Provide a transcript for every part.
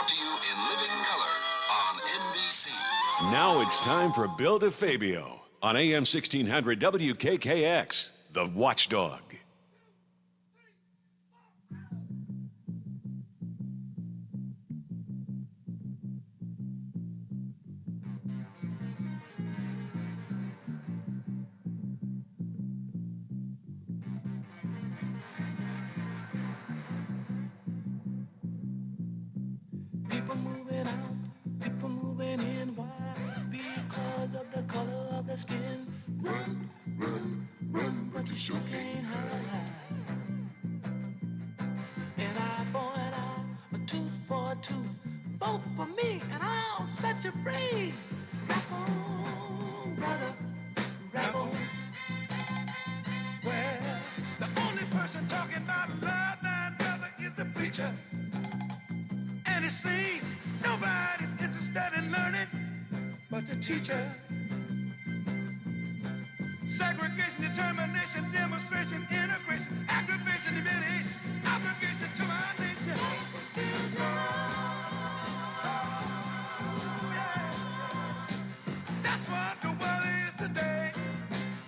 brought to you in living color on NBC. Now it's time for Bill DeFabio on AM 1600 WKKX, The Watchdog. People moving out, people moving in. Why? Because of the color of their skin. Run, run, run, but you sure can't hide. An eye for an eye, a tooth for a tooth. Vote for me and I'll set you free. Rap on, brother, rap on. Well, the only person talking about love, now, brother, is the preacher. And it seems nobody's interested in learning but the teacher. Segregation, determination, demonstration, integration, aggravation, humiliation, obligation to my nation. Oh, yeah. That's what the world is today.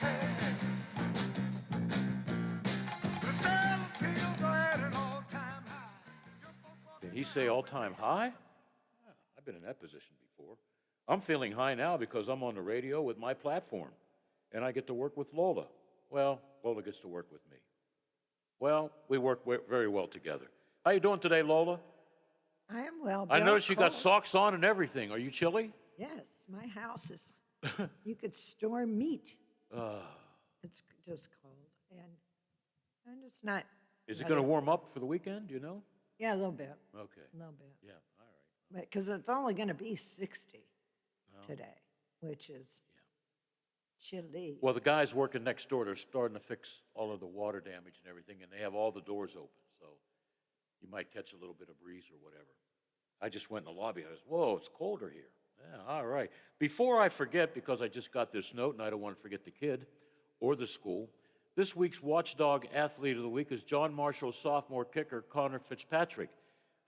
Hey. The sale of pills are at an all-time high. Did he say all-time high? Yeah, I've been in that position before. I'm feeling high now because I'm on the radio with my platform, and I get to work with Lola. Well, Lola gets to work with me. Well, we work very well together. How you doing today, Lola? I am well. I Bill. noticed you got Cold. socks on and everything. Are you chilly? Yes, my house is. You could store meat. It's just cold, and it's not. Is it going to warm up for the weekend? Do you know? Yeah, a little bit. Okay. A little bit. Yeah. All right. Because it's only going to be 60 today, which is chilly. Well, the guys working next door, they're starting to fix all of the water damage and everything, and they have all the doors open, so you might catch a little bit of breeze or whatever. I just went in the lobby. I was, whoa, it's colder here. Yeah, all right. Before I forget, because I just got this note, and I don't want to forget the kid or the school, this week's Watchdog Athlete of the Week is John Marshall's sophomore kicker, Connor Fitzpatrick.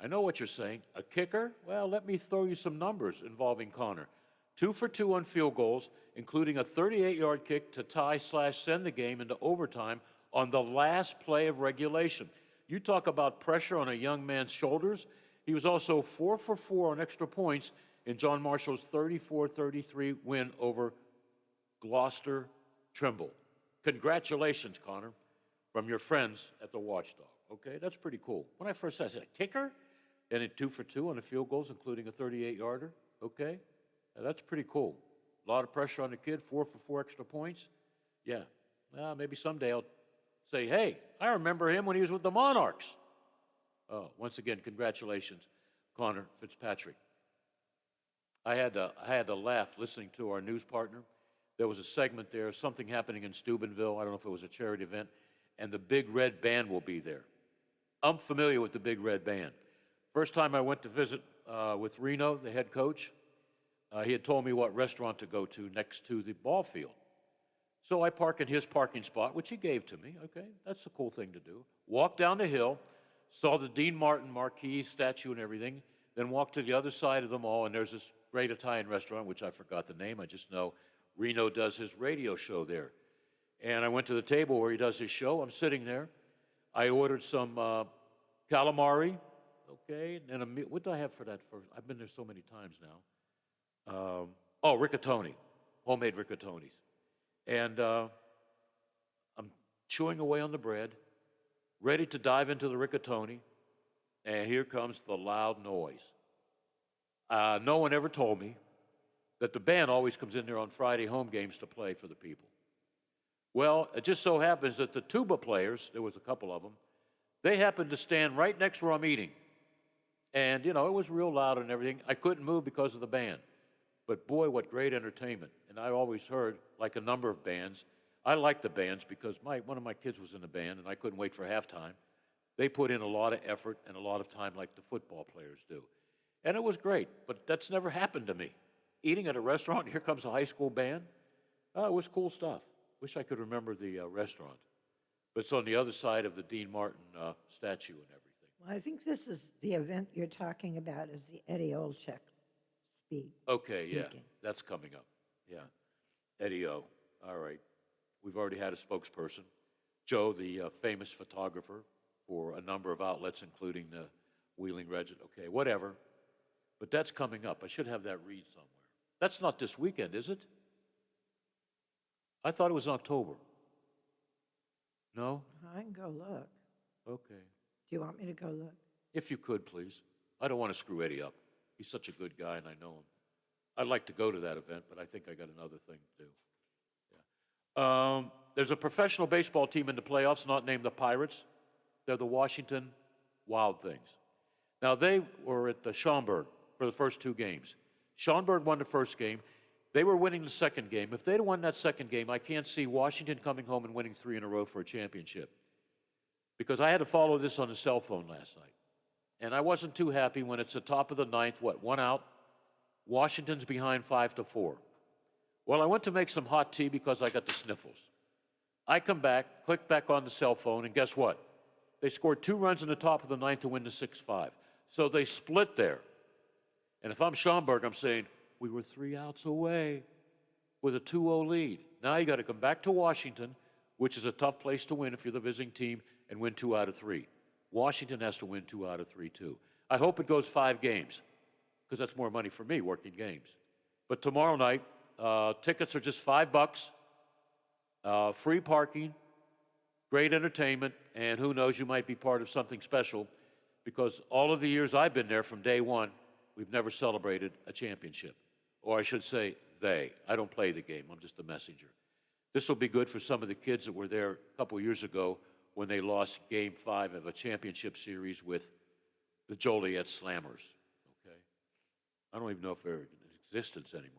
I know what you're saying. A kicker? Well, let me throw you some numbers involving Connor. 2 for 2 on field goals, including a 38-yard kick to tie/send the game into overtime on the last play of regulation. You talk about pressure on a young man's shoulders. He was also 4 for 4 on extra points in John Marshall's 34-33 win over Gloucester Trimble. Congratulations, Connor, from your friends at the Watchdog. Okay, that's pretty cool. When I first said, I said, a kicker? And it 2 for 2 on the field goals, including a 38-yarder. Okay, now, that's pretty cool. A lot of pressure on the kid, 4 for 4 extra points. Yeah, well, maybe someday I'll say, hey, I remember him when he was with the Monarchs. Oh, once again, congratulations, Connor Fitzpatrick. I had to laugh listening to our news partner. There was a segment there, something happening in Steubenville. I don't know if it was a charity event, and the Big Red Band will be there. I'm familiar with the Big Red Band. First time I went to visit with Reno, the head coach, he had told me what restaurant to go to next to the ball field. So I park in his parking spot, which he gave to me. Okay, that's a cool thing to do. Walked down the hill, saw the Dean Martin marquee statue and everything, then walked to the other side of the mall, and there's this great Italian restaurant, which I forgot the name. I just know Reno does his radio show there. And I went to the table where he does his show. I'm sitting there. I ordered some calamari, okay, and then what did I have for that first? I've been there so many times now. Rigatoni, homemade rigatonis. And I'm chewing away on the bread, ready to dive into the rigatoni, and here comes the loud noise. No one ever told me that the band always comes in there on Friday home games to play for the people. Well, it just so happens that the tuba players, there was a couple of them, they happened to stand right next where I'm eating. And, you know, it was real loud and everything. I couldn't move because of the band. But boy, what great entertainment. And I always heard, like a number of bands, I like the bands because one of my kids was in the band and I couldn't wait for halftime. They put in a lot of effort and a lot of time like the football players do. And it was great, but that's never happened to me. Eating at a restaurant, here comes a high school band. It was cool stuff. Wish I could remember the restaurant. But it's on the other side of the Dean Martin statue and everything. Well, I think this is the event you're talking about is the Eddie Olczyk Okay, yeah, speaking. that's coming up. Yeah, Eddie O. All right. We've already had a spokesperson. Joe, the famous photographer for a number of outlets, including the Wheeling Register. Okay, whatever. But that's coming up. I should have that read somewhere. That's not this weekend, is it? I thought it was in October. No? I can go look. Okay. Do you want me to go look? If you could, please. I don't want to screw Eddie up. He's such a good guy, and I know him. I'd like to go to that event, but I think I got another thing to do. Yeah. There's a professional baseball team in the playoffs not named the Pirates. They're the Washington Wild Things. Now, they were at the Schaumburg for the first two games. Schaumburg won the first game. They were winning the second game. If they'd have won that second game, I can't see Washington coming home and winning 3 in a row for a championship. Because I had to follow this on the cell phone last night. And I wasn't too happy when it's the top of the ninth, one out? Washington's behind 5-4. Well, I went to make some hot tea because I got the sniffles. I come back, click back on the cell phone, and guess what? They scored 2 runs in the top of the ninth to win the 6-5. So they split there. And if I'm Schaumburg, I'm saying, we were 3 outs away with a 2-0 lead. Now you got to come back to Washington, which is a tough place to win if you're the visiting team, and win 2 out of 3. Washington has to win 2 out of 3, too. I hope it goes 5 games, because that's more money for me working games. But tomorrow night, tickets are just $5, free parking, great entertainment, and who knows, you might be part of something special, because all of the years I've been there from day one, we've never celebrated a championship. Or I should say, they. I don't play the game. I'm just a messenger. This will be good for some of the kids that were there a couple years ago when they lost Game 5 of a championship series with the Joliet Slammers. Okay? I don't even know if they're in existence anymore.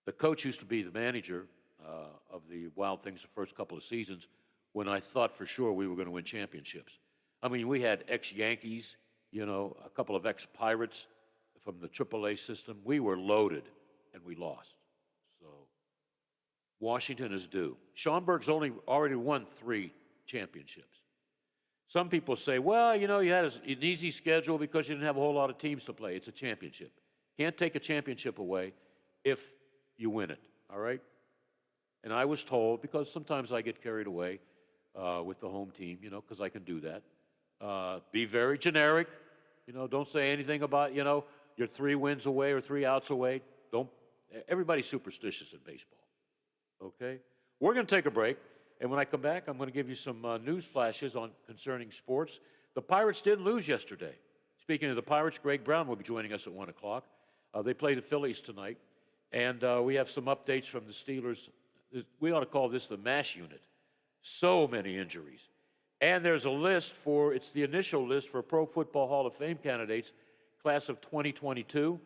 The coach used to be the manager of the Wild Things the first couple of seasons when I thought for sure we were going to win championships. I mean, we had ex-Yankees, you know, a couple of ex-Pirates from the AAA system. We were loaded, and we lost. So Washington is due. Schaumburg's already won 3 championships. Some people say, well, you know, you had an easy schedule because you didn't have a whole lot of teams to play. It's a championship. Can't take a championship away if you win it, all right? And I was told, because sometimes I get carried away with the home team, you know, because I can do that. Be very generic. You know, don't say anything about, you know, you're 3 wins away or 3 outs away. Everybody's superstitious in baseball, okay? We're going to take a break, and when I come back, I'm going to give you some news flashes concerning sports. The Pirates did lose yesterday. Speaking of the Pirates, Greg Brown will be joining us at 1 o'clock. They play the Phillies tonight, and we have some updates from the Steelers. We ought to call this the MASH unit. So many injuries. And there's a list it's the initial list for Pro Football Hall of Fame candidates, class of 2022.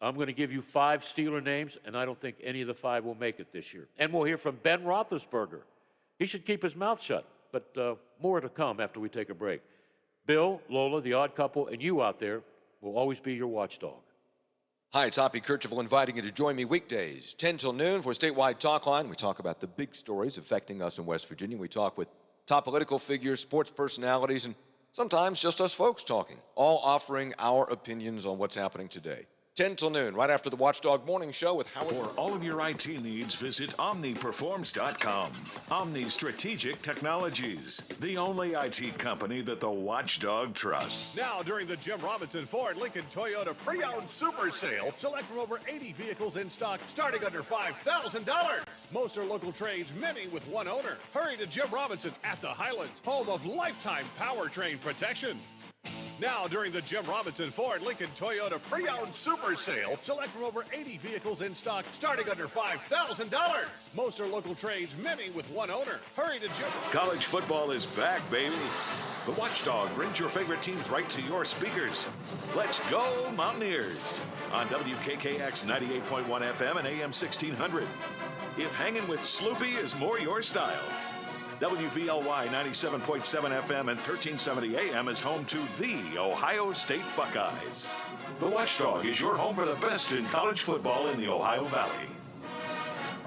I'm going to give you 5 Steeler names, and I don't think any of the 5 will make it this year. And we'll hear from Ben Roethlisberger. He should keep his mouth shut, but more to come after we take a break. Bill, Lola, the odd couple, and you out there will always be your watchdog. Hi, it's Hoppy Kercheval inviting you to join me weekdays, 10 till noon for a statewide talk line. We talk about the big stories affecting us in West Virginia. We talk with top political figures, sports personalities, and sometimes just us folks talking, all offering our opinions on what's happening today. 10 till noon, right after the Watchdog Morning Show with Howard. For all of your IT needs, visit OmniPerforms.com. Omni Strategic Technologies, the only IT company that the Watchdog trusts. Now, during the Jim Robinson Ford Lincoln Toyota Pre-Owned Super Sale, select from over 80 vehicles in stock starting under $5,000. Most are local trades, many with one owner. Hurry to Jim Robinson at the Highlands, home of lifetime powertrain protection. Now, during the Jim Robinson Ford Lincoln Toyota Pre-Owned Super Sale, select from over 80 vehicles in stock starting under $5,000. Most are local trades, many with one owner. Hurry to Jim. College football is back, baby. The Watchdog brings your favorite teams right to your speakers. Let's go, Mountaineers! On WKKX 98.1 FM and AM 1600. If hanging with Sloopy is more your style, WVLY 97.7 FM and 1370 AM is home to the Ohio State Buckeyes. The Watchdog is your home for the best in college football in the Ohio Valley.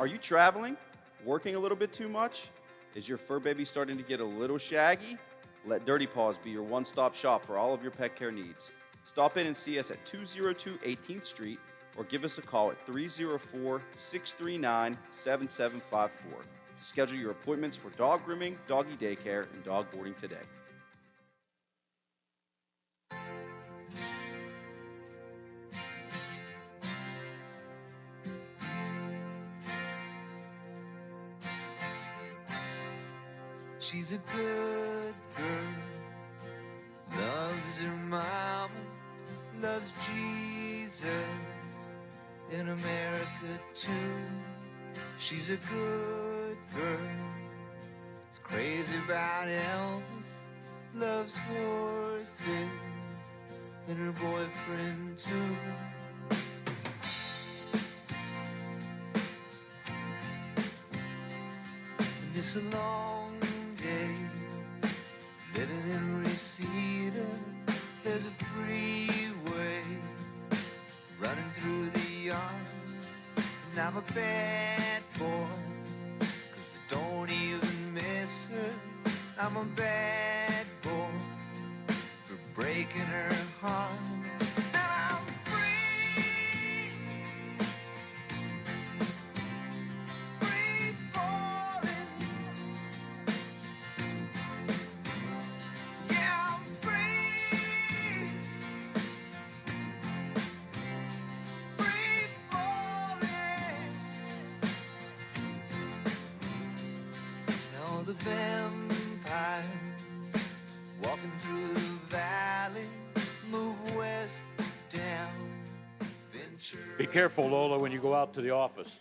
Are you traveling? Working a little bit too much? Is your fur baby starting to get a little shaggy? Let Dirty Paws be your one-stop shop for all of your pet care needs. Stop in and see us at 202 18th Street or give us a call at 304-639-7754 to schedule your appointments for dog grooming, doggy daycare, and dog boarding today. She's a good girl, loves her mama, loves Jesus, in America too. She's a good girl, is crazy about Elvis, loves horses, and her boyfriend too. And it's a long day, living in Reseda. There's a freeway running through the yard, and I'm a bad boy, 'cause I don't even miss her. I'm a bad boy for breaking her heart. And I'm free, free falling. Yeah, I'm free, free falling. Now the vampires walking through the valley move west down Ventura. Be careful, Lola, when you go out to the office.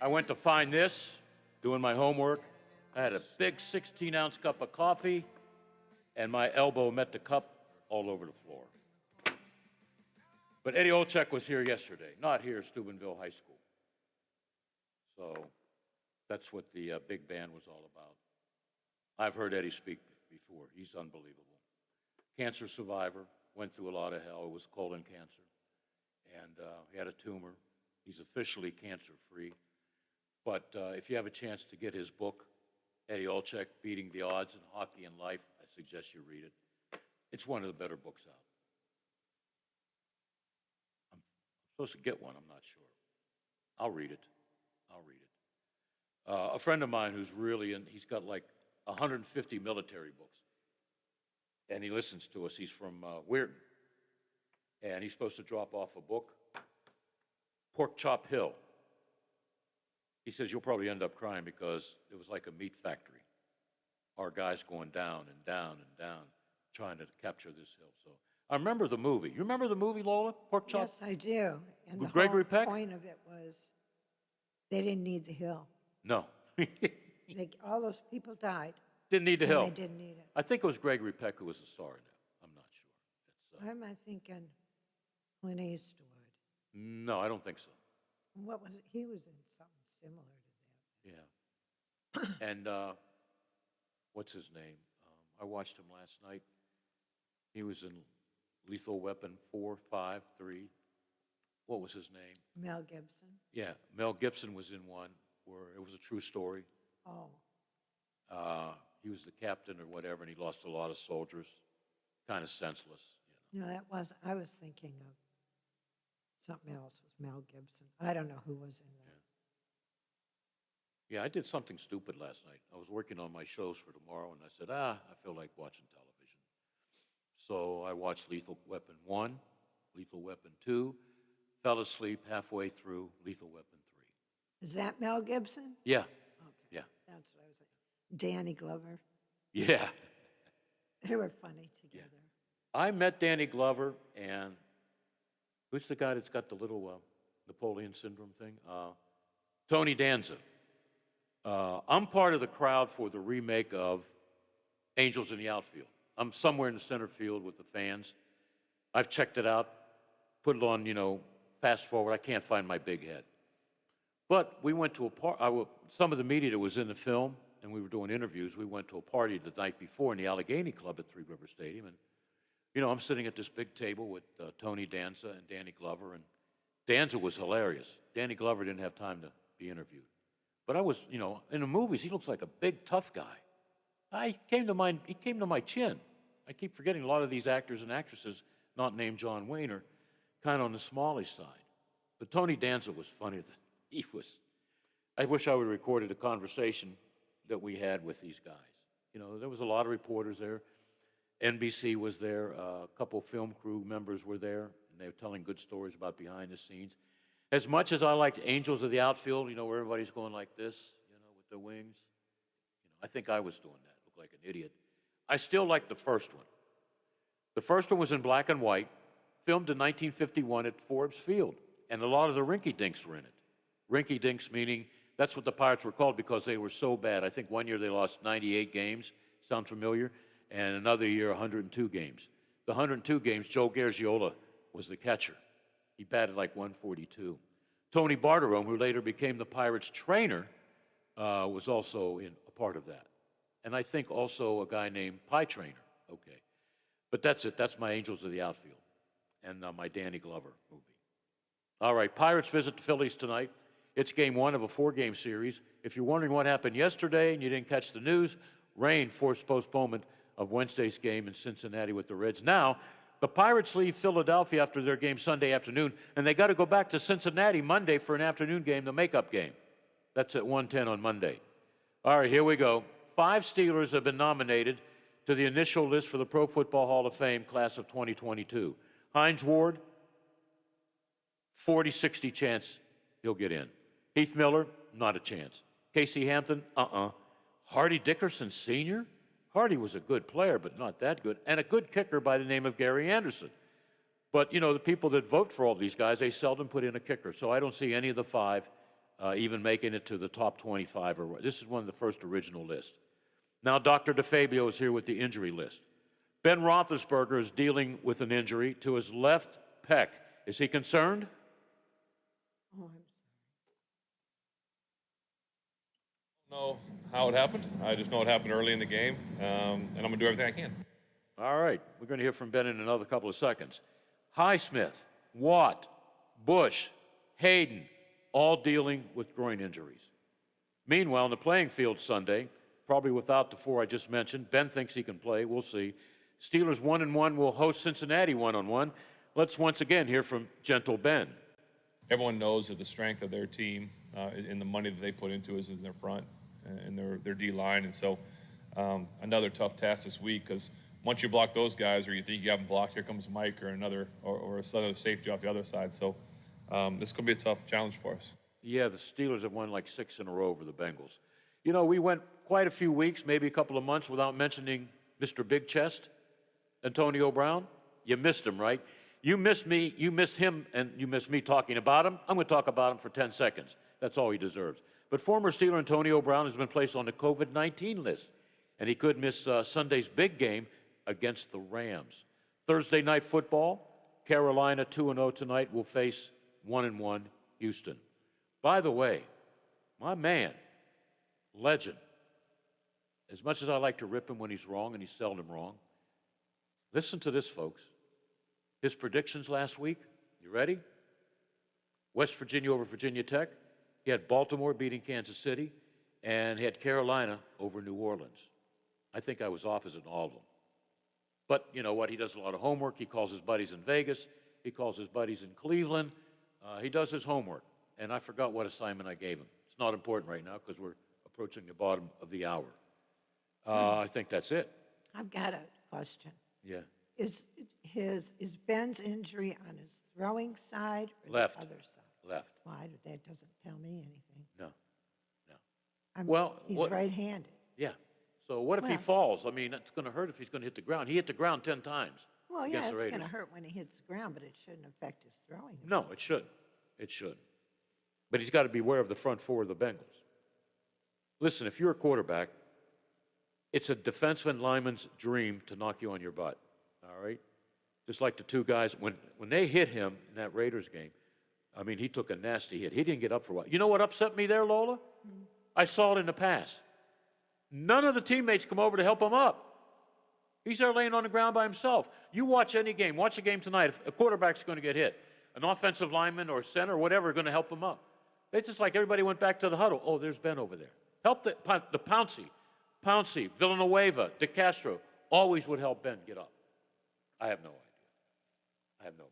I went to find this, doing my homework. I had a big 16-ounce cup of coffee, and my elbow met the cup all over the floor. But Eddie Olczyk was here yesterday, not here at Steubenville High School. So that's what the big band was all about. I've heard Eddie speak before. He's unbelievable. Cancer survivor, went through a lot of hell. It was colon cancer. And he had a tumor. He's officially cancer-free. But if you have a chance to get his book, Eddie Olczyk, Beating the Odds in Hockey and Life, I suggest you read it. It's one of the better books out. I'm supposed to get one, I'm not sure. I'll read it. A friend of mine who's really he's got like 150 military books. And he listens to us. He's from Weirton. And he's supposed to drop off a book, Pork Chop Hill. He says, you'll probably end up crying because it was like a meat factory. Our guys going down and down and down, trying to capture this hill. So I remember the movie. You remember the movie, Lola? Pork Chop? Yes, I do. And With the Gregory whole Peck? point of it was they didn't need the hill. No. All those people died. Didn't need the and hill. They didn't need it. I think it was Gregory Peck who was the star in it. I'm not sure. Why am I thinking Clint Eastwood? No, I don't think so. What was it? He was in something similar to Yeah. And what's his name? I watched him last night. He was in Lethal Weapon 4, 5, 3. What was his name? that. Mel Gibson. Yeah, Mel Gibson was in one where it was a true story. Oh, He was the captain or whatever, and he lost a lot of soldiers. Kind of senseless, you know. no, I was thinking of something else with Mel Gibson. I don't know who was in that. Yeah, I did something stupid last night. I was working on my shows for tomorrow, and I said, I feel like watching television. So I watched Lethal Weapon 1, Lethal Weapon 2, fell asleep halfway through Lethal Weapon 3. Is that Mel Gibson? Yeah, Okay. yeah, That's what I was thinking. Danny Glover. yeah. They were funny together. I met Danny Glover, and who's the guy that's got the little Napoleon syndrome thing? Tony Danza. I'm part of the crowd for the remake of Angels in the Outfield. I'm somewhere in the center field with the fans. I've checked it out, put it on, fast forward. I can't find my big head. But we went to a party. Some of the media that was in the film, and we were doing interviews, we went to a party the night before in the Allegheny Club at Three River Stadium. And, I'm sitting at this big table with Tony Danza and Danny Glover. And Danza was hilarious. Danny Glover didn't have time to be interviewed. But I was, in the movies, he looks like a big, tough guy. He came to my chin. I keep forgetting a lot of these actors and actresses not named John Wayne are kind of on the smallish side. But Tony Danza was funny. I wish I would have recorded a conversation that we had with these guys. You know, there was a lot of reporters there. NBC was there. A couple film crew members were there, and they were telling good stories about behind the scenes. As much as I liked Angels of the Outfield, you know, where everybody's going like this, you know, with their wings, you know, I think I was doing that. Looked like an idiot. I still like the first one. The first one was in black and white, filmed in 1951 at Forbes Field, and a lot of the rinky-dinks were in it. Rinky-dinks meaning that's what the Pirates were called because they were so bad. I think one year they lost 98 games. Sound familiar? And another year, 102 games. The 102 games, Joe Garagiola was the catcher. He batted like 142. Tony Bartiromo, who later became the Pirates' trainer, was also a part of that. And I think also a guy named Pie Trainer. Okay. But that's it. That's my Angels of the Outfield and my Danny Glover movie. All right, Pirates visit the Phillies tonight. It's game one of a 4-game series. If you're wondering what happened yesterday and you didn't catch the news, rain forced postponement of Wednesday's game in Cincinnati with the Reds. Now, the Pirates leave Philadelphia after their game Sunday afternoon, and they got to go back to Cincinnati Monday for an afternoon game, the makeup game. That's at 1:10 on Monday. All right, here we go. 5 Steelers have been nominated to the initial list for the Pro Football Hall of Fame class of 2022. Hines Ward, 40-60 chance he'll get in. Heath Miller, not a chance. Casey Hampton, Hardy Dickerson Sr.? Hardy was a good player, but not that good, and a good kicker by the name of Gary Anderson. But, you know, the people that vote for all these guys, they seldom put in a kicker, so I don't see any of the 5 even making it to the top 25. This is one of the first original lists. Now, Dr. DeFabio is here with the injury list. Ben Roethlisberger is dealing with an injury to his left pec. Is he concerned? Oh, I'm sorry. Know how it happened. I just know it happened early in the game, and I'm going to do everything I can. All right. We're going to hear from Ben in another couple of seconds. Highsmith, Watt, Bush, Hayden, all dealing with groin injuries. Meanwhile, in the playing field Sunday, probably without the 4 I just mentioned, Ben thinks he can play. We'll see. Steelers 1-1 will host Cincinnati 1-1. Let's once again hear from Gentle Ben. Everyone knows that the strength of their team and the money that they put into is in their front and their D-line. And so another tough task this week because once you block those guys or you think you have them blocked, here comes Mike or another safety off the other side. So this could be a tough challenge for us. Yeah, the Steelers have won like 6 in a row over the Bengals. You know, we went quite a few weeks, maybe a couple of months without mentioning Mr. Big Chest, Antonio Brown. You missed him, right? You missed me, you missed him, and you missed me talking about him. I'm going to talk about him for 10 seconds. That's all he deserves. But former Steeler Antonio Brown has been placed on the COVID-19 list, and he could miss Sunday's big game against the Rams. Thursday night football, Carolina 2-0 tonight will face 1-1 Houston. By the way, my man, legend, as much as I like to rip him when he's wrong, and he's seldom wrong, listen to this, folks. His predictions last week, you ready? West Virginia over Virginia Tech. He had Baltimore beating Kansas City, and he had Carolina over New Orleans. I think I was opposite in all of them. But you know what? He does a lot of homework. He calls his buddies in Vegas. He calls his buddies in Cleveland. He does his homework. And I forgot what assignment I gave him. It's not important right now because we're approaching the bottom of the hour. I think that's it. I've got a question. Yeah. Is Ben's injury on his throwing side or Left. the other side? Left. Why? That doesn't tell me anything. No. Well, he's what- right-handed. Yeah. So what if he Well- falls? I mean, it's going to hurt if he's going to hit the ground. He hit the ground 10 times. Well, yeah, against the it's Raiders. going to hurt when he hits the ground, but it shouldn't affect his throwing. No, it shouldn't. It shouldn't. But he's got to beware of the front 4 of the Bengals. Listen, if you're a quarterback, it's a defenseman lineman's dream to knock you on your butt, all right? Just like the 2 guys, when they hit him in that Raiders game, I mean, he took a nasty hit. He didn't get up for a while. You know what upset me there, Lola? Mm-hmm. I saw it in the past. None of the teammates come over to help him up. He's there laying on the ground by himself. You watch any game. Watch a game tonight. If a quarterback's going to get hit, an offensive lineman or center or whatever are going to help him up. It's just like everybody went back to the huddle. Oh, there's Ben over there. Help the Pouncey. Pouncey, Villanueva, DeCastro, always would help Ben get up. I have no idea.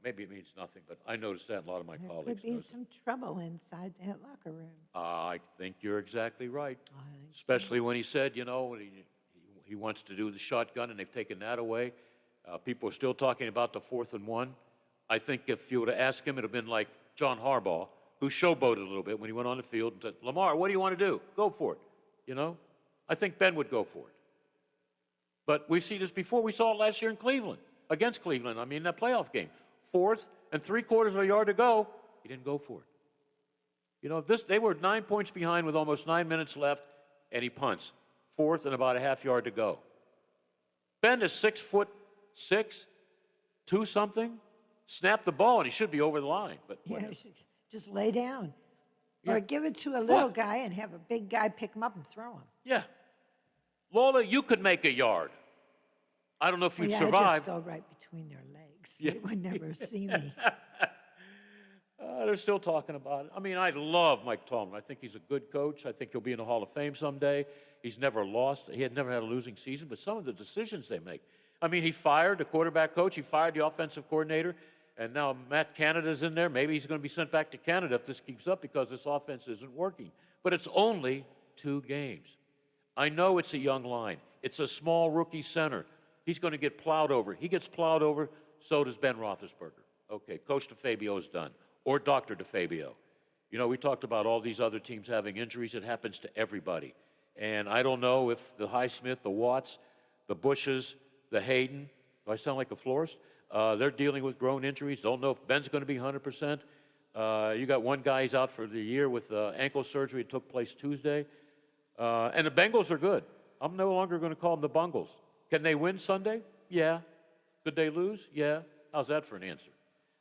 Maybe it means nothing, but I noticed that a lot of my There colleagues could be noticed it. some trouble inside that locker room. I think you're exactly right. I think so. Especially when he said, he wants to do the shotgun, and they've taken that away. People are still talking about the 4th and 1. I think if you would have asked him, it would have been like John Harbaugh, who showboated a little bit when he went on the field and said, Lamar, what do you want to do? Go for it. I think Ben would go for it. But we've seen this before. We saw it last year in Cleveland, against Cleveland. That playoff game. 4th and 3/4 of a yard to go. He didn't go for it. They were 9 points behind with almost 9 minutes left, and he punts. 4th and about a half yard to go. Ben is 6'6", 2-something. Snap the ball, and he should be over the line. But Yeah, whatever. you should just lay down. Yeah. Or give it to a little guy and have a big guy pick him up and throw him. Yeah. Lola, you could make a yard. I don't know if you'd I'd survive. just go right between their legs. Yeah. They would never see me. They're still talking about it. I love Mike Tomlin. I think he's a good coach. I think he'll be in the Hall of Fame someday. He's never lost. He had never had a losing season, but some of the decisions they make. He fired the quarterback coach. He fired the offensive coordinator. And now Matt Canada's in there. Maybe he's going to be sent back to Canada if this keeps up because this offense isn't working. But it's only 2 games. I know it's a young line. It's a small rookie center. He's going to get plowed over. He gets plowed over, so does Ben Roethlisberger. Okay, Coach DeFabio's done. Or Dr. DeFabio. We talked about all these other teams having injuries. It happens to everybody. And I don't know if the Highsmith, the Watts, the Bushes, the Hayden, do I sound like a florist? They're dealing with groin injuries. Don't know if Ben's going to be 100%. You got one guy, he's out for the year with ankle surgery. It took place Tuesday. And the Bengals are good. I'm no longer going to call them the Bungles. Can they win Sunday? Yeah. Could they lose? Yeah. How's that for an answer?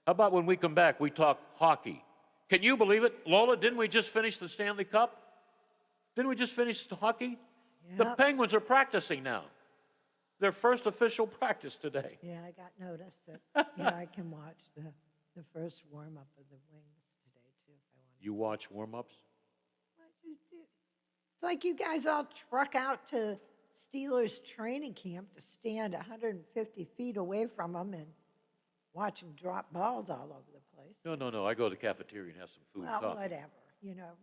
How about when we come back, we talk hockey? Can you believe it? Lola, didn't we just finish the Stanley Cup? Didn't we just finish the hockey? Yep. The Penguins are practicing now. Their first official practice today. Yeah, I got notice that I can watch the first warm-up of the Wings today, too, if I want. You watch warm-ups? It's like you guys all truck out to Steelers training camp to stand 150 feet away from them and watch them drop balls all over the place. No. I go to the cafeteria and have some food and Well, coffee. whatever,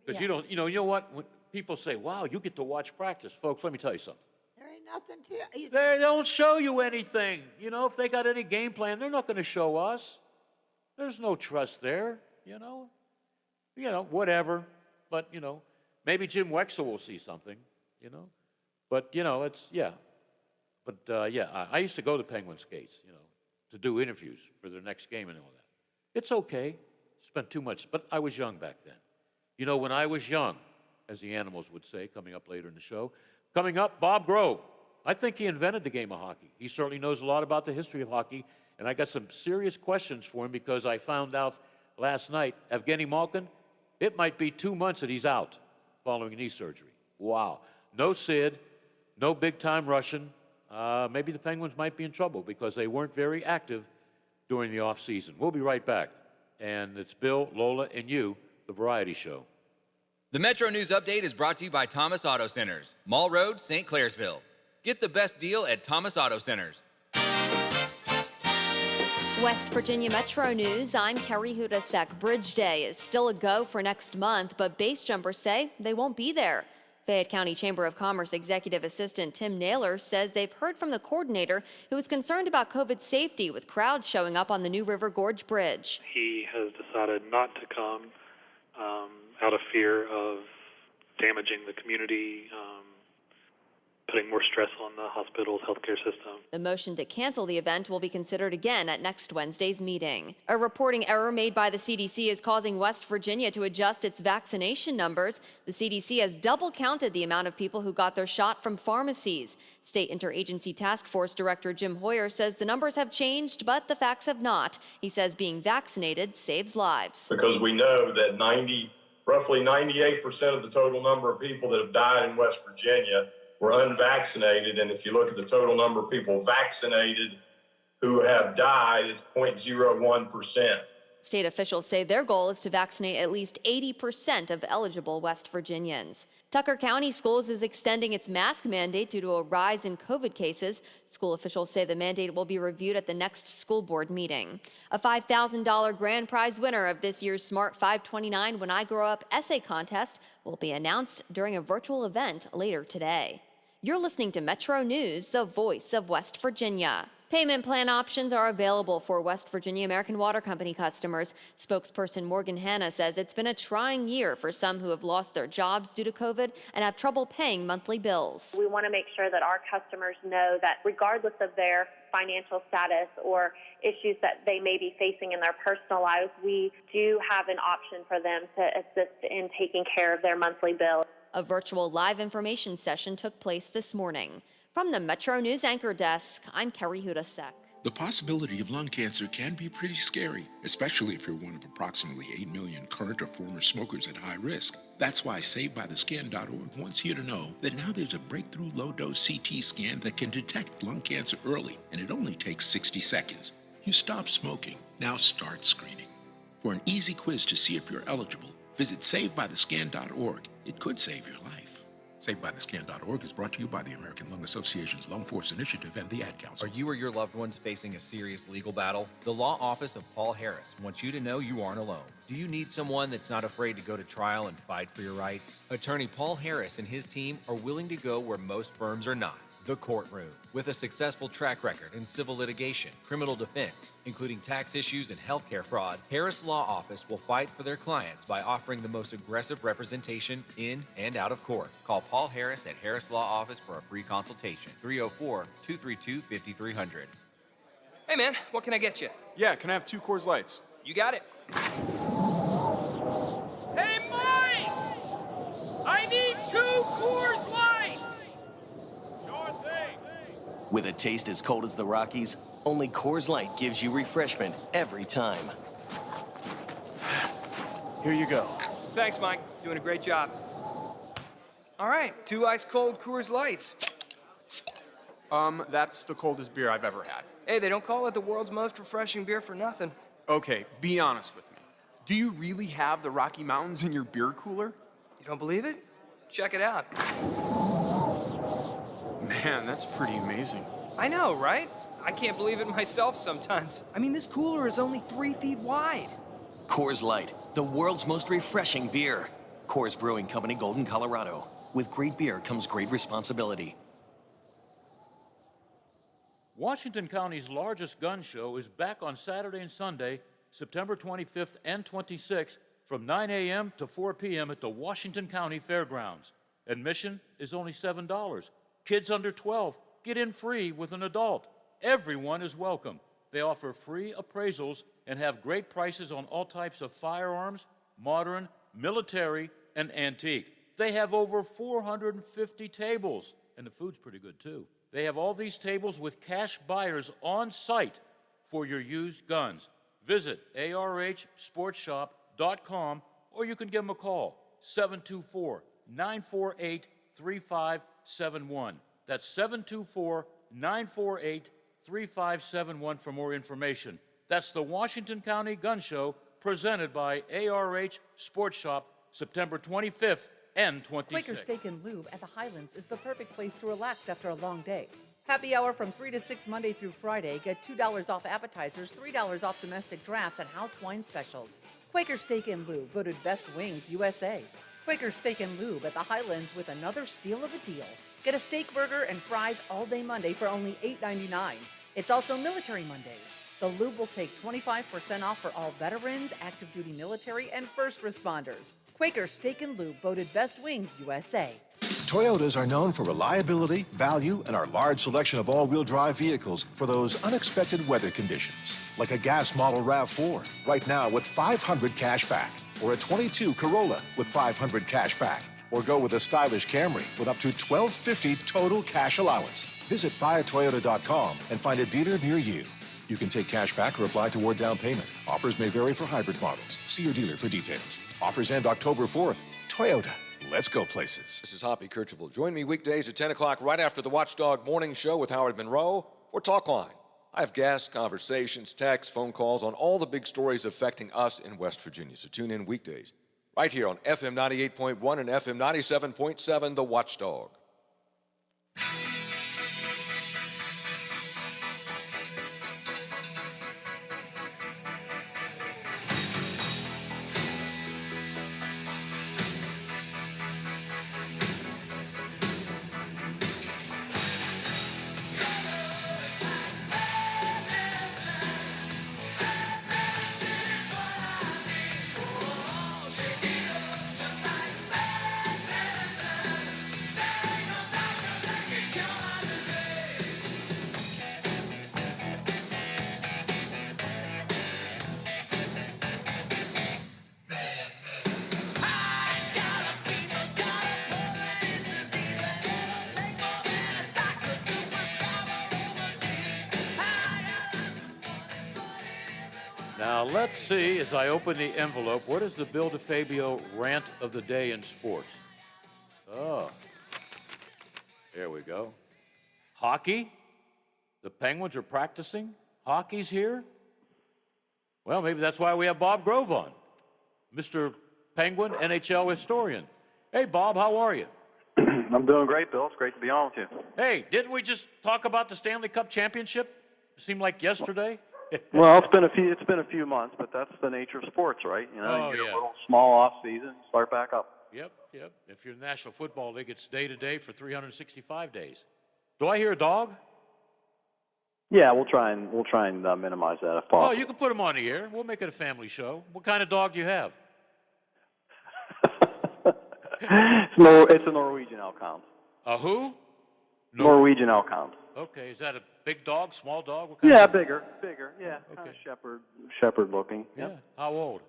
Because yeah. you know what? When people say, wow, you get to watch practice. Folks, let me tell you something. There ain't nothing to They don't show you anything. If they got any game plan, they're not going to show us. There's no trust there, whatever. But, maybe Jim Wexel will see something, But, it's, yeah. But, I used to go to Penguin skates, to do interviews for their next game and all that. It's okay. Spent too much, but I was young back then. When I was young, as the Animals would say, coming up later in the show, coming up, Bob Grove. I think he invented the game of hockey. He certainly knows a lot about the history of hockey, and I got some serious questions for him because I found out last night, Evgeny Malkin, it might be 2 months that he's out following knee surgery. Wow. No Sid, no big-time Russian. Maybe the Penguins might be in trouble because they weren't very active during the offseason. We'll be right back. And it's Bill, Lola, and you, the Variety Show. The Metro News Update is brought to you by Thomas Auto Centers, Mall Road, St. Clairsville. Get the best deal at Thomas Auto Centers. West Virginia Metro News, I'm Carrie Hudasek. Bridge Day is still a go for next month, but base jumpers say they won't be there. Fayette County Chamber of Commerce Executive Assistant Tim Naylor says they've heard from the coordinator who is concerned about COVID safety with crowds showing up on the New River Gorge Bridge. He has decided not to come out of fear of damaging the community, putting more stress on the hospital's healthcare system. The motion to cancel the event will be considered again at next Wednesday's meeting. A reporting error made by the CDC is causing West Virginia to adjust its vaccination numbers. The CDC has double counted the amount of people who got their shot from pharmacies. State Interagency Task Force Director Jim Hoyer says the numbers have changed, but the facts have not. He says being vaccinated saves lives. Because we know that roughly 98% of the total number of people that have died in West Virginia were unvaccinated, and if you look at the total number of people vaccinated who have died, it's 0.01%. State officials say their goal is to vaccinate at least 80% of eligible West Virginians. Tucker County Schools is extending its mask mandate due to a rise in COVID cases. School officials say the mandate will be reviewed at the next school board meeting. A $5,000 grand prize winner of this year's Smart 529 When I Grow Up essay contest will be announced during a virtual event later today. You're listening to Metro News, the voice of West Virginia. Payment plan options are available for West Virginia American Water Company customers. Spokesperson Morgan Hanna says it's been a trying year for some who have lost their jobs due to COVID and have trouble paying monthly bills. We want to make sure that our customers know that regardless of their financial status or issues that they may be facing in their personal lives, we do have an option for them to assist in taking care of their monthly bill. A virtual live information session took place this morning. From the Metro News Anchor Desk, I'm Carrie Hudasek. The possibility of lung cancer can be pretty scary, especially if you're one of approximately 8 million current or former smokers at high risk. That's why SaveByTheScan.org wants you to know that now there's a breakthrough low-dose CT scan that can detect lung cancer early, and it only takes 60 seconds. You stop smoking, now start screening. For an easy quiz to see if you're eligible, visit SaveByTheScan.org. It could save your life. SaveByTheScan.org is brought to you by the American Lung Association's Lung Force Initiative and the Ad Council. Are you or your loved ones facing a serious legal battle? The law office of Paul Harris wants you to know you aren't alone. Do you need someone that's not afraid to go to trial and fight for your rights? Attorney Paul Harris and his team are willing to go where most firms are not. The courtroom. With a successful track record in civil litigation, criminal defense, including tax issues and healthcare fraud, Harris Law Office will fight for their clients by offering the most aggressive representation in and out of court. Call Paul Harris at Harris Law Office for a free consultation. 304-232-5300. Hey man, what can I get you? Yeah, can I have 2 Coors Lights? You got it. Hey Mike! I need 2 Coors Lights! With a taste as cold as the Rockies, only Coors Light gives you refreshment every time. Here you go. Thanks, Mike. Doing a great job. All right, 2 ice-cold Coors Lights. That's the coldest beer I've ever had. Hey, they don't call it the world's most refreshing beer for nothing. Okay, be honest with me. Do you really have the Rocky Mountains in your beer cooler? You don't believe it? Check it out. Man, that's pretty amazing. I know, right? I can't believe it myself sometimes. I mean, this cooler is only 3 feet wide. Coors Light, the world's most refreshing beer. Coors Brewing Company, Golden, Colorado. With great beer comes great responsibility. Washington County's largest gun show is back on Saturday and Sunday, September 25th and 26th, from 9 a.m. to 4 p.m. at the Washington County Fairgrounds. Admission is only $7. Kids under 12 get in free with an adult. Everyone is welcome. They offer free appraisals and have great prices on all types of firearms, modern, military, and antique. They have over 450 tables, and the food's pretty good too. They have all these tables with cash buyers on site for your used guns. Visit arhsportshop.com or you can give them a call, 724-948-3571. That's 724-948-3571 for more information. That's the Washington County Gun Show presented by ARH Sports Shop, September 25th and 26th. Quaker Steak and Lube at the Highlands is the perfect place to relax after a long day. Happy hour from 3 to 6 Monday through Friday. Get $2 off appetizers, $3 off domestic drafts, and house wine specials. Quaker Steak and Lube, voted Best Wings USA. Quaker Steak and Lube at the Highlands with another steal of a deal. Get a steak burger and fries all day Monday for only $8.99. It's also Military Mondays. The Lube will take 25% off for all veterans, active duty military, and first responders. Quaker Steak and Lube, voted Best Wings USA. Toyotas are known for reliability, value, and our large selection of all-wheel drive vehicles for those unexpected weather conditions. Like a gas model RAV4, right now with $500 cash back. Or a 22 Corolla with $500 cash back. Or go with a stylish Camry with up to $1,250 total cash allowance. Visit buyatoyota.com and find a dealer near you. You can take cash back or apply toward down payment. Offers may vary for hybrid models. See your dealer for details. Offers end October 4th. Toyota. Let's go places. This is Hoppy Kercheval. Join me weekdays at 10 o'clock right after the Watchdog Morning Show with Howard Monroe for Talk Line. I have guests, conversations, texts, phone calls on all the big stories affecting us in West Virginia. So tune in weekdays right here on FM 98.1 and FM 97.7, The Watchdog. Now, let's see, as I open the envelope, what is the Bill DeFabio rant of the day in sports? Oh, there we go. Hockey? The Penguins are practicing? Hockey's here? Well, maybe that's why we have Bob Grove on, Mr. Penguin NHL historian. Hey, Bob, how are you? I'm doing great, Bill. It's great to be on with you. Hey, didn't we just talk about the Stanley Cup championship? It seemed like yesterday. Well, it's been a few months, but that's the nature of sports, right? You know, you get a little small off season, start back up. Yep. If you're in the National Football League, it's day to day for 365 days. Do I hear a dog? Yeah, we'll try and minimize that if possible. Oh, you can put him on the air. We'll make it a family show. What kind of dog do you have? It's a Norwegian Elkhound. A who? Norwegian Elkhound. Okay, is that a big dog, small dog? What Yeah, of bigger. Yeah, kind of shepherd looking. Yeah. Yep. How old?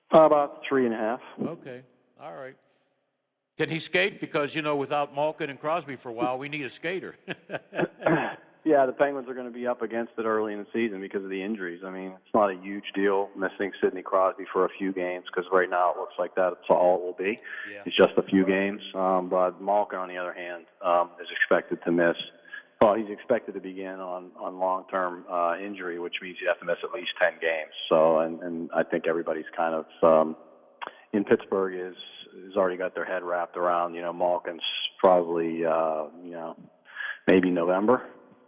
About 3.5. Okay. All right. Can he skate? Because, without Malkin and Crosby for a while, we need a skater. Yeah, the Penguins are going to be up against it early in the season because of the injuries. I mean, it's not a huge deal missing Sidney Crosby for a few games because right now it looks like that's all it will be. Yeah. It's just a few games. But Malkin, on the other hand, is expected to miss. Well, he's expected to begin on long-term injury, which means you have to miss at least 10 games. So, and I think everybody's kind of in Pittsburgh is already got their head wrapped around. Malkin's probably maybe November.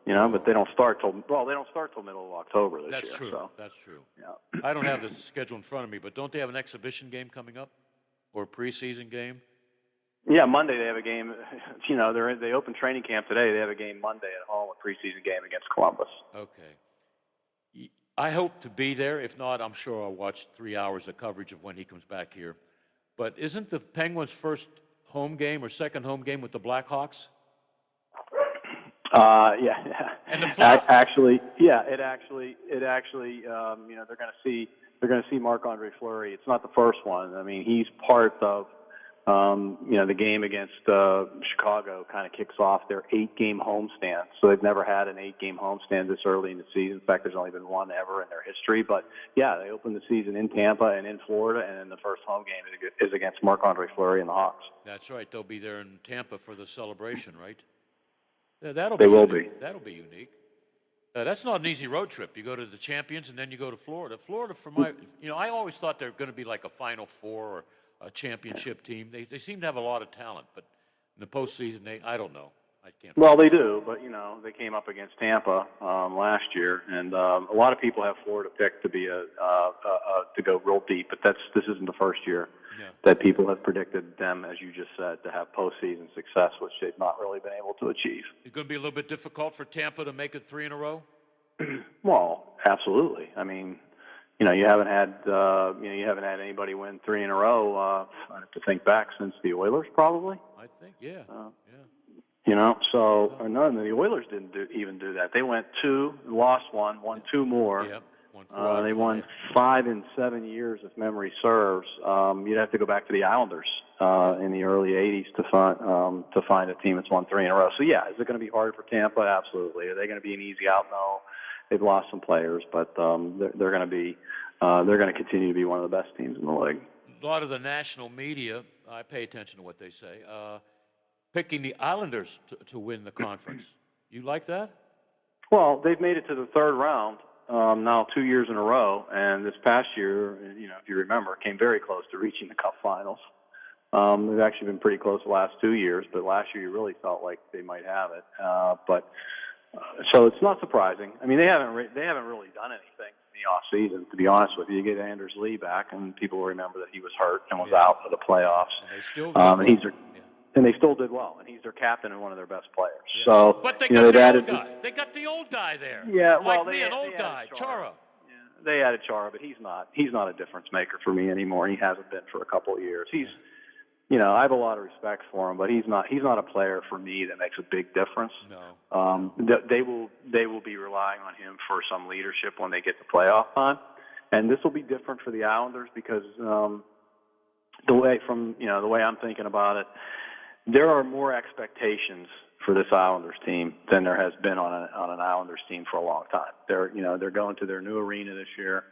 But they don't start till middle of October this year. That's true. So. That's true. Yeah. I don't have the schedule in front of me, but don't they have an exhibition game coming up or a preseason game? Yeah, Monday they have a game. They open training camp today. They have a game Monday at home, a preseason game against Columbus. Okay. I hope to be there. If not, I'm sure I'll watch 3 hours of coverage of when he comes back here. But isn't the Penguins' first home game or second home game with the Blackhawks? Yeah. And the actually, they're going to see Marc-Andre Fleury. It's not the first one. I mean, he's part of, the game against Chicago kind of kicks off their 8-game homestand. So they've never had an 8-game homestand this early in the season. In fact, there's only been one ever in their history. But yeah, they opened the season in Tampa and in Florida, and then the first home game is against Marc-Andre Fleury and the Hawks. That's right. They'll be there in Tampa for the celebration, right? Yeah, They will be. That'll be unique. That's not an easy road trip. You go to the champions and then you go to Florida. Florida, I always thought they're going to be like a Final Four or a championship team. They seem to have a lot of talent, but in the postseason, I don't know. I can't. Well, they do, but they came up against Tampa last year, and a lot of people have Florida picked to be to go real deep, but this isn't the first year that people have predicted them, as you just said, to have postseason success, which they've not really been able to achieve. It's going to be a little bit difficult for Tampa to make it 3 in a row. Well, absolutely. I mean, you haven't had anybody win 3 in a row. I have to think back since the Oilers, probably. I think, yeah. The Oilers didn't even do that. They went 2, lost 1, won 2 more. Yep. They won 5 in 7 years, if memory serves. You'd have to go back to the Islanders in the early '80s to find a team that's won 3 in a row. So yeah, is it going to be hard for Tampa? Absolutely. Are they going to be an easy out? No. They've lost some players, but they're going to continue to be one of the best teams in the league. A lot of the national media, I pay attention to what they say, picking the Islanders to win the conference. You like that? Well, they've made it to the third round now 2 years in a row, and this past year, if you remember, came very close to reaching the Cup Finals. They've actually been pretty close the last 2 years, but last year you really felt like they might have it. So it's not surprising. I mean, they haven't really done anything in the off season, to be honest with you. You get Anders Lee back, and people will remember that he was hurt and was out for the playoffs. And they still and they still did well, and he's their captain and one of their best players. Yeah. So, But they they've got the added old guy. They got the old guy there. Yeah, well, like me, an old guy, Chara. They added Chara, but he's not a difference maker for me anymore. He hasn't been for a couple of years. He's, I have a lot of respect for him, but he's not a player for me that makes a big difference. No. They will be relying on him for some leadership when they get to playoff time, and this will be different for the Islanders because the way I'm thinking about it, there are more expectations for this Islanders team than there has been on an Islanders team for a long time. They're going to their new arena this year.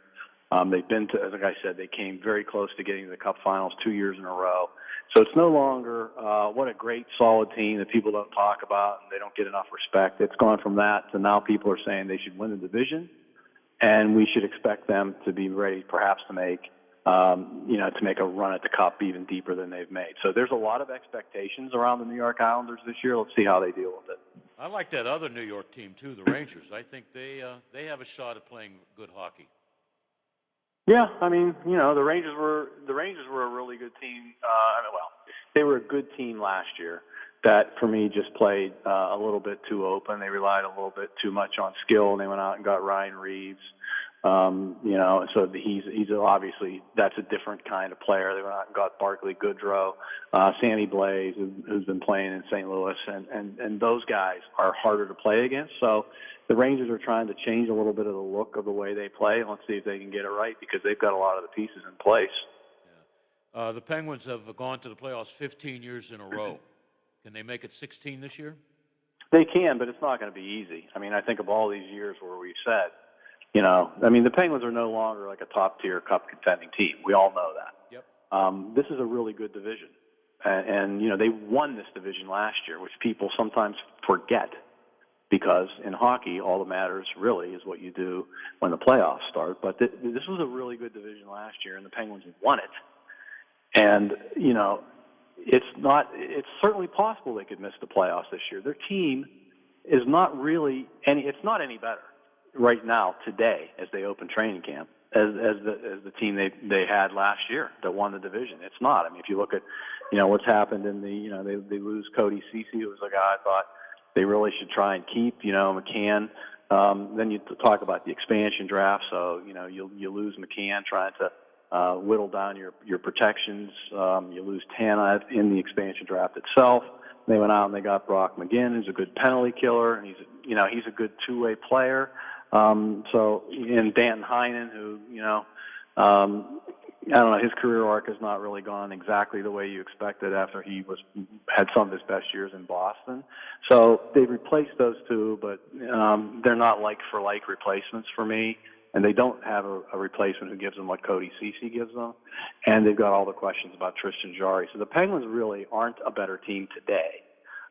They've been to, as I said, they came very close to getting to the Cup Finals 2 years in a row. So it's no longer what a great, solid team that people don't talk about and they don't get enough respect. It's gone from that to now people are saying they should win the division, and we should expect them to be ready, perhaps to make a run at the Cup even deeper than they've made. So there's a lot of expectations around the New York Islanders this year. Let's see how they deal with it. I like that other New York team too, the Rangers. I think they have a shot at playing good hockey. Yeah, I mean, the Rangers were a really good team. They were a good team last year. That for me just played a little bit too open. They relied a little bit too much on skill, and they went out and got Ryan Reeves. So he's obviously, that's a different kind of player. They went out and got Barclay Goodrow, Sammy Blaze, who's been playing in St. Louis, and those guys are harder to play against. So the Rangers are trying to change a little bit of the look of the way they play. Let's see if they can get it right because they've got a lot of the pieces in place. The Penguins have gone to the playoffs 15 years in a row. Can they make it 16 this year? They can, but it's not going to be easy. I mean, I think of all these years where we've said, the Penguins are no longer like a top-tier Cup contending team. We all know that. Yep. This is a really good division. And they won this division last year, which people sometimes forget because in hockey, all that matters really is what you do when the playoffs start. But this was a really good division last year, and the Penguins won it. And, it's certainly possible they could miss the playoffs this year. Their team is not really it's not any better right now today as they open training camp as the team they had last year that won the division. It's not. I mean, if you look at what's happened in the they lose Cody Ceci, who was a guy I thought they really should try and keep. McCann. Then you talk about the expansion draft. So you lose McCann trying to whittle down your protections. You lose Tanev in the expansion draft itself. They went out and they got Brock McGinn, who's a good penalty killer, and he's a good two-way player. And Dan Heinen, who I don't know, his career arc has not really gone exactly the way you expected after he had some of his best years in Boston. So they've replaced those two, but they're not like-for-like replacements for me. And they don't have a replacement who gives them what Cody Ceci gives them. And they've got all the questions about Tristan Jarry. So the Penguins really aren't a better team today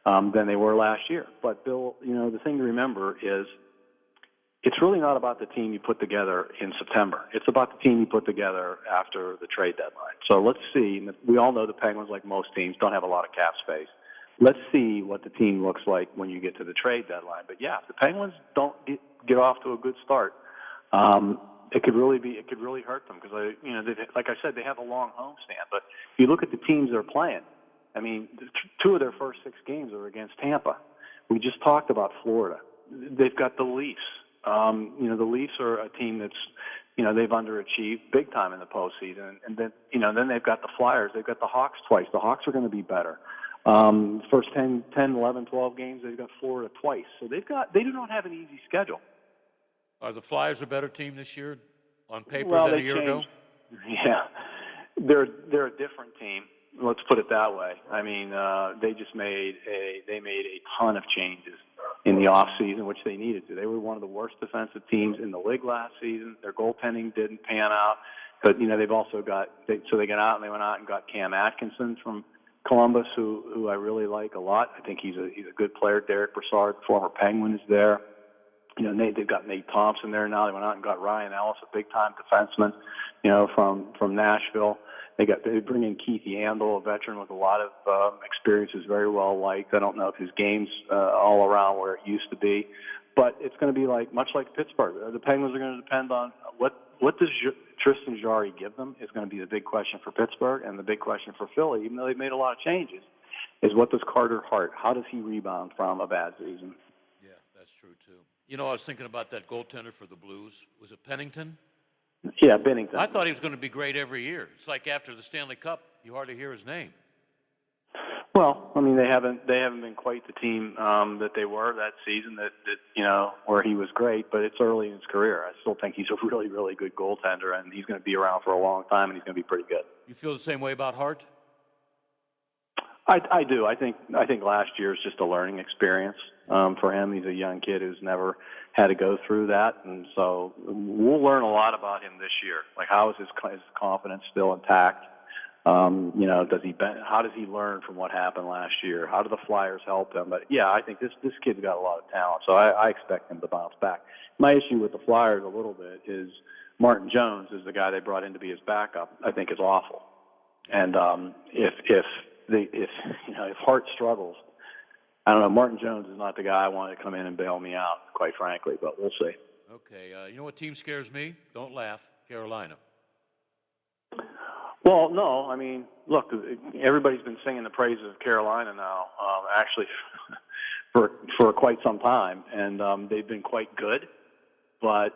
than they were last year. But, Bill, the thing to remember is it's really not about the team you put together in September. It's about the team you put together after the trade deadline. So let's see. We all know the Penguins, like most teams, don't have a lot of cap space. Let's see what the team looks like when you get to the trade deadline. But, yeah, if the Penguins don't get off to a good start, it could really hurt them because like I said, they have a long homestand. But if you look at the teams they're playing, I mean, two of their first 6 games are against Tampa. We just talked about Florida. They've got the Leafs. The Leafs are a team that's, they've underachieved big time in the postseason. And then they've got the Flyers. They've got the Hawks twice. The Hawks are going to be better. First 10, 11, 12 games, they've got Florida twice. So they do not have an easy schedule. Are the Flyers a better team this year on paper than a year ago? Yeah, they're a different team. Let's put it that way. I mean, they just made a ton of changes in the off season, which they needed to. They were one of the worst defensive teams in the league last season. Their goaltending didn't pan out, but they've also got they went out and got Cam Atkinson from Columbus, who I really like a lot. I think he's a good player. Derek Brassard, former Penguin, is there. They've got Nate Thompson there now. They went out and got Ryan Ellis, a big-time defenseman, from Nashville. They bring in Keith Yandel, a veteran with a lot of experience, is very well liked. I don't know if his game's all around where it used to be, but it's going to be much like Pittsburgh. The Penguins are going to depend on what does Tristan Jarry give them is going to be the big question for Pittsburgh, and the big question for Philly, even though they've made a lot of changes, is what does Carter Hart, how does he rebound from a bad season? Yeah, that's true, too. I was thinking about that goaltender for the Blues. Was it Pennington? Yeah, Bennington. I thought he was going to be great every year. It's like after the Stanley Cup, you hardly hear his name. Well, they haven't been quite the team that they were that season that where he was great, but it's early in his career. I still think he's a really, really good goaltender, and he's going to be around for a long time, and he's going to be pretty good. You feel the same way about Hart? I do. I think last year is just a learning experience for him. He's a young kid who's never had to go through that, and so we'll learn a lot about him this year. Like, how is his confidence still intact? How does he learn from what happened last year? How do the Flyers help him? But yeah, I think this kid's got a lot of talent, so I expect him to bounce back. My issue with the Flyers a little bit is Martin Jones is the guy they brought in to be his backup. I think is awful, and if Hart struggles, I don't know. Martin Jones is not the guy I want to come in and bail me out, quite frankly, but we'll see. Okay. You know what team scares me? Don't laugh. Carolina. Well, no. Look, everybody's been singing the praises of Carolina now, actually, for quite some time, and they've been quite good. But,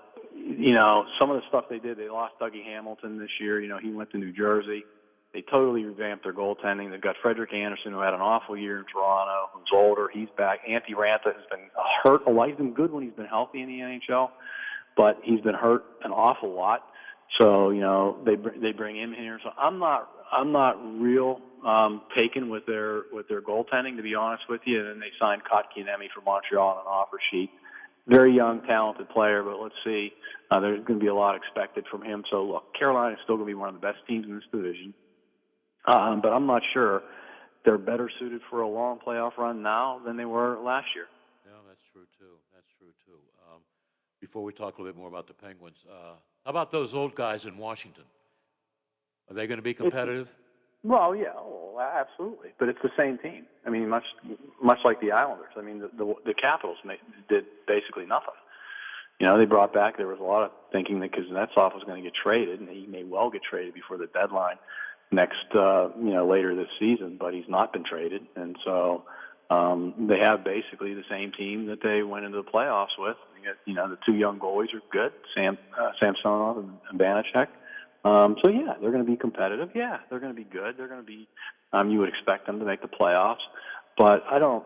some of the stuff they did, they lost Dougie Hamilton this year. He went to New Jersey. They totally revamped their goaltending. They've got Frederick Anderson, who had an awful year in Toronto, who's older. He's back. Antti Ranta has been hurt a lot. He's been good when he's been healthy in the NHL, but he's been hurt an awful lot. So they bring him here. So I'm not real taken with their goaltending, to be honest with you. And then they signed Kotkaniemi from Montreal on an offer sheet. Very young, talented player, but let's see. There's going to be a lot expected from him. So look, Carolina is still going to be one of the best teams in this division. But I'm not sure they're better suited for a long playoff run now than they were last year. Yeah, that's true, too. Before we talk a little bit more about the Penguins, how about those old guys in Washington? Are they going to be competitive? Well, yeah, absolutely. But it's the same team. Much like the Islanders. The Capitals did basically nothing. They brought back, there was a lot of thinking that Kuznetsov was going to get traded, and he may well get traded before the deadline later this season, but he's not been traded. And so they have basically the same team that they went into the playoffs with. The two young goalies are good, Samsonov and Banachek. So yeah, they're going to be competitive. Yeah, they're going to be good. They're going to be, you would expect them to make the playoffs, but I don't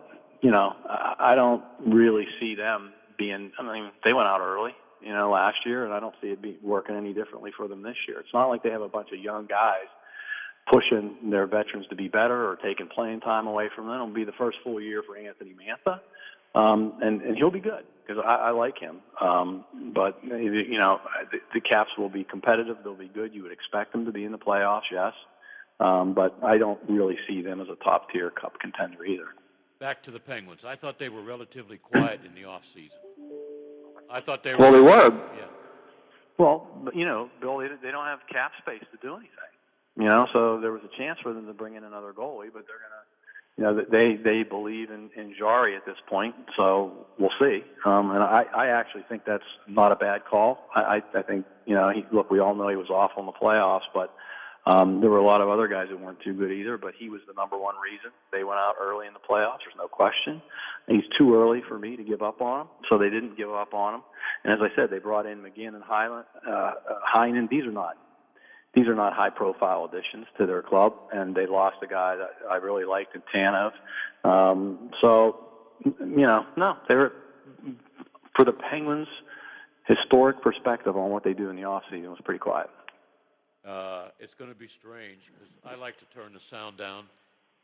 really see them being, they went out early, last year, and I don't see it working any differently for them this year. It's not like they have a bunch of young guys pushing their veterans to be better or taking playing time away from them. It'll be the first full year for Anthony Mantha, and he'll be good because I like him. But the Caps will be competitive. They'll be good. You would expect them to be in the playoffs, yes. But I don't really see them as a top-tier Cup contender either. Back to the Penguins. I thought they were relatively quiet in the offseason. I thought they were. Well, they were. Yeah. Well, but, Bill, they don't have cap space to do anything. So there was a chance for them to bring in another goalie, but they're going to, they believe in Jarry at this point, so we'll see. And I actually think that's not a bad call. I think, look, we all know he was awful in the playoffs, but there were a lot of other guys that weren't too good either, but he was the number one reason they went out early in the playoffs. There's no question. And he's too early for me to give up on him, so they didn't give up on him. And as I said, they brought in McGinn and Heinen. These are not high-profile additions to their club, and they lost a guy that I really liked in Tanev. No, they're, for the Penguins' historic perspective on what they do in the offseason, it was pretty quiet. It's going to be strange because I like to turn the sound down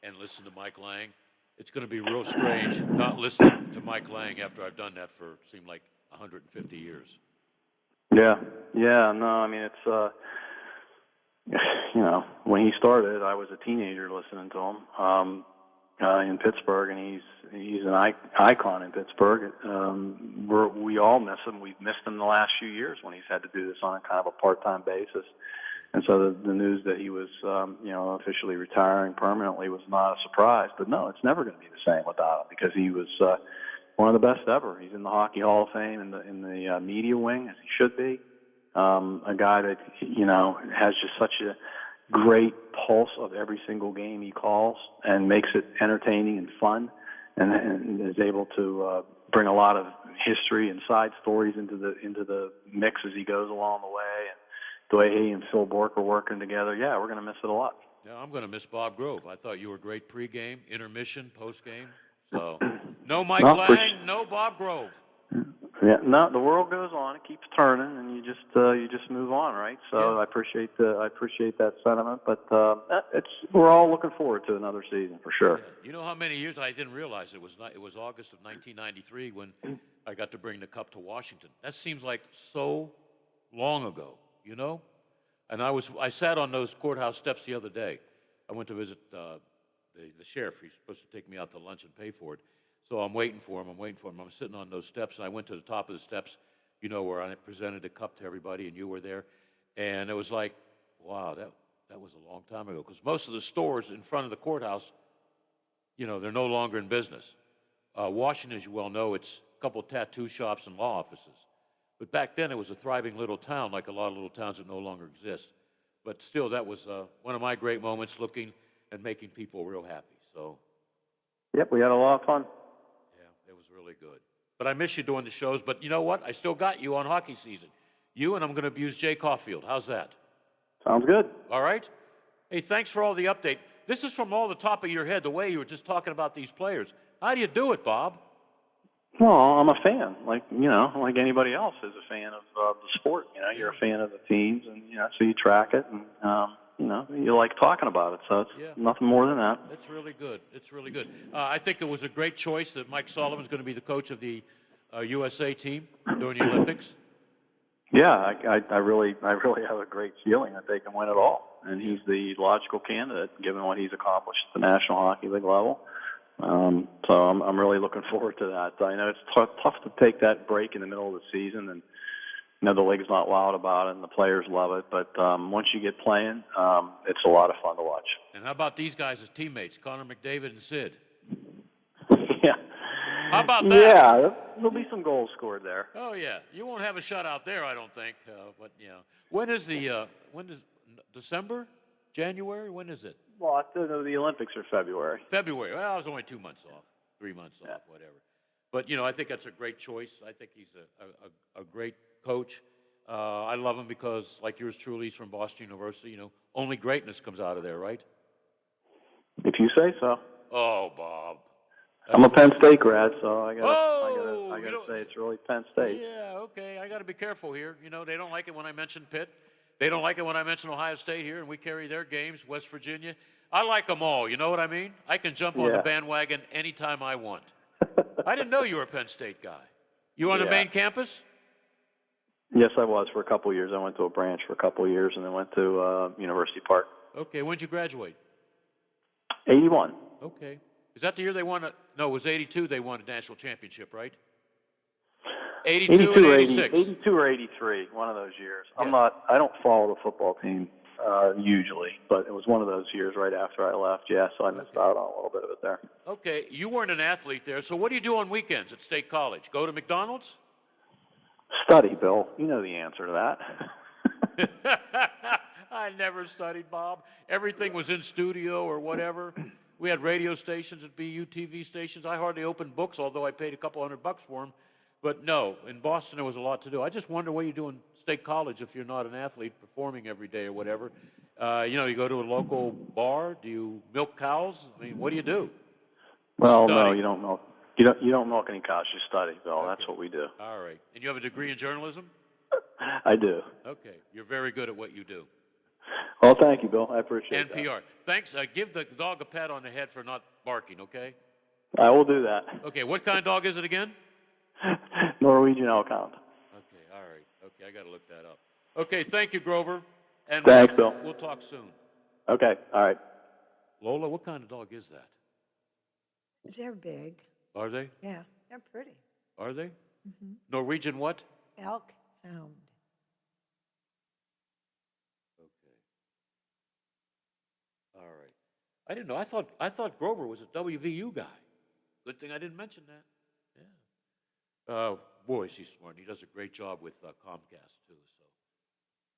and listen to Mike Lang. It's going to be real strange not listening to Mike Lang after I've done that for, seemed like, 150 years. Yeah. No, it's... when he started, I was a teenager listening to him. in Pittsburgh, and he's an icon in Pittsburgh. We all miss him. We've missed him the last few years when he's had to do this on a kind of a part-time basis. And so the news that he was, officially retiring permanently was not a surprise. But no, it's never going to be the same without him because he was one of the best ever. He's in the Hockey Hall of Fame in the media wing, as he should be. A guy that has just such a great pulse of every single game he calls and makes it entertaining and fun, and is able to bring a lot of history and side stories into the mix as he goes along the way. And the way he and Phil Bork are working together, yeah, we're going to miss it a lot. Yeah, I'm going to miss Bob Grove. I thought you were great pregame, intermission, postgame. So no Mike Lang, no Bob Grove. Yeah, no, the world goes on; it keeps turning, and you just move on, right? So yeah. I appreciate that sentiment, but we're all looking forward to another season for sure. Yeah. You know how many years I didn't realize it was August of 1993 when I got to bring the cup to Washington. That seems like so long ago, And I sat on those courthouse steps the other day. I went to visit the sheriff. He's supposed to take me out to lunch and pay for it. So I'm waiting for him. I'm sitting on those steps, and I went to the top of the steps, where I presented a cup to everybody, and you were there. And it was like, wow, that was a long time ago. Because most of the stores in front of the courthouse, they're no longer in business. Washington, as you well know, it's a couple of tattoo shops and law offices. But back then, it was a thriving little town, like a lot of little towns that no longer exist. But still, that was one of my great moments, looking and making people real happy. So. Yep, we had a lot of fun. It was really good. But I miss you doing the shows. But you know what? I still got you on hockey season. You, and I'm going to abuse Jay Caulfield. How's that? Sounds good. All right? Hey, thanks for all the update. This is from all the top of your head, the way you were just talking about these players. How do you do it, Bob? Well, I'm a fan, like anybody else is a fan of the sport. You're a fan of the teams, and so you track it, and you like talking about it. So it's nothing more than that. It's really good. It's really good. I think it was a great choice that Mike Sullivan's going to be the coach of the USA team during the Olympics. Yeah, I really have a great feeling that they can win it all, and he's the logical candidate given what he's accomplished at the National Hockey League level. So I'm really looking forward to that. I know it's tough to take that break in the middle of the season, and the league's not loud about it, and the players love it. But once you get playing, it's a lot of fun to watch. And how about these guys as teammates, Connor McDavid and Sid? Yeah. How about that? Yeah, there'll be some goals scored there. Oh yeah, you won't have a shutout there, I don't think. But when is December, January? When is it? Well, the Olympics are February. February. Well, I was only 2 months off, 3 months off, whatever. But I think that's a great choice. I think he's a great coach. I love him because, like yours truly, he's from Boston University. Only greatness comes out of there, right? If you say so. Oh, Bob. I'm a Penn State grad, so I gotta say it's really Penn State. Yeah, okay. I got to be careful here. They don't like it when I mention Pitt. They don't like it when I mention Ohio State here, and we carry their games, West Virginia. I like them all, you know what I mean? I can jump on the bandwagon anytime I want. I didn't know you were a Penn State guy. You on the main campus? Yes, I was for a couple of years. I went to a branch for a couple of years and then went to University Park. Okay, when did you graduate? 81. Okay. Is that the year they won no, it was 82 they won a national championship, right? 82 and 86. 82 or 83, one of those years. Yeah. I don't follow the football team usually, but it was one of those years right after I left, so I missed out on a little bit of it there. Okay, you weren't an athlete there, so what do you do on weekends at State College? Go to McDonald's? Study, Bill. You know the answer to that. I never studied, Bob. Everything was in studio or whatever. We had radio stations at BU, TV stations. I hardly opened books, although I paid a couple $100 for them. But no, in Boston there was a lot to do. I just wonder what you do in State College if you're not an athlete performing every day or whatever. You go to a local bar. Do you milk cows? I mean, what do you do? Well, study. No, you don't milk. You don't milk any cows. You study, Bill. Okay. That's what we do. All right. And you have a degree in journalism? I do. Okay. You're very good at what you do. Well, thank you, Bill. I appreciate that. NPR. Thanks. Give the dog a pat on the head for not barking, okay? I will do that. Okay. What kind of dog is it again? Norwegian Elkhound. Okay. All right. Okay. I got to look that up. Okay. Thank you, Grover. And thanks, Bill. We'll talk soon. Okay. All right. Lola, what kind of dog is that? They're big. Are they? Yeah, they're pretty. Are they? Mm-hmm. Norwegian what? Elk hound. All right. I didn't know. I thought Grover was a WVU guy. Good thing I didn't mention that. Yeah. Boy, is he smart. He does a great job with Comcast too. So,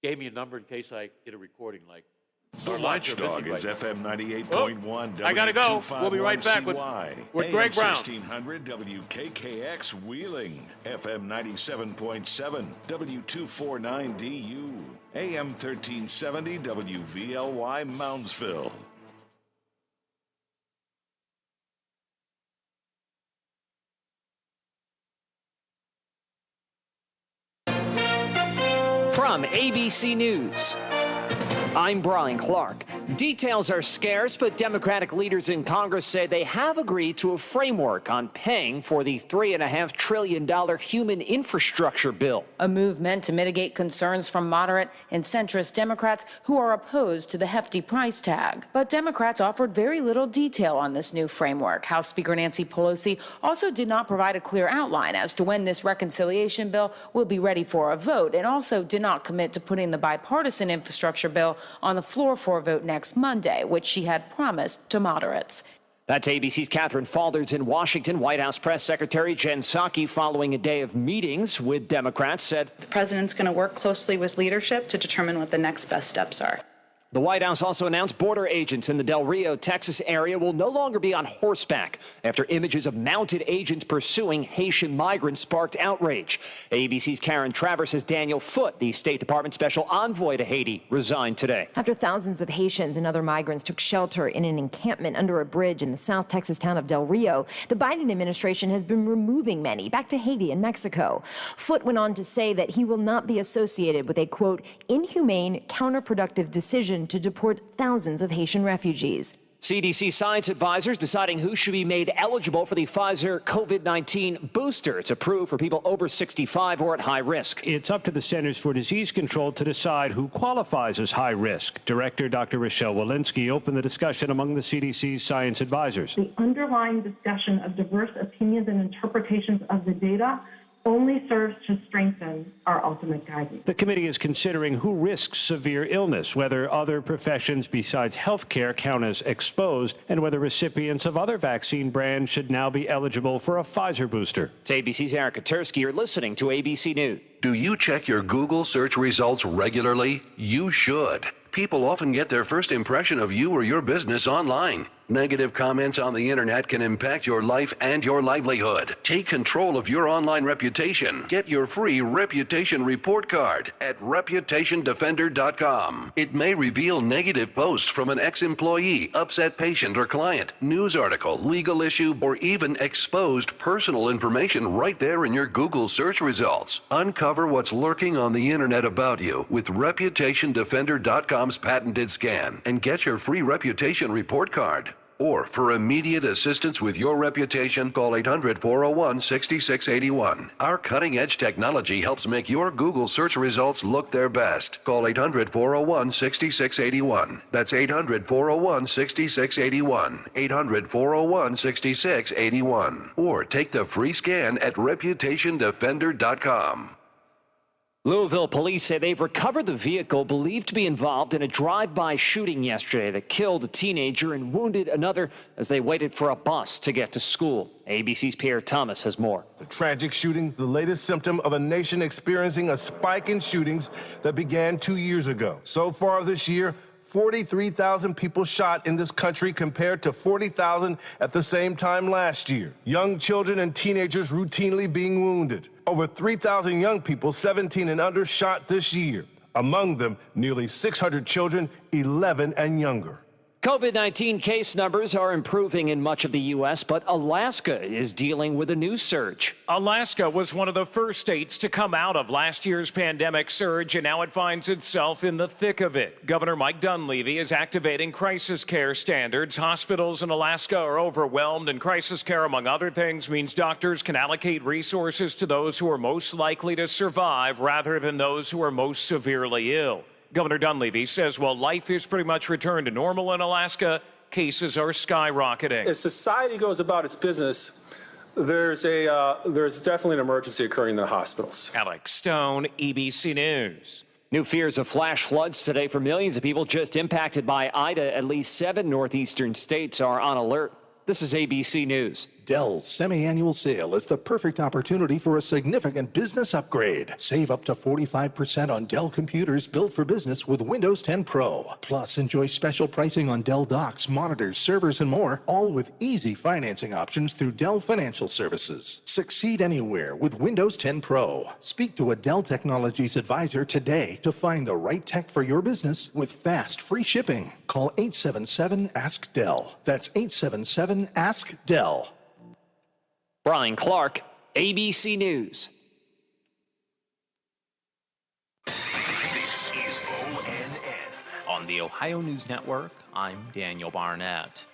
gave me a number in case I get a recording like. The Our lines are Watchdog busy is right FM now. 98.1. I gotta go. We'll be right back with Greg Brown. 1600 WKKX Wheeling, FM 97.7 W249DU, AM 1370 WVLY Moundsville. From ABC News, I'm Brian Clark. Details are scarce, but Democratic leaders in Congress say they have agreed to a framework on paying for the $3.5 trillion human infrastructure bill. A move meant to mitigate concerns from moderate and centrist Democrats who are opposed to the hefty price tag. But Democrats offered very little detail on this new framework. House Speaker Nancy Pelosi also did not provide a clear outline as to when this reconciliation bill will be ready for a vote, and also did not commit to putting the bipartisan infrastructure bill on the floor for a vote next Monday, which she had promised to moderates. That's ABC's Catherine Falders in Washington. White House Press Secretary Jen Psaki, following a day of meetings with Democrats, said the president's going to work closely with leadership to determine what the next best steps are. The White House also announced border agents in the Del Rio, Texas area will no longer be on horseback after images of mounted agents pursuing Haitian migrants sparked outrage. ABC's Karen Travers says Daniel Foote, the State Department special envoy to Haiti, resigned today. After thousands of Haitians and other migrants took shelter in an encampment under a bridge in the South Texas town of Del Rio, the Biden administration has been removing many back to Haiti and Mexico. Foote went on to say that he will not be associated with a, quote, inhumane, counterproductive decision to deport thousands of Haitian refugees. CDC science advisors deciding who should be made eligible for the Pfizer COVID-19 booster. It's approved for people over 65 or at high risk. It's up to the Centers for Disease Control to decide who qualifies as high risk. Director Dr. Rochelle Walensky opened the discussion among the CDC's science advisors. The underlying discussion of diverse opinions and interpretations of the data only serves to strengthen our ultimate guidance. The committee is considering who risks severe illness, whether other professions besides healthcare count as exposed, and whether recipients of other vaccine brands should now be eligible for a Pfizer booster. It's ABC's Erica Tursky. You're listening to ABC News. Do you check your Google search results regularly? You should. People often get their first impression of you or your business online. Negative comments on the internet can impact your life and your livelihood. Take control of your online reputation. Get your free reputation report card at reputationdefender.com. It may reveal negative posts from an ex-employee, upset patient or client, news article, legal issue, or even exposed personal information right there in your Google search results. Uncover what's lurking on the internet about you with reputationdefender.com's patented scan and get your free reputation report card. Or for immediate assistance with your reputation, call 800-401-6681. Our cutting-edge technology helps make your Google search results look their best. Call 800-401-6681. That's 800-401-6681. 800-401-6681. Or take the free scan at reputationdefender.com. Louisville police say they've recovered the vehicle believed to be involved in a drive-by shooting yesterday that killed a teenager and wounded another as they waited for a bus to get to school. ABC's Pierre Thomas has more. The tragic shooting, the latest symptom of a nation experiencing a spike in shootings that began 2 years ago. So far this year, 43,000 people shot in this country compared to 40,000 at the same time last year. Young children and teenagers routinely being wounded. Over 3,000 young people 17 and under shot this year. Among them, nearly 600 children 11 and younger. COVID-19 case numbers are improving in much of the U.S., but Alaska is dealing with a new surge. Alaska was one of the first states to come out of last year's pandemic surge, and now it finds itself in the thick of it. Governor Mike Dunleavy is activating crisis care standards. Hospitals in Alaska are overwhelmed, and crisis care, among other things, means doctors can allocate resources to those who are most likely to survive rather than those who are most severely ill. Governor Dunleavy says while life is pretty much returned to normal in Alaska, Cases are skyrocketing. As society goes about its business, there's definitely an emergency occurring in the hospitals. Alex Stone, EBC News. New fears of flash floods today for millions of people just impacted by Ida. At least 7 northeastern states are on alert. This is ABC News. Dell's semi-annual sale is the perfect opportunity for a significant business upgrade. Save up to 45% on Dell computers built for business with Windows 10 Pro. Plus, enjoy special pricing on Dell docks, monitors, servers, and more, all with easy financing options through Dell Financial Services. Succeed anywhere with Windows 10 Pro. Speak to a Dell Technologies advisor today to find the right tech for your business with fast, free shipping. Call 877-ASK-DELL. That's 877-ASK-DELL. Brian Clark, ABC News. This is ONN. On the Ohio News Network, I'm Daniel Barnett.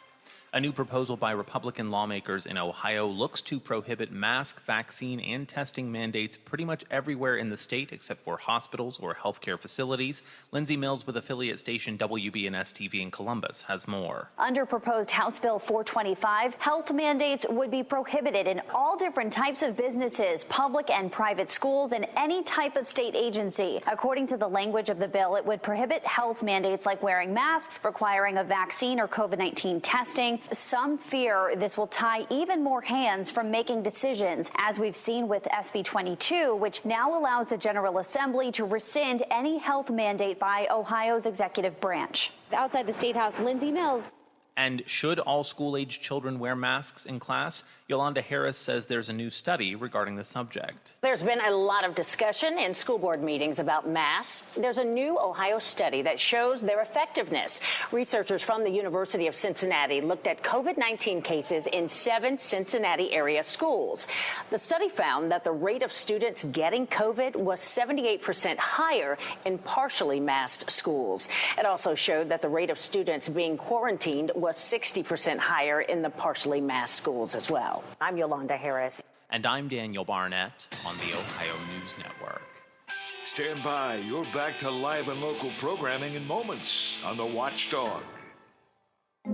A new proposal by Republican lawmakers in Ohio looks to prohibit mask, vaccine, and testing mandates pretty much everywhere in the state except for hospitals or healthcare facilities. Lindsay Mills with affiliate station WBNS-TV in Columbus has more. Under proposed House Bill 425, health mandates would be prohibited in all different types of businesses, public and private schools, and any type of state agency. According to the language of the bill, it would prohibit health mandates like wearing masks, requiring a vaccine or COVID-19 testing. Some fear this will tie even more hands from making decisions, as we've seen with SB 22, which now allows the General Assembly to rescind any health mandate by Ohio's executive branch. Outside the State House, Lindsay Mills. And should all school-age children wear masks in class? Yolanda Harris says there's a new study regarding the subject. There's been a lot of discussion in school board meetings about masks. There's a new Ohio study that shows their effectiveness. Researchers from the University of Cincinnati looked at COVID-19 cases in 7 Cincinnati area schools. The study found that the rate of students getting COVID was 78% higher in partially masked schools. It also showed that the rate of students being quarantined was 60% higher in the partially masked schools as well. I'm Yolanda Harris. And I'm Daniel Barnett on the Ohio News Network. Stand by. You're back to live and local programming in moments on The Watchdog.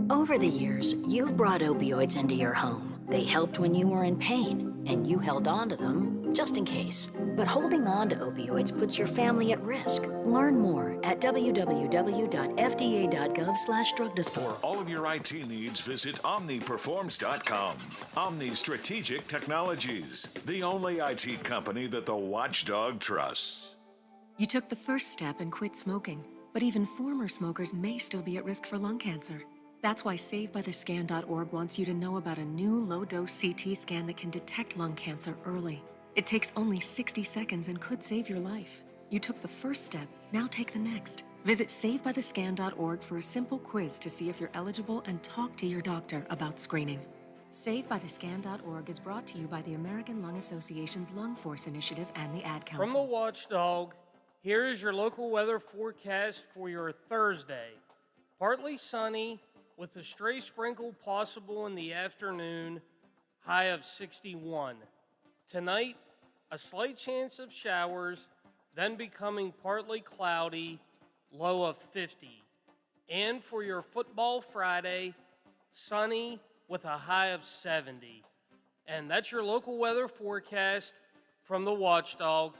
Over the years, you've brought opioids into your home. They helped when you were in pain, and you held on to them just in case. But holding on to opioids puts your family at risk. Learn more at www.fda.gov/drug disposal. For all of your IT needs, visit OmniPerforms.com. Omni Strategic Technologies, the only IT company that the Watchdog trusts. You took the first step and quit smoking, but even former smokers may still be at risk for lung cancer. That's why SaveByTheScan.org wants you to know about a new low-dose CT scan that can detect lung cancer early. It takes only 60 seconds and could save your life. You took the first step, now take the next. Visit SaveByTheScan.org for a simple quiz to see if you're eligible and talk to your doctor about screening. SaveByTheScan.org is brought to you by the American Lung Association's Lung Force Initiative and the Ad Council. From the Watchdog, here is your local weather forecast for your Thursday. Partly sunny, with a stray sprinkle possible in the afternoon, high of 61. Tonight, a slight chance of showers, then becoming partly cloudy, low of 50. And for your football Friday, sunny with a high of 70. And that's your local weather forecast from the Watchdog.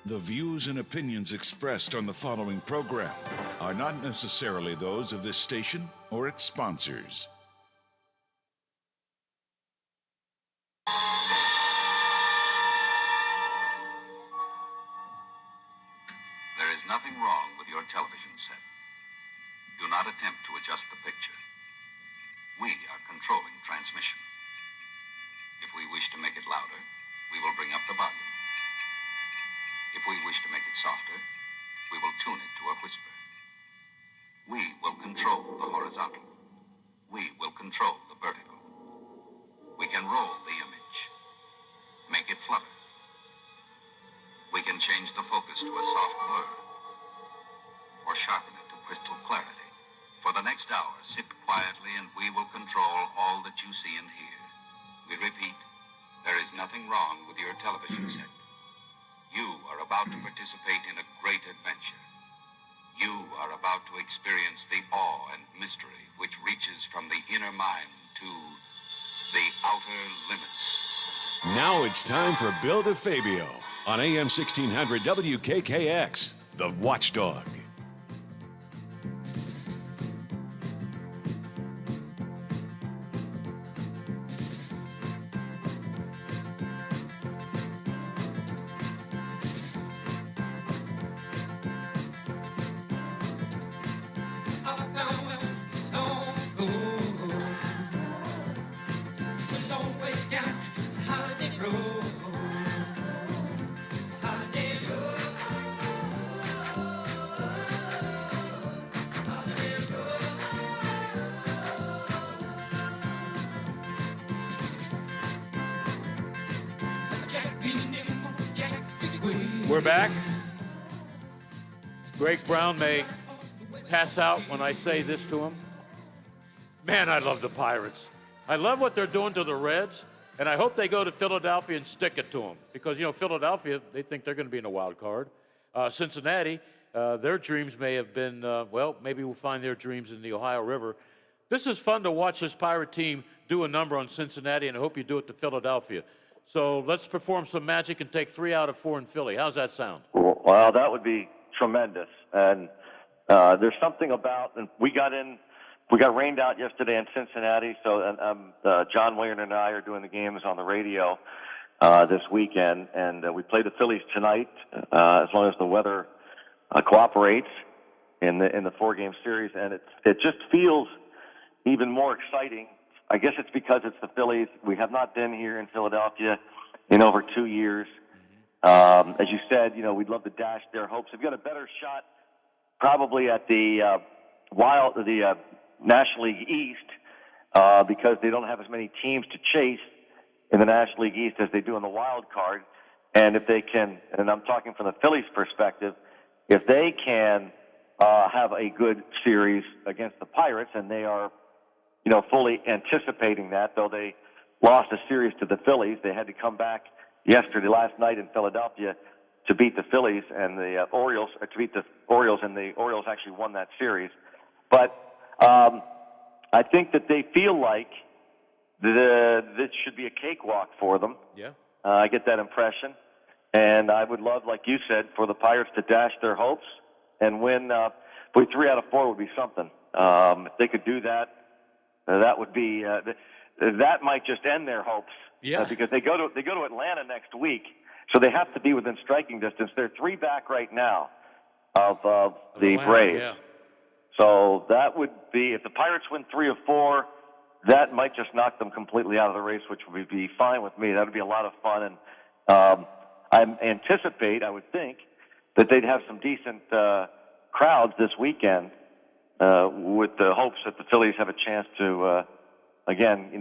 The views and opinions expressed on the following program are not necessarily those of this station or its sponsors. There is nothing wrong with your television set. Do not attempt to adjust the picture. We are controlling transmission. If we wish to make it louder, we will bring up the volume. If we wish to make it softer, we will tune it to a whisper. We will control the horizontal. We will control the vertical. We can roll the image, make it flutter. We can change the focus to a soft blur, or sharpen it to crystal clarity. For the next hour, sit quietly and we will control all that you see and hear. We repeat, there is nothing wrong with your television set. You are about to participate in a great adventure. You are about to experience the awe and mystery which reaches from the inner mind to the outer limits. Now it's time for Bill DeFabio on AM 1600 WKKX, the Watchdog. We're back. Greg Brown may pass out when I say this to him. Man, I love the Pirates. I love what they're doing to the Reds, and I hope they go to Philadelphia and stick it to them. Because, Philadelphia, they think they're going to be in a wild card. Cincinnati, their dreams may have been, maybe we'll find their dreams in the Ohio River. This is fun to watch this Pirate team do a number on Cincinnati, and I hope you do it to Philadelphia. So let's perform some magic and take 3 out of 4 in Philly. How's that sound? Well, that would be tremendous. And there's something about, and we got rained out yesterday in Cincinnati, so John Wayne and I are doing the games on the radio this weekend, and we play the Phillies tonight as long as the weather cooperates in the 4-game series, and it just feels even more exciting. I guess it's because it's the Phillies. We have not been here in Philadelphia in over 2 years. As you said, we'd love to dash their hopes. We've got a better shot probably at the National League East because they don't have as many teams to chase in the National League East as they do in the wild card. And if they can, and I'm talking from the Phillies' perspective, if they can have a good series against the Pirates, and they are fully anticipating that, though they lost a series to the Phillies. They had to come back last night in Philadelphia to beat the Phillies and the Orioles, to beat the Orioles, and the Orioles actually won that series. But I think that they feel like this should be a cakewalk for them. Yeah. I get that impression. And I would love, like you said, for the Pirates to dash their hopes and win. 3 out of 4 would be something. If they could do that, that would be that might just end their hopes. Yeah. Because they go to Atlanta next week, so they have to be within striking distance. They're 3 back right now of the Atlanta, Braves. yeah. So that would be, if the Pirates win 3 of 4, that might just knock them completely out of the race, which would be fine with me. That would be a lot of fun, and I would think, that they'd have some decent crowds this weekend. With the hopes that the Phillies have a chance to, again,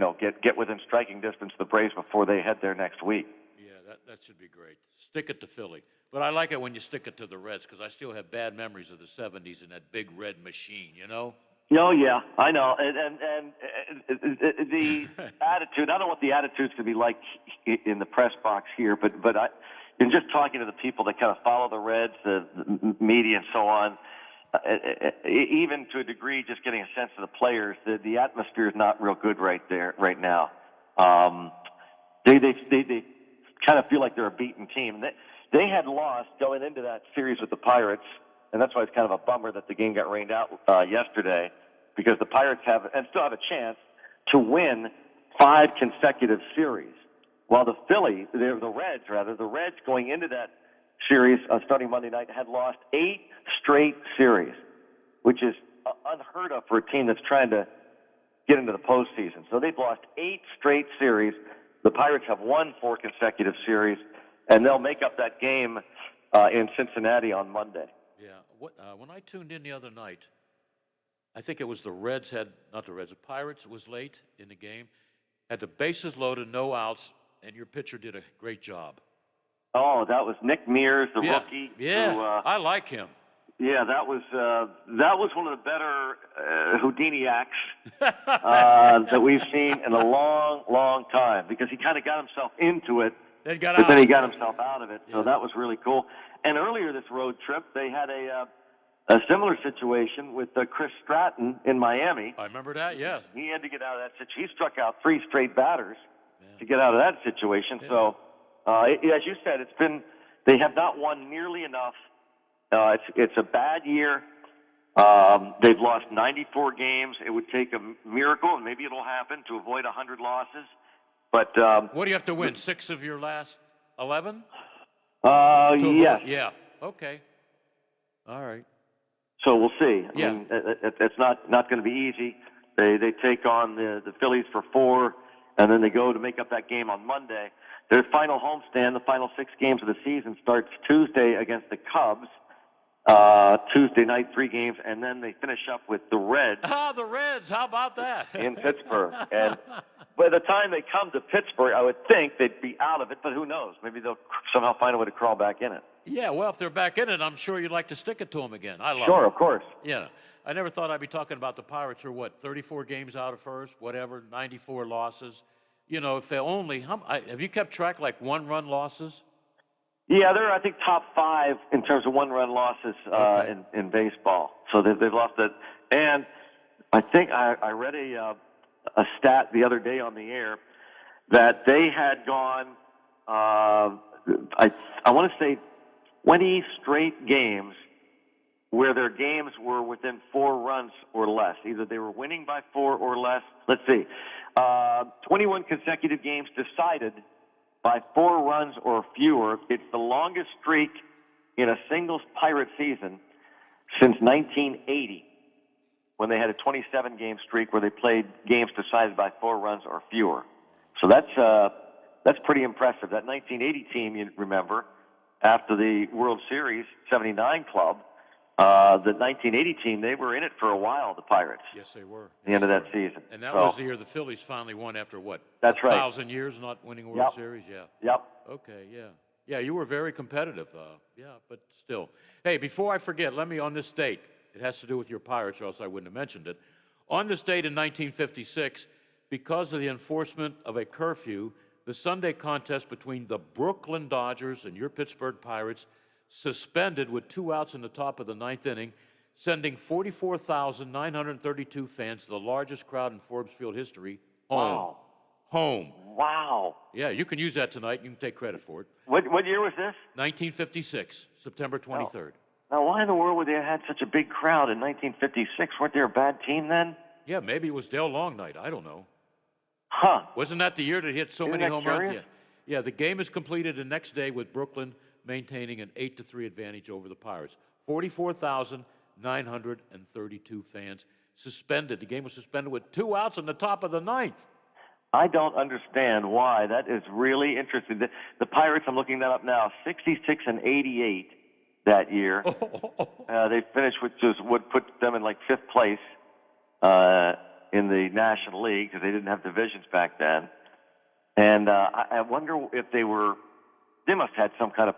get within striking distance of the Braves before they head there next week. Yeah, that should be great. Stick it to Philly. But I like it when you stick it to the Reds because I still have bad memories of the 70s and that big red machine, Oh, yeah, I know. And the attitude, I don't know what the attitude's going to be like in the press box here, but in just talking to the people that kind of follow the Reds, the media and so on, even to a degree, just getting a sense of the players, the atmosphere is not real good right now. They kind of feel like they're a beaten team. They had lost going into that series with the Pirates, and that's why it's kind of a bummer that the game got rained out yesterday, because the Pirates have and still have a chance to win 5 consecutive series, while the Reds going into that series starting Monday night had lost 8 straight series, which is unheard of for a team that's trying to get into the postseason. So they've lost 8 straight series. The Pirates have won 4 consecutive series, and they'll make up that game in Cincinnati on Monday. Yeah. When I tuned in the other night, I think it was the Pirates was late in the game, had the bases loaded, no outs, and your pitcher did a great job. Oh, that was Nick Mears, the rookie. Yeah, I like him. Yeah, that was one of the better Houdini acts that we've seen in a long, long time, because he kind of got himself into it, then he got himself out of it. So that was really cool. And earlier this road trip, they had a similar situation with Chris Stratton in Miami. I remember that, yes. He had to get out of that situation. He struck out 3 straight batters to get out of that situation. Yeah. So, as you said, they have not won nearly enough. It's a bad year. They've lost 94 games. It would take a miracle, and maybe it'll happen, to avoid 100 losses. But what do you have to win? 6 of your last 11? Yes. Yeah. Okay. All right. So we'll see. I Yeah. mean, it's not going to be easy. They take on the Phillies for 4, and then they go to make up that game on Monday. Their final homestand, the final 6 games of the season, starts Tuesday against the Cubs. Tuesday night, 3 games, and then they finish up with the Reds. The Reds. How about that? In Pittsburgh. And by the time they come to Pittsburgh, I would think they'd be out of it, but who knows? Maybe they'll somehow find a way to crawl back in it. Yeah, well, if they're back in it, I'm sure you'd like to stick it to them again. I love it. Sure, of course. Yeah. I never thought I'd be talking about the Pirates are, 34 games out of first, whatever, 94 losses. You know, if they only, have you kept track, like 1-run losses? Yeah, they're, I think, top 5 in terms of 1-run losses in baseball. So they've lost it. And I think I read a stat the other day on the air that they had gone, I want to say 20 straight games where their games were within 4 runs or less. Either they were winning by 4 or less. Let's see. 21 consecutive games decided by 4 runs or fewer. It's the longest streak in a single Pirate season since 1980, when they had a 27-game streak where they played games decided by 4 runs or fewer. So that's pretty impressive. That 1980 team, you remember, after the World Series, 79 club, the 1980 team, they were in it for a while, the Pirates. Yes, they were. At the end of that season. And that was the year the Phillies finally won after, That's right. 1,000 years not winning a World Series? Yeah. Yep. Okay, yeah. Yeah, you were very competitive. Yeah, but still. Hey, before I forget, let me, on this date, it has to do with your Pirates, or else I wouldn't have mentioned it. On this date in 1956, because of the enforcement of a curfew, the Sunday contest between the Brooklyn Dodgers and your Pittsburgh Pirates suspended with 2 outs in the top of the 9th inning, sending 44,932 fans, the largest crowd in Forbes Field history, home. Wow. Home. Wow. Yeah, you can use that tonight. You can take credit for it. What year was this? 1956, September 23rd. Now, why in the world would they have had such a big crowd in 1956? Weren't they a bad team then? Yeah, maybe it was Dale Long night. I don't know. Huh. Wasn't that the year that he hit so Isn't many that home runs? curious? Yeah, the game is completed the next day with Brooklyn maintaining an 8-3 advantage over the Pirates. 44,932 fans suspended. The game was suspended with 2 outs in the top of the 9th. I don't understand why. That is really interesting. The Pirates, I'm looking that up now, 66-88 that year. They finished, which would put them in like 5th place in the National League, because they didn't have divisions back then. And I wonder if they must have had some kind of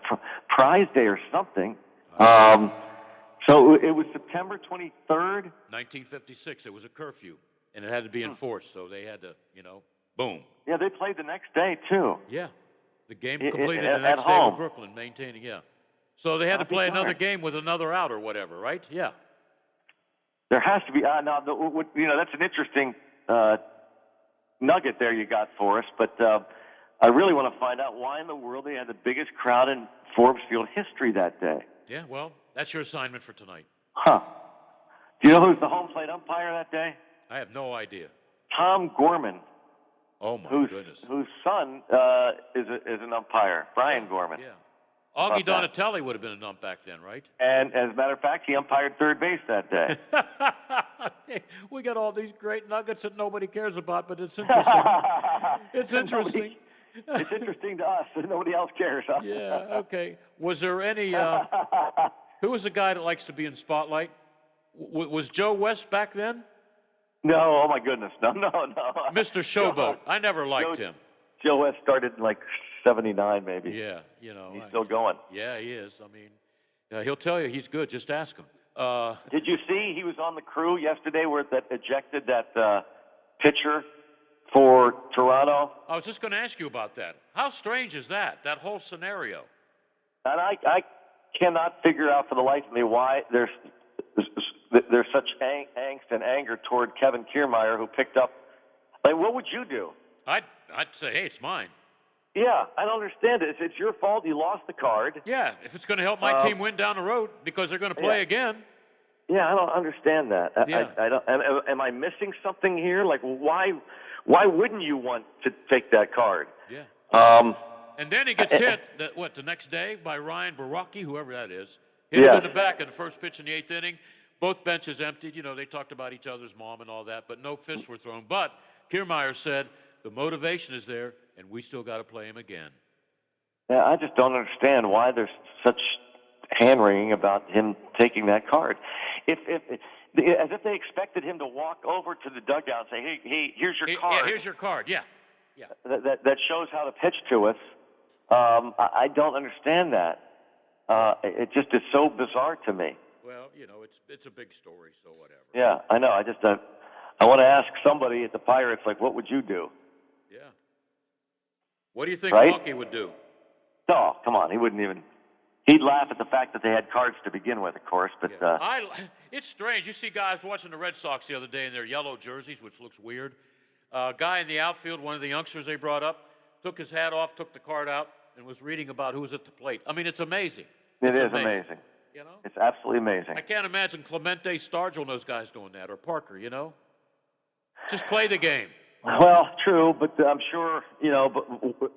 prize day or something. So it was September 23rd? 1956. It was a curfew, and it had to be enforced, so they had to, boom. Yeah, they played the next day, too. Yeah. The game completed the at next day home. with Brooklyn maintaining, yeah. So they had to play another game with another out or whatever, right? Yeah. There has to be. That's an interesting nugget there you got for us, but I really want to find out why in the world they had the biggest crowd in Forbes Field history that day. Yeah, well, that's your assignment for tonight. Huh. Do you know who's the home plate umpire that day? I have no idea. Tom Gorman. Oh, my goodness. Whose son is an umpire, Brian Gorman. Yeah. Augie Donatelli would have been an ump back then, right? And as a matter of fact, he umpired third base that day. We got all these great nuggets that nobody cares about, but it's interesting. It's interesting. It's interesting to us, and nobody else cares. Huh? Yeah, okay. Was there any, who was the guy that likes to be in spotlight? Was Joe West back then? No, oh my goodness, no. Mr. Showboat. I never liked him. Joe West started in like 79 maybe. Yeah, He's still going. Yeah, he is. I mean, he'll tell you he's good. Just ask him. Did you see he was on the crew yesterday where that ejected that pitcher for Toronto? I was just going to ask you about that. How strange is that whole scenario? And I cannot figure out for the life of me why there's such angst and anger toward Kevin Kiermaier, who picked up. Like, what would you do? I'd say, hey, it's mine. Yeah, I don't understand it. It's your fault. You lost the card. Yeah, if it's going to help my team win down the road because they're going to play again. Yeah, I don't understand that. Yeah. I don't. Am I missing something here? Like, why wouldn't you want to take that card? Yeah. And then he gets hit, the next day by Ryan Baraki, whoever that is. Hit him in the back of the first pitch in the 8th inning. Both benches emptied. You know, they talked about each other's mom and all that, but no fists were thrown. But Kiermaier said the motivation is there, and we still got to play him again. Yeah, I just don't understand why there's such hand-wringing about him taking that card. As if they expected him to walk over to the dugout and say, hey, here's your card. Yeah, here's your card, yeah. That shows how to pitch to us. I don't understand that. It just is so bizarre to me. Well, you know, it's a big story, so whatever. Yeah, I know. I want to ask somebody at the Pirates, like, what would you do? Yeah. What do you think Milwaukee would do? No, come on. He wouldn't even. He'd laugh at the fact that they had cards to begin with, of course. But it's strange. You see guys watching the Red Sox the other day in their yellow jerseys, which looks weird. A guy in the outfield, one of the youngsters they brought up, took his hat off, took the card out, and was reading about who was at the plate. I mean, it's amazing. It is amazing. You know? It's absolutely amazing. I can't imagine Clemente, Stargell, and those guys doing that, or Parker, you know? Just play the game. Well, true, but I'm sure, you know, but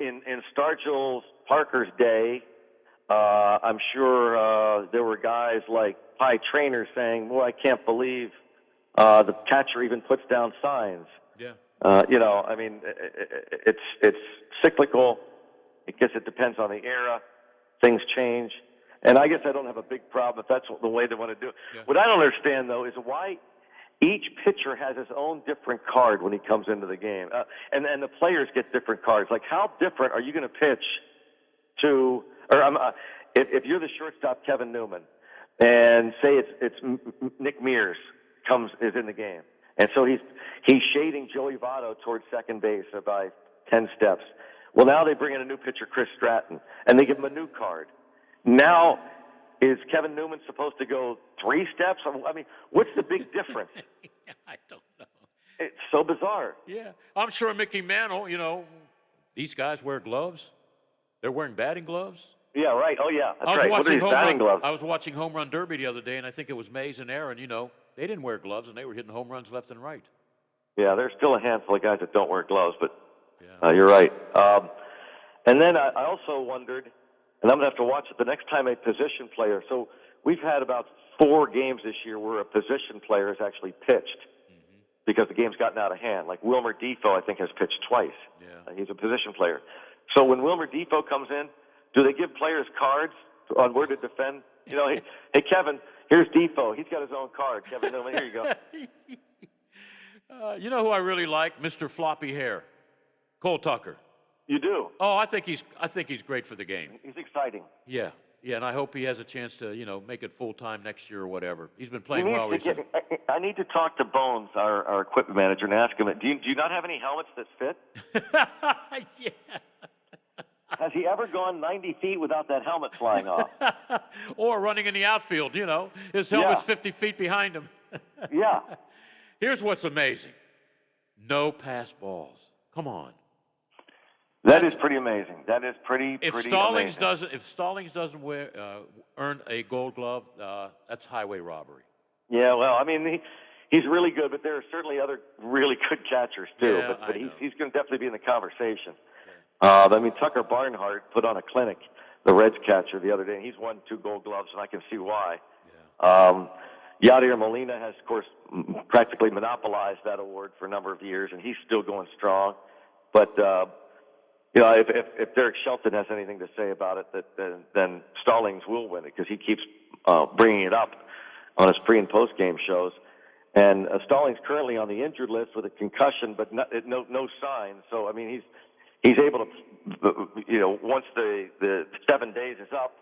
in Stargell's, Parker's day, I'm sure there were guys like high trainers saying, well, I can't believe the catcher even puts down signs. Yeah. You know, I mean, it's cyclical. I guess it depends on the era. Things change. And I guess I don't have a big problem if that's the way they want to do it. Yeah. What I don't understand, though, is why each pitcher has his own different card when he comes into the game. And the players get different cards. Like, how different are you going to pitch to, or if you're the shortstop, Kevin Newman, and say it's Nick Mears is in the game. And so he's shading Joey Votto towards second base by 10 steps. Well, now they bring in a new pitcher, Chris Stratton, and they give him a new card. Now, is Kevin Newman supposed to go 3 steps? I mean, what's the big difference? I don't know. It's so bizarre. Yeah. I'm sure Mickey Mantle, you know, these guys wear gloves. They're wearing batting gloves. Yeah, right. Oh, yeah. That's right. What are these batting gloves? I was watching Home Run Derby the other day, and I think it was Mays and Aaron, you know. They didn't wear gloves, and they were hitting home runs left and right. Yeah, there's still a handful of guys that don't wear gloves, but you're right. And then I also wondered, and I'm going to have to watch it the next time a position player. So we've had about 4 games this year where a position player has actually pitched because the game's gotten out of hand. Like Wilmer Defoe, I think, has pitched twice. Yeah. He's a position player. So when Wilmer Defoe comes in, do they give players cards on where to defend? You know, hey Kevin, here's Defoe. He's got his own card. Kevin Newman, here you go. You know who I really like? Mr. Floppy Hair, Cole Tucker. You do? Oh, I think he's great for the game. He's exciting. Yeah, and I hope he has a chance to, you know, make it full time next year or whatever. He's been playing well recently. I need to talk to Bones, our equipment manager, and ask him. Do you not have any helmets that fit? Yeah. Has he ever gone 90 feet without that helmet flying off? Or running in the outfield, you know. His helmet's 50 feet behind him. Yeah. Here's what's amazing. No pass balls. Come on. That is pretty amazing. That is pretty If amazing. If Stallings doesn't earn a Gold Glove, that's highway robbery. Yeah, well, I mean, he's really good, but there are certainly other really good catchers too. Yeah, but he's going to definitely be in the conversation. Yeah. I mean, Tucker Barnhart put on a clinic, the Reds catcher, the other day, and he's won 2 Gold Gloves, and I can see why. Yeah. Yadier Molina has, of course, practically monopolized that award for a number of years, and he's still going strong. But you know, if Derek Shelton has anything to say about it, then Stallings will win it because he keeps bringing it up on his pre- and post-game shows. And Stallings currently on the injured list with a concussion, but no signs. So I mean, he's able to, you know, once the 7 days is up,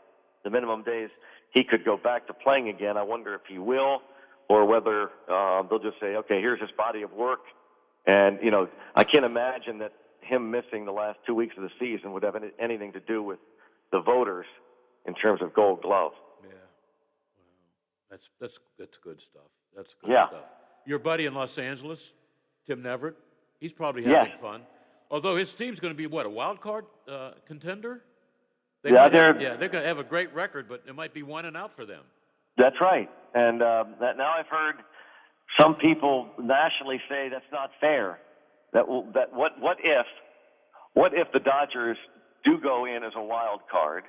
the minimum days, he could go back to playing again. I wonder if he will, or whether they'll just say, okay, here's his body of work. And you know, I can't imagine that him missing the last 2 weeks of the season would have anything to do with the voters in terms of Gold Glove. Yeah, That's good stuff. That's good Yeah. stuff. Your buddy in Los Angeles, Tim Neverett, he's probably having fun. Although his team's going to be, what, a wild card contender? They're going to have a great record, but it might be one and out for them. That's right. And that now I've heard some people nationally say that's not fair. What if the Dodgers do go in as a wild card,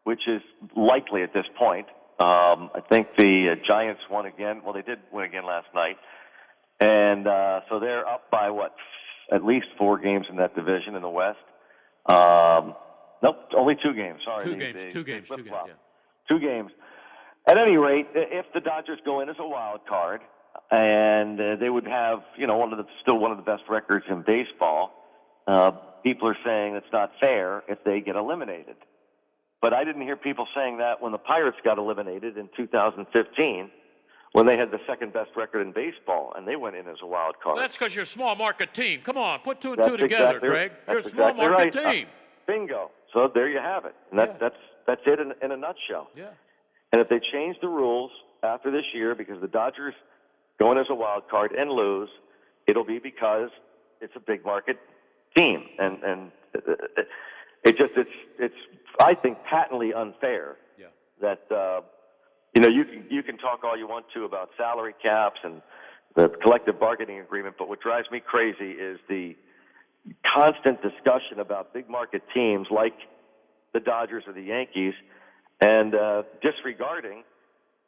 which is likely at this point. I think the Giants won again. Well, they did win again last night. And so they're up by, at least 4 games in that division in the West. Nope, only 2 games. Sorry. Two games. 2 games. At any rate, if the Dodgers go in as a wild card, and they would have, still one of the best records in baseball, people are saying it's not fair if they get eliminated. But I didn't hear people saying that when the Pirates got eliminated in 2015, when they had the second best record in baseball, and they went in as a wild card. Well, that's because you're a small market team. Come on, put 2 and 2 together, Greg. You're a small market team. Bingo. So there you have it. And that's it in a nutshell. Yeah. And if they change the rules after this year, because the Dodgers go in as a wild card and lose, it'll be because it's a big market team, and it's I think patently unfair. Yeah. That you can talk all you want to about salary caps and the collective bargaining agreement, but what drives me crazy is the constant discussion about big market teams like the Dodgers or the Yankees, and disregarding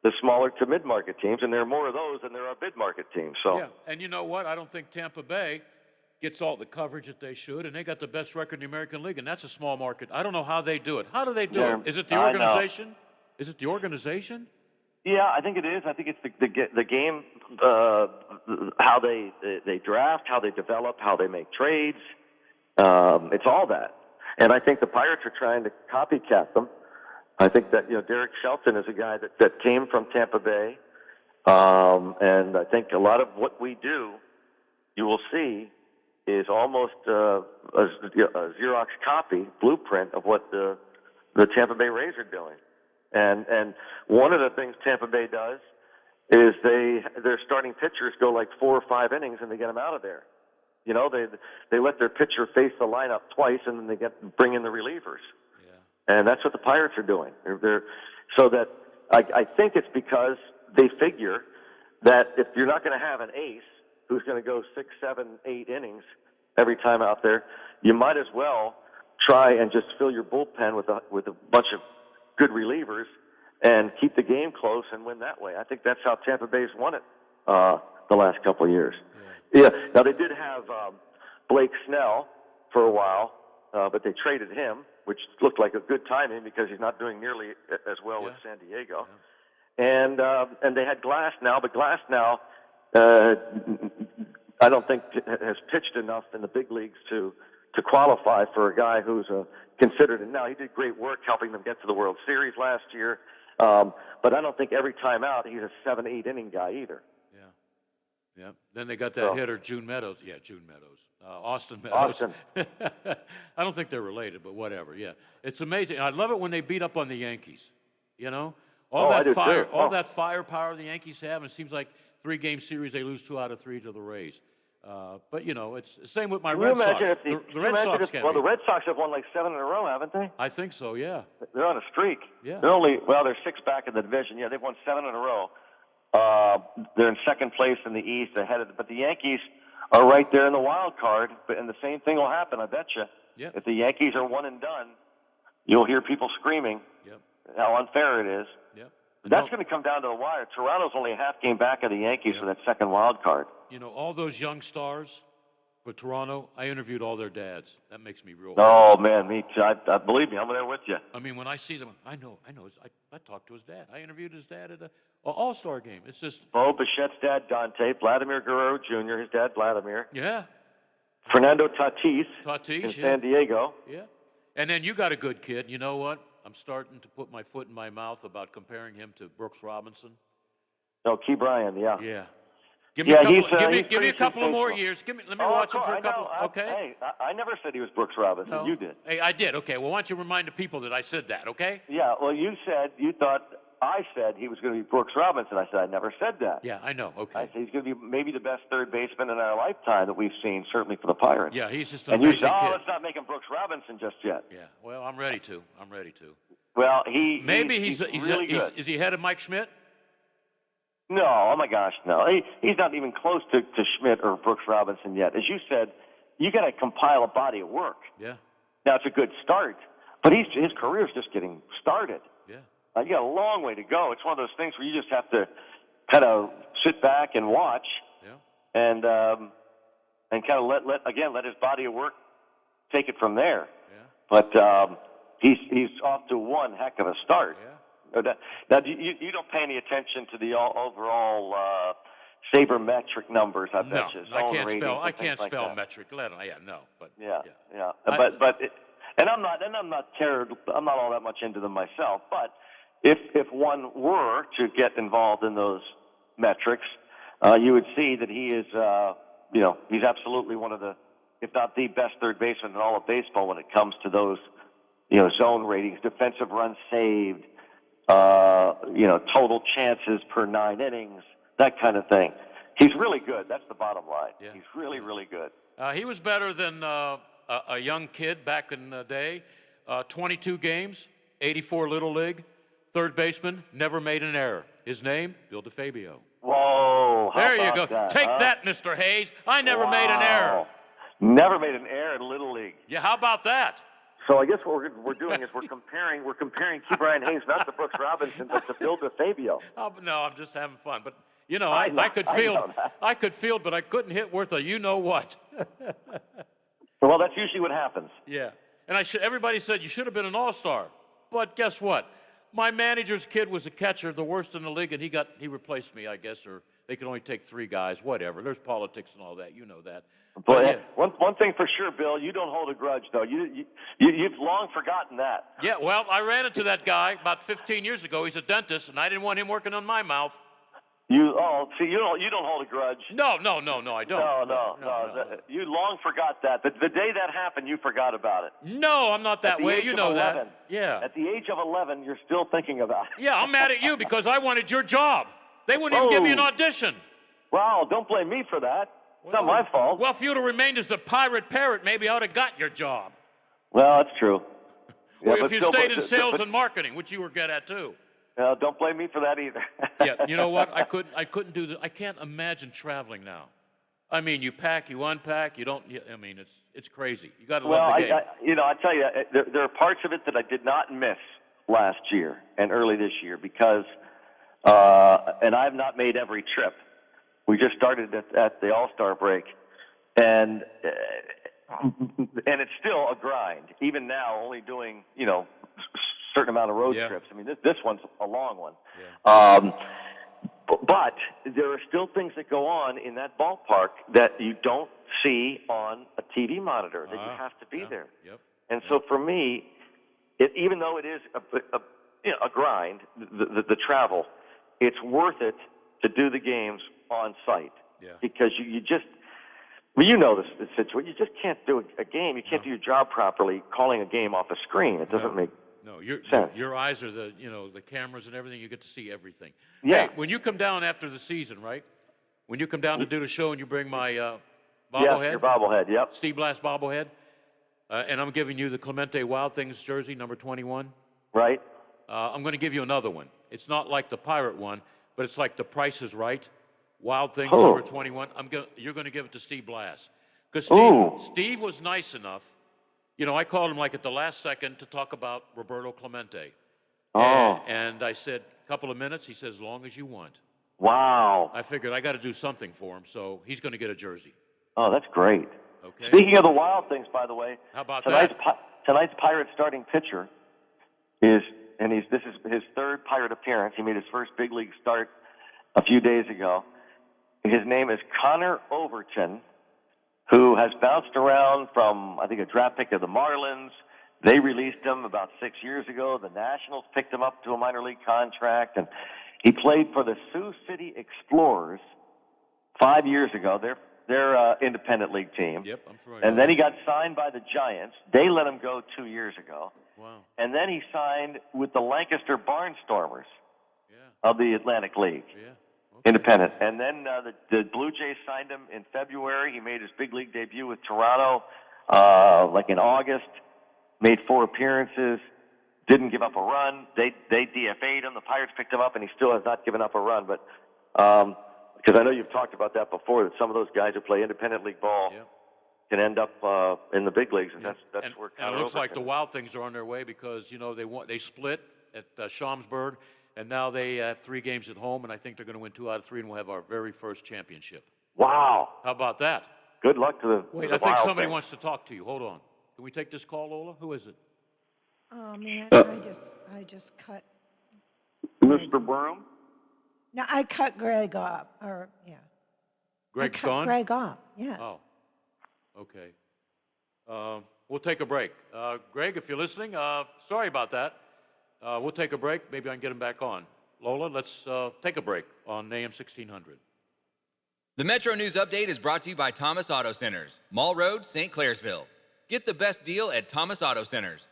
the smaller to mid-market teams, and there are more of those than there are mid-market teams. So yeah, and you know what? I don't think Tampa Bay gets all the coverage that they should, and they got the best record in the American League, and that's a small market. I don't know how they do it. How do they do it? Is it the organization? Is it the organization? Yeah, I think it is. I think it's the game, how they draft, how they develop, how they make trades. It's all that. And I think the Pirates are trying to copycat them. I think that Derek Shelton is a guy that came from Tampa Bay, and I think a lot of what we do, you will see, is almost a Xerox copy, blueprint of what the Tampa Bay Rays are doing. And one of the things Tampa Bay does is their starting pitchers go like 4 or 5 innings and they get them out of there. They let their pitcher face the lineup twice and then they bring in the relievers. And that's what the Pirates are doing. So that I think it's because they figure that if you're not going to have an ace who's going to go 6, 7, 8 innings every time out there, you might as well try and just fill your bullpen with a bunch of good relievers and keep the game close and win that way. I think that's how Tampa Bay's won it the last couple of years. Yeah. Now they did have Blake Snell for a while, but they traded him, which looked like a good timing because he's not doing nearly as well with San Diego. Yeah. And they had Glass now, but Glass now I don't think has pitched enough in the big leagues to qualify for a guy who's considered. And now he did great work helping them get to the World Series last year, but I don't think every time out he's a 7, 8 inning guy either. Yeah. Then they got that hitter, June Meadows. Yeah, June Meadows. Austin Meadows. I don't think they're related, but whatever. Yeah, it's amazing. I love it when they beat up on the Yankees. All that firepower the Yankees have. And it seems like 3-game series they lose 2 out of 3 to the Rays. But it's the same with my Red Sox. The Red Sox the Red Sox have won like 7 in a row, haven't they? I think so. Yeah. They're on a streak. Yeah. They're 6 back in the division. Yeah, they've won 7 in a row. They're in second place in the East but the Yankees are right there in the wild card. And the same thing will happen, I bet you. Yep. If the Yankees are one and done, you'll hear people screaming how unfair it is. Yep. That's going to come down to the wire. Toronto's only a half game back of the Yankees for that second wild card. All those young stars for Toronto, I interviewed all their dads. That makes me real. Oh, man, me too. I believe me, I'm there with you. I mean, when I see them, I know. I talked to his dad. I interviewed his dad at an All-Star game. It's just... Bo Bichette's dad, Dante. Vladimir Guerrero Jr., his dad, Vladimir. Yeah. Fernando Tatis in San Diego. Yeah. And then you got a good kid. You know what? I'm starting to put my foot in my mouth about comparing him to Brooks Robinson. No, Key Bryan, yeah. Yeah. Give me a couple of more years. Let me watch him for a couple. Okay. Hey, I never said he was Brooks Robinson. No. You did. Hey, I did. Okay. Well, why don't you remind the people that I said that? Okay. Yeah. Well, you said you thought I said he was going to be Brooks Robinson. I said, I never said that. Yeah, I know. Okay. I said he's going to be maybe the best third baseman in our lifetime that we've seen, certainly for the Pirates. Yeah, he's just an and you amazing said, kid. let's not make him Brooks Robinson just yet. Yeah, well, I'm ready to. Well, Maybe he's really good. Is he ahead of Mike Schmidt? No, oh my gosh, no. He's not even close to Schmidt or Brooks Robinson yet. As you said, you got to compile a body of work. Yeah. Now, it's a good start, but his career's just getting started. Yeah. You got a long way to go. It's one of those things where you just have to kind of sit back and watch, and kind of let his body of work take it from there. Yeah. But he's off to one heck of a start. Yeah. Now, you don't pay any attention to the overall sabermetric numbers. I bet you. I can't spell metric. But yeah. But and I'm not all that much into them myself. But if one were to get involved in those metrics, you would see that he is, he's absolutely one of the, if not the best third baseman in all of baseball when it comes to those, zone ratings, defensive runs saved, total chances per 9 innings, that kind of thing. He's really good. That's the bottom line. Yeah. He's really, really good. He was better than a young kid back in the day. 22 games, 84 Little League, third baseman, never made an error. His name, Bill DeFabio. Whoa. There you go. Take that, Mr. Hayes. I never made an error. Never made an error in Little League. Yeah, how about that? So I guess what we're doing is we're comparing Key Brian Hayes not to Brooks Robinson, but to Bill DeFabio. Oh, no, I'm just having fun. But I could field, but I couldn't hit worth a you-know-what. Well, that's usually what happens. Yeah. And everybody said you should have been an all-star. But guess what? My manager's kid was a catcher, the worst in the league, and he replaced me, I guess, or they could only take 3 guys, whatever. There's politics and all that. You know that. But yeah. One thing for sure, Bill, you don't hold a grudge, though. You've long forgotten that. Yeah, well, I ran into that guy about 15 years ago. He's a dentist, and I didn't want him working on my mouth. You don't hold a grudge. No, I don't. No. You long forgot that. The day that happened, you forgot about it. No, I'm not that way. You know 11, that. Yeah. At the age of 11, you're still thinking about it. Yeah, I'm mad at you because I wanted your job. They wouldn't even give me an audition. Wow, don't blame me for that. It's not my fault. Well, if you'd have remained as the pirate parrot, maybe I would have got your job. Well, that's true. Or if you stayed in sales and marketing, which you were good at too. Don't blame me for that either. Yeah, you know what? I couldn't do that. I can't imagine traveling now. I mean, you pack, you unpack, you don't. I mean, it's crazy. You got to love the game. I tell you, there are parts of it that I did not miss last year and early this year because, and I've not made every trip. We just started at the All-Star break, and it's still a grind. Even now, only doing certain amount of road trips. I mean, this one's a long one. Yeah. But there are still things that go on in that ballpark that you don't see on a TV monitor, that you have to be there. Yep. And so for me, even though it is a grind, the travel, it's worth it to do the games on site. Yeah. Because you just, well, you know the situation. You just can't do a game. You can't do your job properly calling a game off a screen. It doesn't make sense. Your eyes are the cameras and everything. You get to see everything. Yeah. Hey, when you come down after the season, right? When you come down to do the show and you bring my bobblehead. Yeah, your bobblehead. Yep. Steve Blass bobblehead, and I'm giving you the Clemente Wild Things jersey, number 21. Right. I'm going to give you another one. It's not like the Pirate one, but it's like the Price is Right. Wild Things, number 21. You're going to give it to Steve Blass. Because Steve was nice enough. I called him like at the last second to talk about Roberto Clemente. And I said, a couple of minutes. He says, as long as you want. Wow. I figured I got to do something for him, so he's going to get a jersey. Oh, that's great. Okay. Speaking of the Wild Things, by the way. How about tonight's Pirate starting pitcher this is his third Pirate appearance. He made his first big league start a few days ago. His name is Connor Overton, who has bounced around from, I think, a draft pick of the Marlins. They released him about 6 years ago. The Nationals picked him up to a minor league contract, and he played for the Sioux City Explorers 5 years ago. They're independent league team. Yep, I'm familiar. And then he got signed by the Giants. They let him go 2 years ago. Wow. And then he signed with the Lancaster Barnstormers. of the Atlantic League. Yeah. Independent. And then the Blue Jays signed him in February. He made his big league debut with Toronto like in August, made 4 appearances, didn't give up a run. They DFA'd him. The Pirates picked him up, and he still has not given up a run. But because I know you've talked about that before, that some of those guys who play independent league ball can end up in the big leagues, and that's where And it looks like the Wild Things are on their way because, you know, they split at Schaumburg. And now they have 3 games at home, and I think they're going to win 2 out of 3, and we'll have our very first championship. Wow. How about that? Good luck to the Wait, the I think Wild somebody Things. wants to talk to you. Hold on. Can we take this call, Lola? Who is it? Oh man, I just cut. Mr. Broom? No, I cut Greg off. Or yeah. Greg's I cut gone? Greg off. Yes. Oh, okay. We'll take a break. Greg, if you're listening, sorry about that. We'll take a break. Maybe I can get him back on. Lola, let's take a break on AM 1600. The Metro News Update is brought to you by Thomas Auto Centers, Mall Road, St. Clairsville. Get the best deal at Thomas Auto Centers.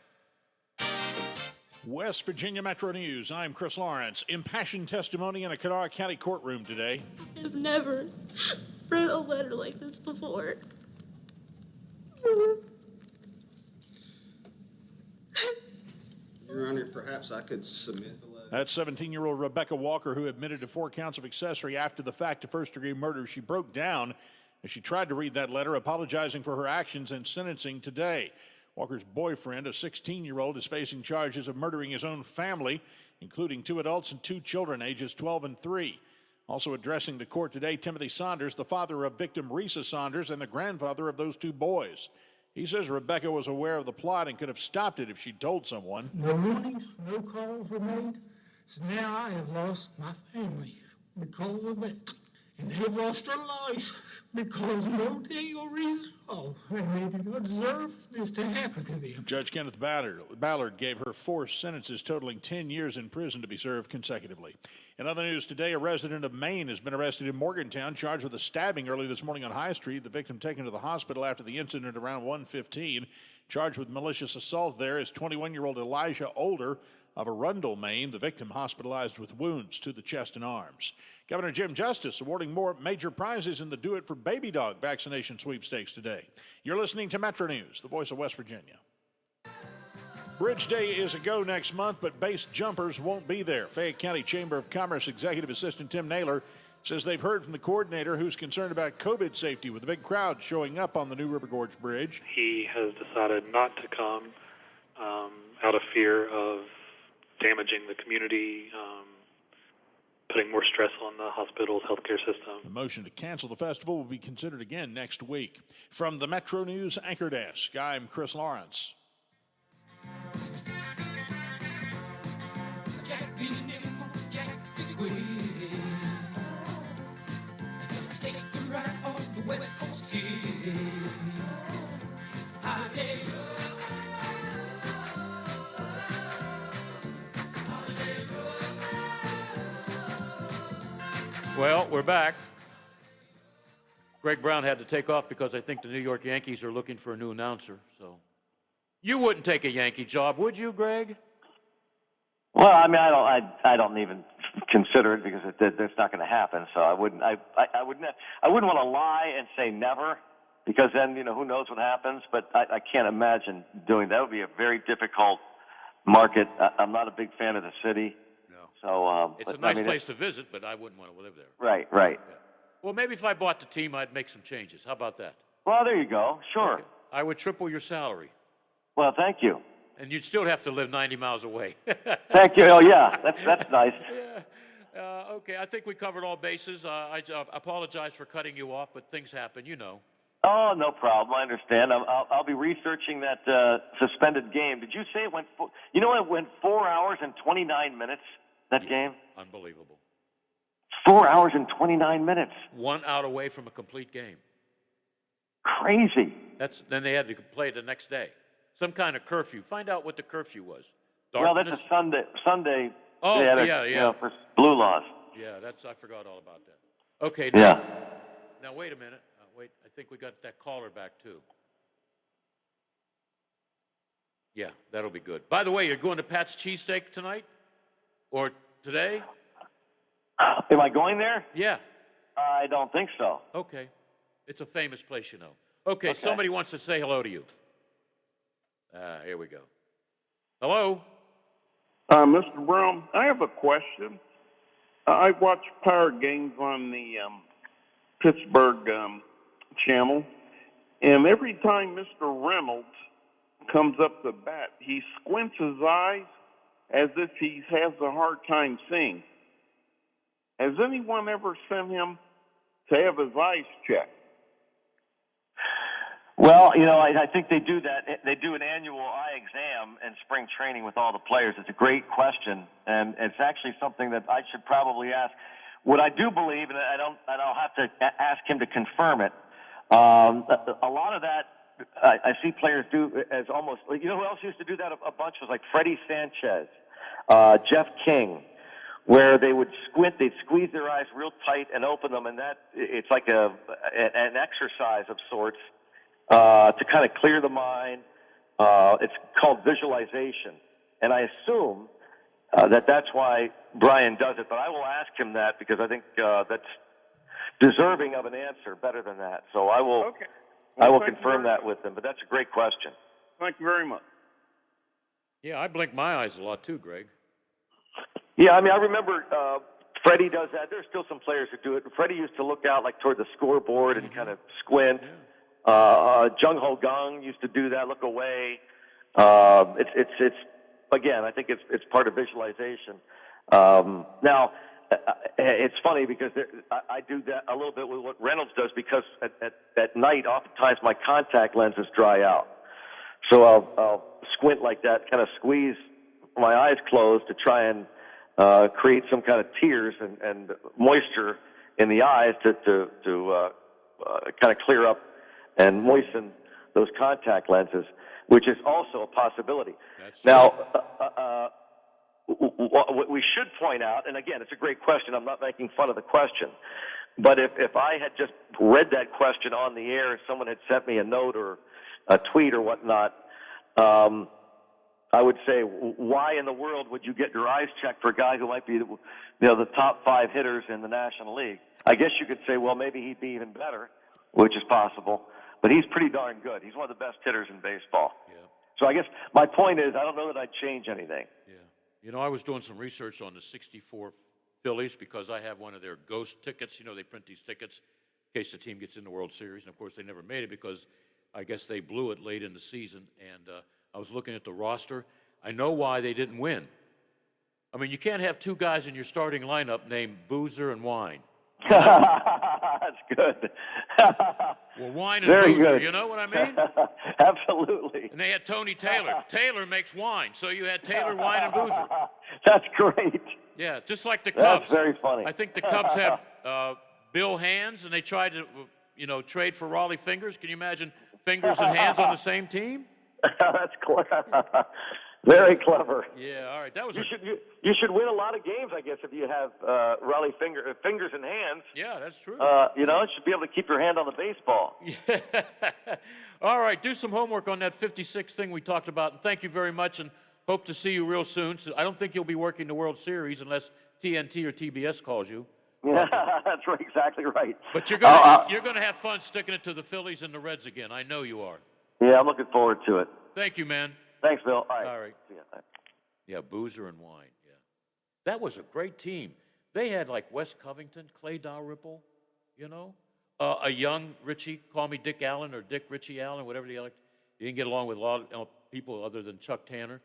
West Virginia Metro News. I'm Chris Lawrence. Impassioned testimony in a Kanawha County courtroom today. I've never read a letter like this before. Your Honor, perhaps I could submit the letter. That's 17-year-old Rebecca Walker, who admitted to 4 counts of accessory after the fact to first-degree murder. She broke down as she tried to read that letter, apologizing for her actions and sentencing today. Walker's boyfriend, a 16-year-old, is facing charges of murdering his own family, including 2 adults and 2 children, ages 12 and 3. Also addressing the court today, Timothy Saunders, the father of victim Risa Saunders and the grandfather of those 2 boys. He says Rebecca was aware of the plot and could have stopped it if she'd told someone. No warnings, no calls were made. So now I have lost my family because of that. And they've lost their lives because no day or reason at all. And they do not deserve this to happen to them. Judge Kenneth Ballard gave her 4 sentences totaling 10 years in prison to be served consecutively. In other news today, a resident of Maine has been arrested in Morgantown, charged with a stabbing early this morning on High Street. The victim taken to the hospital after the incident around 1:15. Charged with malicious assault there is 21-year-old Elijah Older of Arundel, Maine. The victim hospitalized with wounds to the chest and arms. Governor Jim Justice awarding more major prizes in the Do It for Baby Dog vaccination sweepstakes today. You're listening to Metro News, the voice of West Virginia. Bridge Day is a go next month, but base jumpers won't be there. Fayette County Chamber of Commerce Executive Assistant Tim Naylor says they've heard from the coordinator who's concerned about COVID safety with a big crowd showing up on the New River Gorge Bridge. He has decided not to come out of fear of damaging the community, putting more stress on the hospital's healthcare system. The motion to cancel the festival will be considered again next week. From the Metro News Anchor Desk, I'm Chris Lawrence. West Coast Kid. Holiday Well, we're back. Greg Brown had to take off because I think the New York Yankees are looking for a new announcer. So, you wouldn't take a Yankee job, would you, Greg? Well, I mean, I don't even consider it because that's not going to happen. So I wouldn't want to lie and say never, because then who knows what happens. But I can't imagine doing that. It would be a very difficult market. I'm not a big fan of the city. No. So it's a nice place to visit, but I wouldn't want to live there. Right. Yeah. Well, maybe if I bought the team, I'd make some changes. How about that? Well, there you go. Sure. Okay. I would triple your salary. Well, thank you. And you'd still have to live 90 miles away. Thank you. Oh, yeah, that's nice. Yeah. Okay, I think we covered all bases. I apologize for cutting you off, but things happen, Oh, no problem. I understand. I'll be researching that suspended game. Did you say it went? It went 4 hours and 29 minutes. That game. Unbelievable. 4 hours and 29 minutes. 1 out away from a complete game. Crazy. Then they had to play the next day. Some kind of curfew. Find out what the curfew was. Well, that's a Sunday. Oh, they had yeah. For blue laws. Yeah, I forgot all about that. Okay. Now wait a minute. Wait, I think we got that caller back too. Yeah, that'll be good. By the way, you're going to Pat's Cheesesteak tonight? Or today? Am I going there? Yeah. I don't think so. Okay. It's a famous place, you know. Okay, somebody wants to say hello to you. Here we go. Hello? Mr. Brown, I have a question. I watch power games on the Pittsburgh channel, and every time Mr. Reynolds comes up to bat, he squints his eyes as if he has a hard time seeing. Has anyone ever sent him to have his eyes checked? Well, I think they do that. They do an annual eye exam in spring training with all the players. It's a great question, and it's actually something that I should probably ask. What I do believe, and I'll have to ask him to confirm it. A lot of that I see players do as almost. Who else used to do that a bunch was like Freddie Sanchez, Jeff King, where they would squint, they'd squeeze their eyes real tight and open them, and it's like an exercise of sorts. To kind of clear the mind. It's called visualization. And I assume that's why Brian does it. But I will ask him that because I think that's deserving of an answer better than that. So I will confirm that with him. But that's a great question. Thank you very much. Yeah, I blink my eyes a lot too, Greg. Yeah, I remember Freddie does that. There's still some players who do it. Freddie used to look out like toward the scoreboard and kind of squint. Yeah. Jung Ho Gang used to do that. Look away. It's again. I think it's part of visualization. Now, it's funny because I do that a little bit with what Reynolds does because at night, oftentimes my contact lenses dry out. So I'll squint like that, kind of squeeze my eyes closed to try and create some kind of tears and moisture in the eyes to kind of clear up and moisten those contact lenses, which is also a possibility. Now, what we should point out, and again, it's a great question. I'm not making fun of the question. But if I had just read that question on the air and someone had sent me a note or a tweet or whatnot, I would say, why in the world would you get your eyes checked for a guy who might be the top 5 hitters in the National League? I guess you could say, well, maybe he'd be even better, which is possible. But he's pretty darn good. He's one of the best hitters in baseball. Yeah. So I guess my point is I don't know that I'd change anything. Yeah. I was doing some research on the 64 Phillies because I have one of their ghost tickets. They print these tickets in case the team gets in the World Series. And, of course, they never made it because I guess they blew it late in the season. And I was looking at the roster. I know why they didn't win. You can't have 2 guys in your starting lineup named Boozer and Wine. That's good. Well, Wine and Very Boozer, good. you know what I mean? Absolutely. And they had Tony Taylor. Taylor makes wine, so you had Taylor, Wine, and Boozer. That's great. Yeah, just like the Cubs. That's very funny. I think the Cubs had Bill Hands, and they tried to, trade for Raleigh Fingers. Can you imagine Fingers and Hands on the same team? That's clever. Very clever. Yeah, all right. That was you should win a lot of games, I guess, if you have Raleigh Fingers and Hands. Yeah, that's true. You should be able to keep your hand on the baseball. Yeah. All right, do some homework on that 56 thing we talked about, and thank you very much, and hope to see you real soon. So I don't think you'll be working the World Series unless TNT or TBS calls you. Yeah, that's right, exactly right. But you're gonna have fun sticking it to the Phillies and the Reds again. I know you are. Yeah, I'm looking forward to it. Thank you, man. Thanks, Bill. All right. All right. Yeah, Boozer and Wine. Yeah, that was a great team. They had like Wes Covington, Clay Dalrymple, a young Richie. Call me Dick Allen or Dick Richie Allen, whatever they like. He didn't get along with a lot of people other than Chuck Tanner.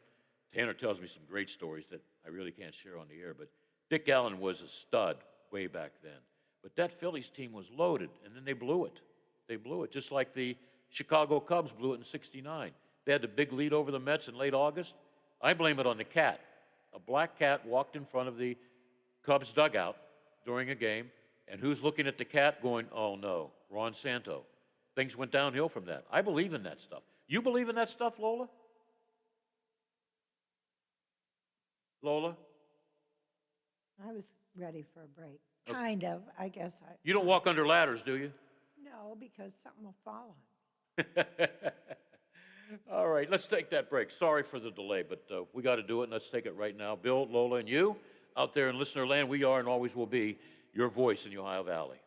Tanner tells me some great stories that I really can't share on the air. But Dick Allen was a stud way back then. But that Phillies team was loaded, and then they blew it. They blew it, just like the Chicago Cubs blew it in '69. They had the big lead over the Mets in late August. I blame it on the cat. A black cat walked in front of the Cubs dugout during a game, and who's looking at the cat going, oh, no, Ron Santo. Things went downhill from that. I believe in that stuff. You believe in that stuff, Lola? Lola? I was ready for a break. Kind of, I guess. You don't walk under ladders, do you? No, because something will fall on me. All right, let's take that break. Sorry for the delay, but we got to do it, and let's take it right now. Bill, Lola, and you. out there in listener land, we are and always will be your voice in the Ohio Valley.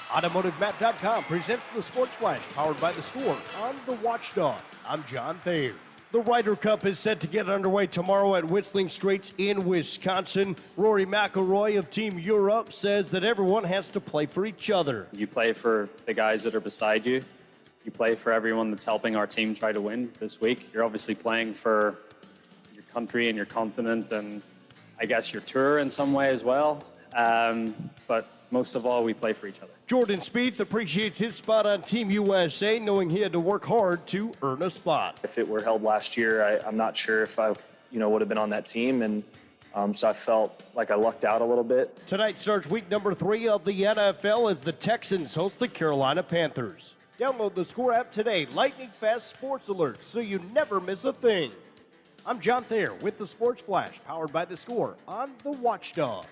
AutomotiveMap.com presents the Sports Flash, powered by The Score on the Watchdog. I'm John Thayer. The Ryder Cup is set to get underway tomorrow at Whistling Straits in Wisconsin. Rory McIlroy of Team Europe says that everyone has to play for each other. You play for the guys that are beside you. You play for everyone that's helping our team try to win this week. You're obviously playing for your country and your continent and I guess your tour in some way as well. But most of all, we play for each other. Jordan Spieth appreciates his spot on Team USA, knowing he had to work hard to earn a spot. If it were held last year, I'm not sure if I would have been on that team. And so I felt like I lucked out a little bit. Tonight starts week number 3 of the NFL as the Texans host the Carolina Panthers. Download the Score app today, lightning fast sports alerts, so you never miss a thing. I'm John Thayer with the Sports Flash, powered by The Score on the Watchdog.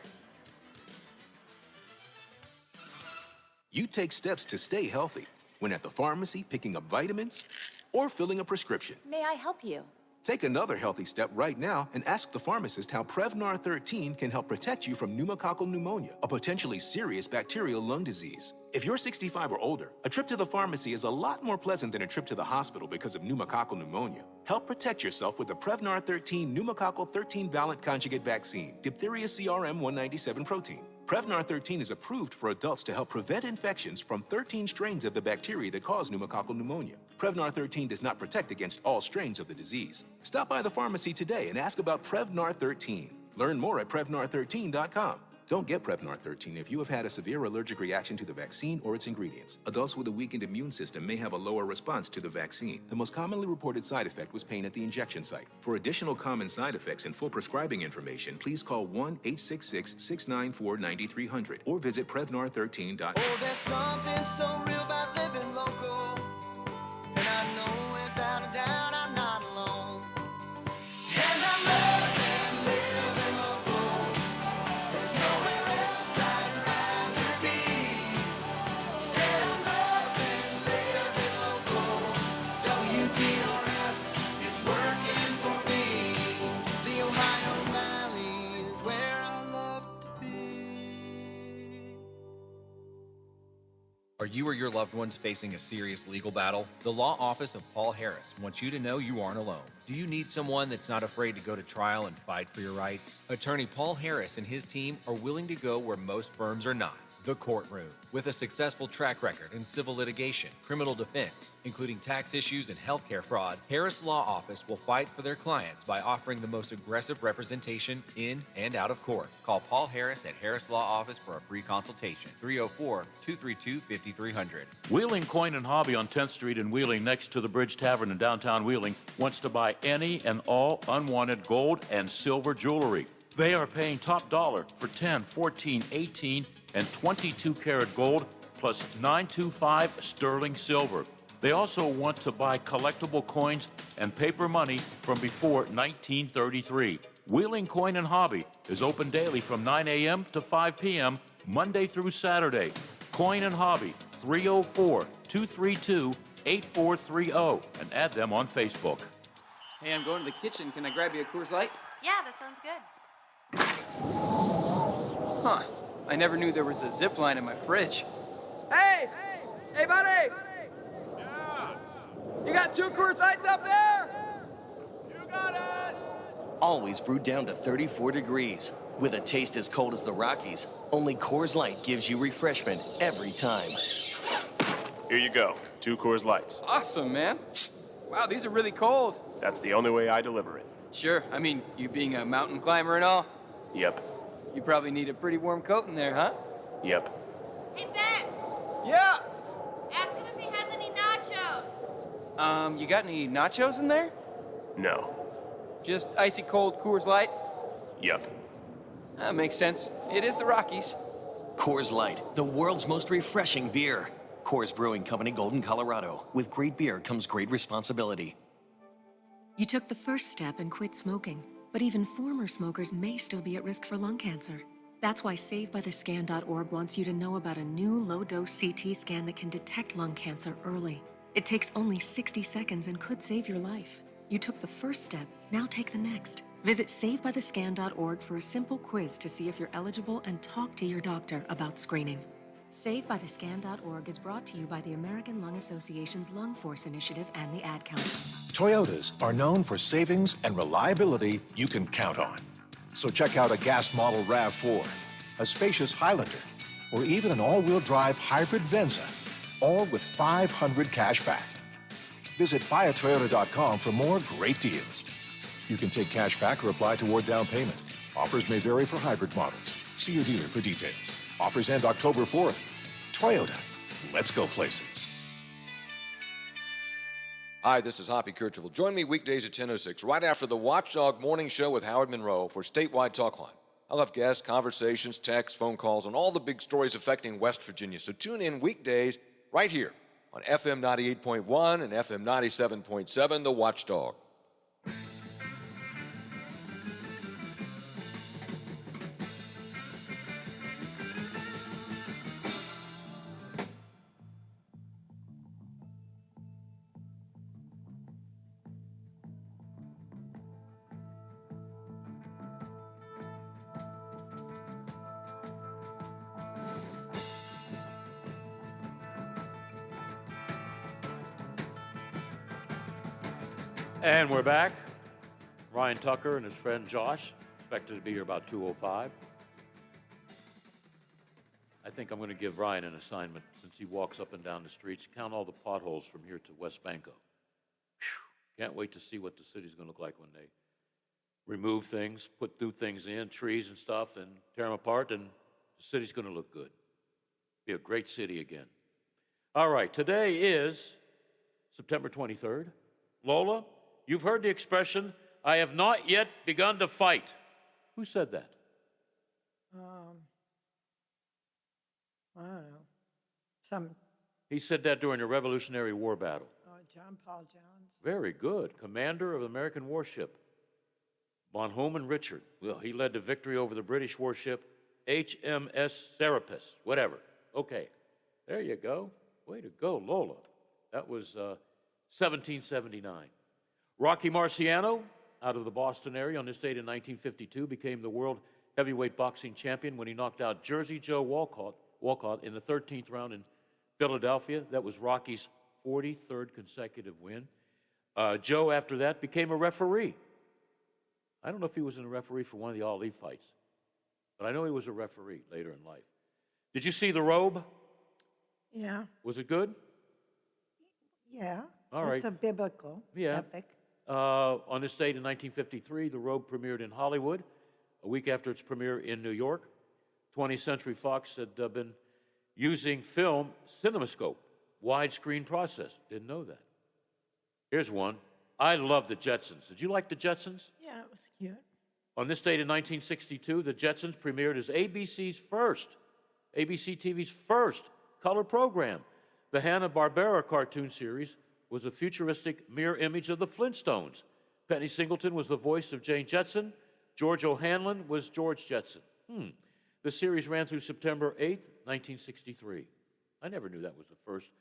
You take steps to stay healthy when at the pharmacy picking up vitamins or filling a prescription. May I help you? Take another healthy step right now and ask the pharmacist how Prevnar 13 can help protect you from pneumococcal pneumonia, a potentially serious bacterial lung disease. If you're 65 or older, a trip to the pharmacy is a lot more pleasant than a trip to the hospital because of pneumococcal pneumonia. Help protect yourself with the Prevnar 13 pneumococcal 13-valent conjugate vaccine, diphtheria CRM 197 protein. Prevnar 13 is approved for adults to help prevent infections from 13 strains of the bacteria that cause pneumococcal pneumonia. Prevnar 13 does not protect against all strains of the disease. Stop by the pharmacy today and ask about Prevnar 13. Learn more at Prevnar13.com. Don't get Prevnar 13 if you have had a severe allergic reaction to the vaccine or its ingredients. Adults with a weakened immune system may have a lower response to the vaccine. The most commonly reported side effect was pain at the injection site. For additional common side effects and full prescribing information, please call 1-866-694-9300 or visit Prevnar13.com. Oh, there's something so real about living local. And I know without a doubt I'm not alone. And I love living local. There's nowhere else I'd rather be. Said I love living local. WTRF is working for me. The Ohio Valley is where I love to be. Are you or your loved ones facing a serious legal battle? The law office of Paul Harris wants you to know you aren't alone. Do you need someone that's not afraid to go to trial and fight for your rights? Attorney Paul Harris and his team are willing to go where most firms are not. The courtroom. With a successful track record in civil litigation, criminal defense, including tax issues and healthcare fraud, Harris Law Office will fight for their clients by offering the most aggressive representation in and out of court. Call Paul Harris at Harris Law Office for a free consultation. 304-232-5300. Wheeling Coin and Hobby on 10th Street in Wheeling, next to the Bridge Tavern in downtown Wheeling, wants to buy any and all unwanted gold and silver jewelry. They are paying top dollar for 10, 14, 18, and 22 karat gold plus 925 sterling silver. They also want to buy collectible coins and paper money from before 1933. Wheeling Coin and Hobby is open daily from 9 a.m. to 5 p.m. Monday through Saturday. Coin and Hobby, 304-232-8430, and add them on Facebook. Hey, I'm going to the kitchen. Can I grab you a Coors Light? Yeah, that sounds good. Huh. I never knew there was a zip line in my fridge. Hey! Hey, buddy! Yeah? You got 2 Coors Lights up there? You got it! Always brewed down to 34 degrees. With a taste as cold as the Rockies, only Coors Light gives you refreshment every time. Here you go. 2 Coors Lights. Awesome, man. Wow, these are really cold. That's the only way I deliver it. Sure. I mean, you being a mountain climber and all. Yep. You probably need a pretty warm coat in there, huh? Yep. Hey, Ben! Yeah! Ask him if he has any nachos. You got any nachos in there? No. Just icy cold Coors Light? Yep. That makes sense. It is the Rockies. Coors Light, the world's most refreshing beer. Coors Brewing Company, Golden, Colorado. With great beer comes great responsibility. You took the first step and quit smoking, but even former smokers may still be at risk for lung cancer. That's why SaveByTheScan.org wants you to know about a new low-dose CT scan that can detect lung cancer early. It takes only 60 seconds and could save your life. You took the first step, now take the next. Visit SaveByTheScan.org for a simple quiz to see if you're eligible and talk to your doctor about screening. SaveByTheScan.org is brought to you by the American Lung Association's Lung Force Initiative and the Ad Council. Toyotas are known for savings and reliability you can count on. So check out a gas model RAV4, a spacious Highlander, or even an all-wheel drive hybrid Venza, all with $500 cash back. Visit buyatoyota.com for more great deals. You can take cash back or apply toward down payment. Offers may vary for hybrid models. See your dealer for details. Offers end October 4th. Toyota, let's go places. Hi, this is Hoppy Kercheval. Join me weekdays at 10:06, right after the Watchdog Morning Show with Howard Monroe for Statewide Talkline. I'll have guests, conversations, texts, phone calls, on all the big stories affecting West Virginia. So tune in weekdays right here on FM 98.1 and FM 97.7, The Watchdog. And we're back. Ryan Tucker and his friend Josh, expected to be here about 2:05. I think I'm going to give Ryan an assignment since he walks up and down the streets. Count all the potholes from here to West Banco. Whew. Can't wait to see what the city's going to look like when they remove things, put new things in, trees and stuff, and tear them apart, and the city's going to look good. Be a great city again. All right, today is September 23rd. Lola, you've heard the expression, I have not yet begun to fight. Who said that? I don't know. He said that during a Revolutionary War battle. John Paul Jones. Very good. Commander of the American warship, Von Homan Richard. Well, he led to victory over the British warship HMS Serapis, whatever. Okay, there you go. Way to go, Lola. That was 1779. Rocky Marciano, out of the Boston area, on this date in 1952, became the world heavyweight boxing champion when he knocked out Jersey Joe Walcott in the 13th round in Philadelphia. That was Rocky's 43rd consecutive win. Joe, after that, became a referee. I don't know if he was a referee for one of the Ali fights, but I know he was a referee later in life. Did you see The Robe? Yeah. Was it good? Yeah. All right. It's a biblical epic. On this date in 1953, The Robe premiered in Hollywood. A week after its premiere in New York, 20th Century Fox had been using film CinemaScope, widescreen process. Didn't know that. Here's one. I love the Jetsons. Did you like the Jetsons? Yeah, it was cute. On this date in 1962, the Jetsons premiered as ABC TV's first color program. The Hanna-Barbera cartoon series was a futuristic mirror image of the Flintstones. Penny Singleton was the voice of Jane Jetson. George O'Hanlon was George Jetson. The series ran through September 8th, 1963. I never knew that was the first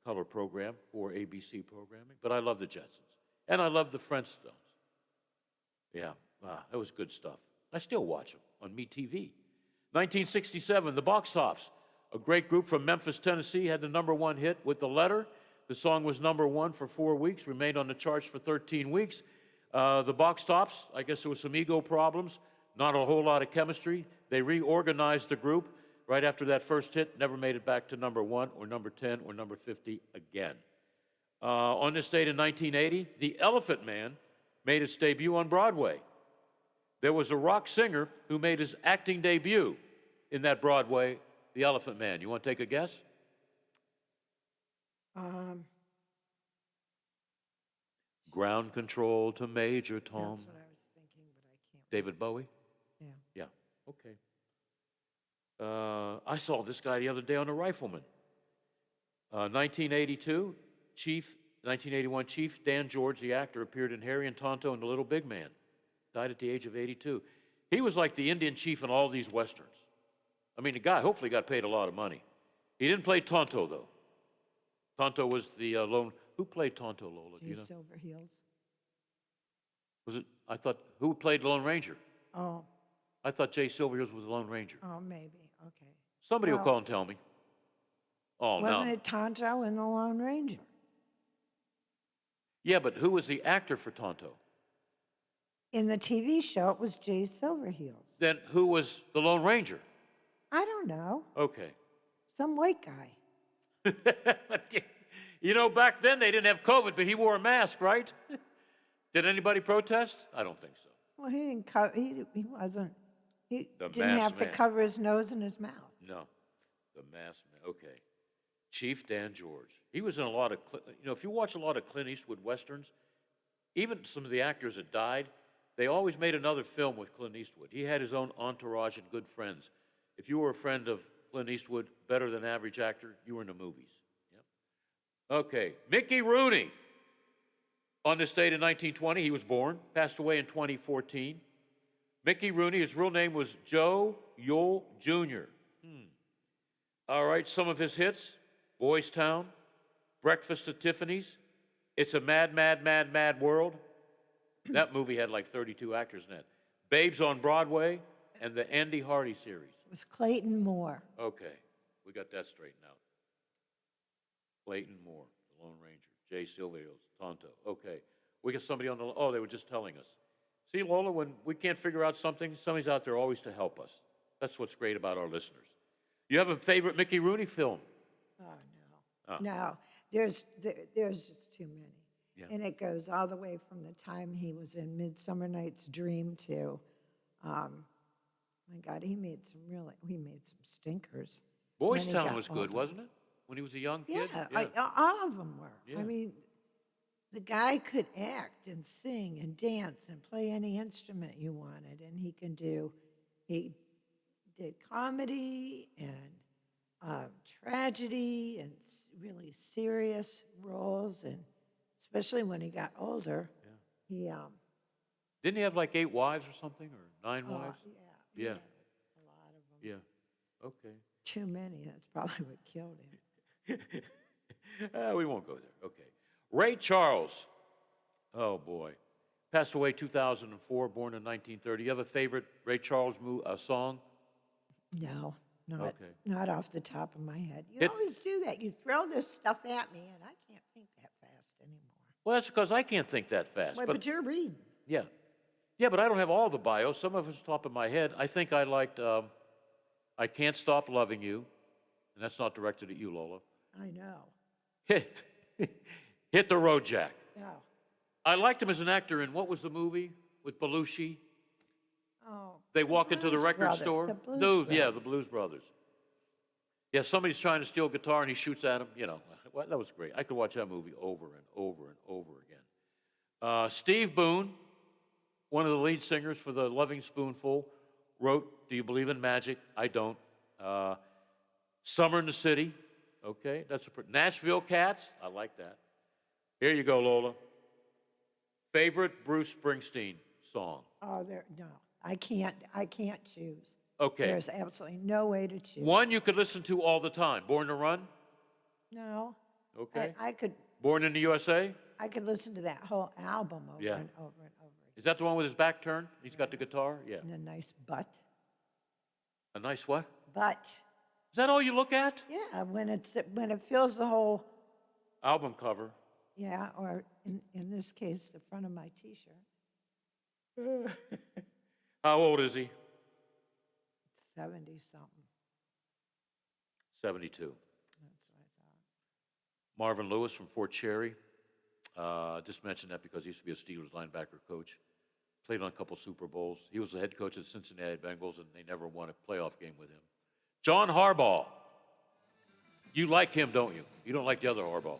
color program for ABC programming, but I love the Jetsons. And I love the Flintstones. Yeah, that was good stuff. I still watch them on MeTV. 1967, the Box Tops. A great group from Memphis, Tennessee, had the #1 hit with The Letter. The song was #1 for 4 weeks, remained on the charts for 13 weeks. The Box Tops, I guess there was some ego problems, not a whole lot of chemistry. They reorganized the group right after that first hit, never made it back to #1 or #10 or #50 again. On this date in 1980, The Elephant Man made its debut on Broadway. There was a rock singer who made his acting debut in that Broadway, The Elephant Man. You want to take a guess? Ground Control to Major Tom. That's what I was thinking, but I can't. David Bowie? Yeah. Yeah, okay. I saw this guy the other day on The Rifleman. 1981, Chief Dan George, the actor, appeared in Harry and Tonto and The Little Big Man. Died at the age of 82. He was like the Indian chief in all these Westerns. I mean, the guy hopefully got paid a lot of money. He didn't play Tonto, though. Tonto was the lone... Who played Tonto, Lola? Do you know? Silverheels. Was it? I thought, who played Lone Ranger? Oh, I thought Jay Silverheels was the Lone Ranger. oh, maybe. Okay. Somebody will Well, call and tell me. Oh, Wasn't no. it Tonto in The Lone Ranger? Yeah, but who was the actor for Tonto? In the TV show, it was Jay Silverheels. Then who was the Lone Ranger? I don't know. Okay. Some white guy. You know, back then they didn't have COVID, but he wore a mask, right? Did anybody protest? I don't think so. Well, he didn't cover. He wasn't. He The didn't have masked to man. cover his nose and his mouth. No. The masked man. Okay. Chief Dan George. He was in a lot of, if you watch a lot of Clint Eastwood westerns, even some of the actors that died, they always made another film with Clint Eastwood. He had his own entourage and good friends. If you were a friend of Clint Eastwood, better than average actor, you were in the movies. Yep. Okay. Mickey Rooney. On this date in 1920, he was born, passed away in 2014. Mickey Rooney, his real name was Joe Yule Jr. All right, some of his hits: Boys Town, Breakfast at Tiffany's, It's a Mad, Mad, Mad, Mad World. That movie had like 32 actors in it. Babes on Broadway, and the Andy Hardy series. It was Clayton Moore. Okay, we got that straightened out. Clayton Moore, the Lone Ranger. Jay Silverheels, Tonto. Okay, we got somebody on the. Oh, they were just telling us. See, Lola, when we can't figure out something, somebody's out there always to help us. That's what's great about our listeners. You have a favorite Mickey Rooney film? Oh, no. Oh. No, there's just too many. Yeah. And it goes all the way from the time he was in Midsummer Night's Dream to, my God, he made some stinkers. Boys when he Town got was good, older. wasn't it? When he was a young kid? Yeah, all of them were. Yeah. I mean, the guy could act and sing and dance and play any instrument you wanted, and he did comedy and tragedy and really serious roles, and especially when he got older, he Didn't he have like 8 wives or something, or 9 wives? yeah, Yeah. a lot of them. Yeah. Okay. Too many. That's probably what killed him. We won't go there. Okay. Ray Charles. Oh, boy. Passed away 2004, born in 1930. You have a favorite Ray Charles song? No, Okay. not off the top of my head. You always do that. You throw this stuff at me, and I can't think that fast anymore. Well, that's because I can't think that fast. Wait, but you're reading. Yeah. Yeah, but I don't have all the bios. Some of it's top of my head. I think I liked I Can't Stop Loving You. And that's not directed at you, Lola. I know. Hit the Road, Jack. No. I liked him as an actor in, what was the movie with Belushi? Oh. They walk into the Blues record Brothers, store. the Blues Yeah, Brothers. the Blues Brothers. Yeah, somebody's trying to steal a guitar and he shoots at him. Well, that was great. I could watch that movie over and over and over again. Steve Boone, one of the lead singers for the Loving Spoonful, wrote Do You Believe in Magic? I Don't. Summer in the City. Okay, that's Nashville Cats. I like that. Here you go, Lola. Favorite Bruce Springsteen song? Oh, no. I can't choose. Okay. There's absolutely no way to choose. One you could listen to all the time. Born to Run? No. Okay. I could Born in the USA? I could listen to that whole album over Yeah. and over and over. Is that the one with his back turned? He's got the guitar? Yeah. And a nice butt. A nice what? But Is that all you look at? yeah, when it fills the whole Album cover. yeah, or in this case the front of my T-shirt. How old is he? 70 something. 72. That's what I thought. Marvin Lewis from Fort Cherry. Just mentioned that because he used to be a Steelers linebacker coach. Played on a couple Super Bowls. He was the head coach of the Cincinnati Bengals, and they never won a playoff game with him. John Harbaugh. You like him, don't you? You don't like the other Harbaugh.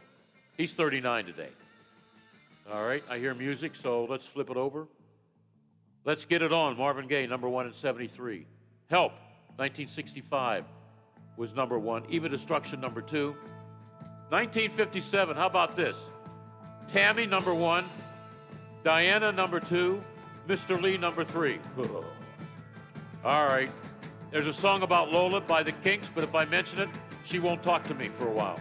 He's 39 today. All right, I hear music, so let's flip it over. Let's get it on. Marvin Gaye, number 1 in 73. Help, 1965, was number 1. Eva Destruction, number 2. 1957, how about this? Tammy, number 1. Diana, number 2. Mr. Lee, number 3. All right. There's a song about Lola by the Kinks, but if I mention it, she won't talk to me for a while.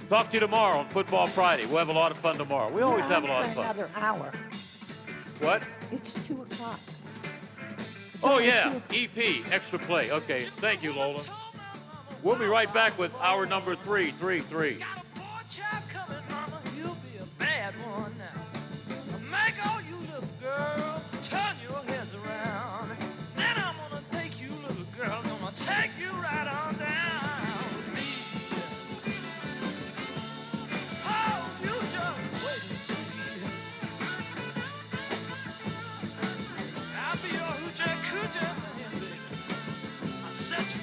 Talk to you tomorrow on Football Friday. We'll have a lot of fun tomorrow. We always have a lot of fun. Another hour. What? It's 2 o'clock. Oh, yeah, EP, extra play. Okay, thank you, Lola. We'll be right back with hour number 333. Bad one now. Make all you little girls turn your heads around. Then I'm gonna take you little girls, gonna take you right on down with me. Oh, you just wait and see. I'll be your hoochie coochie man, baby. I set you free.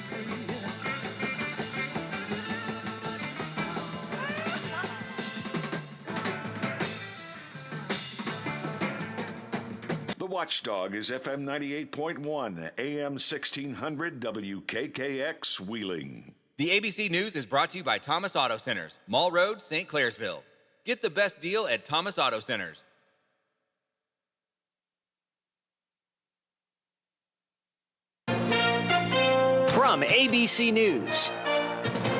The Watchdog is FM 98.1, AM 1600 WKKX Wheeling. The ABC News is brought to you by Thomas Auto Centers, Mall Road, St. Clairsville. Get the best deal at Thomas Auto Centers. From ABC News,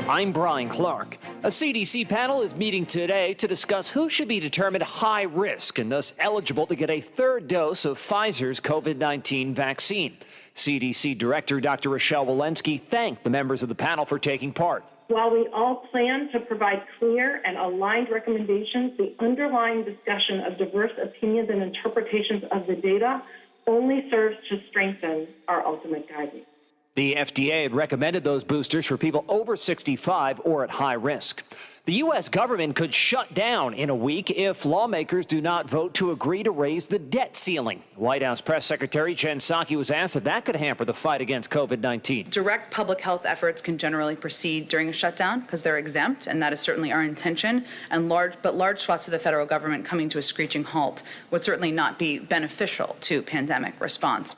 I'm Brian Clark. A CDC panel is meeting today to discuss who should be determined high risk and thus eligible to get a third dose of Pfizer's COVID-19 vaccine. CDC Director Dr. Rochelle Walensky thanked the members of the panel for taking part. While we all plan to provide clear and aligned recommendations, the underlying discussion of diverse opinions and interpretations of the data only serves to strengthen our ultimate guidance. The FDA had recommended those boosters for people over 65 or at high risk. The U.S. government could shut down in a week if lawmakers do not vote to agree to raise the debt ceiling. White House Press Secretary Jen Psaki was asked if that could hamper the fight against COVID-19. Direct public health efforts can generally proceed during a shutdown because they're exempt, and that is certainly our intention. And large swaths of the federal government coming to a screeching halt would certainly not be beneficial to pandemic response.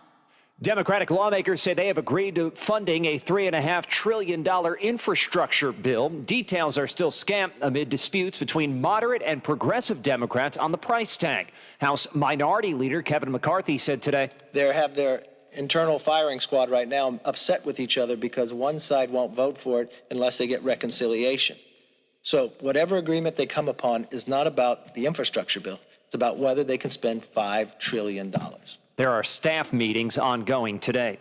Democratic lawmakers say they have agreed to funding a $3.5 trillion infrastructure bill. Details are still scant amid disputes between moderate and progressive Democrats on the price tag. House Minority Leader Kevin McCarthy said today, They have their internal firing squad right now upset with each other because one side won't vote for it unless they get reconciliation. So whatever agreement they come upon is not about the infrastructure bill. It's about whether they can spend $5 trillion. There are staff meetings ongoing today.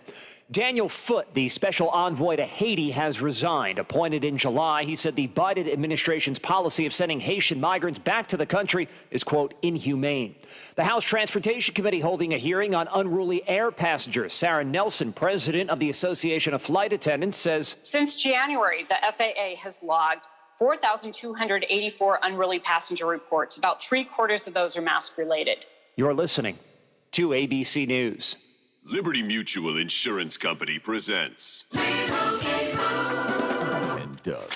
Daniel Foote, the special envoy to Haiti, has resigned. Appointed in July, he said the Biden administration's policy of sending Haitian migrants back to the country is, quote, inhumane. The House Transportation Committee holding a hearing on unruly air passengers. Sarah Nelson, president of the Association of Flight Attendants, says, Since January, the FAA has logged 4,284 unruly passenger reports. About 3/4 of those are mask-related. You're listening to ABC News. Liberty Mutual Insurance Company presents. And Doug.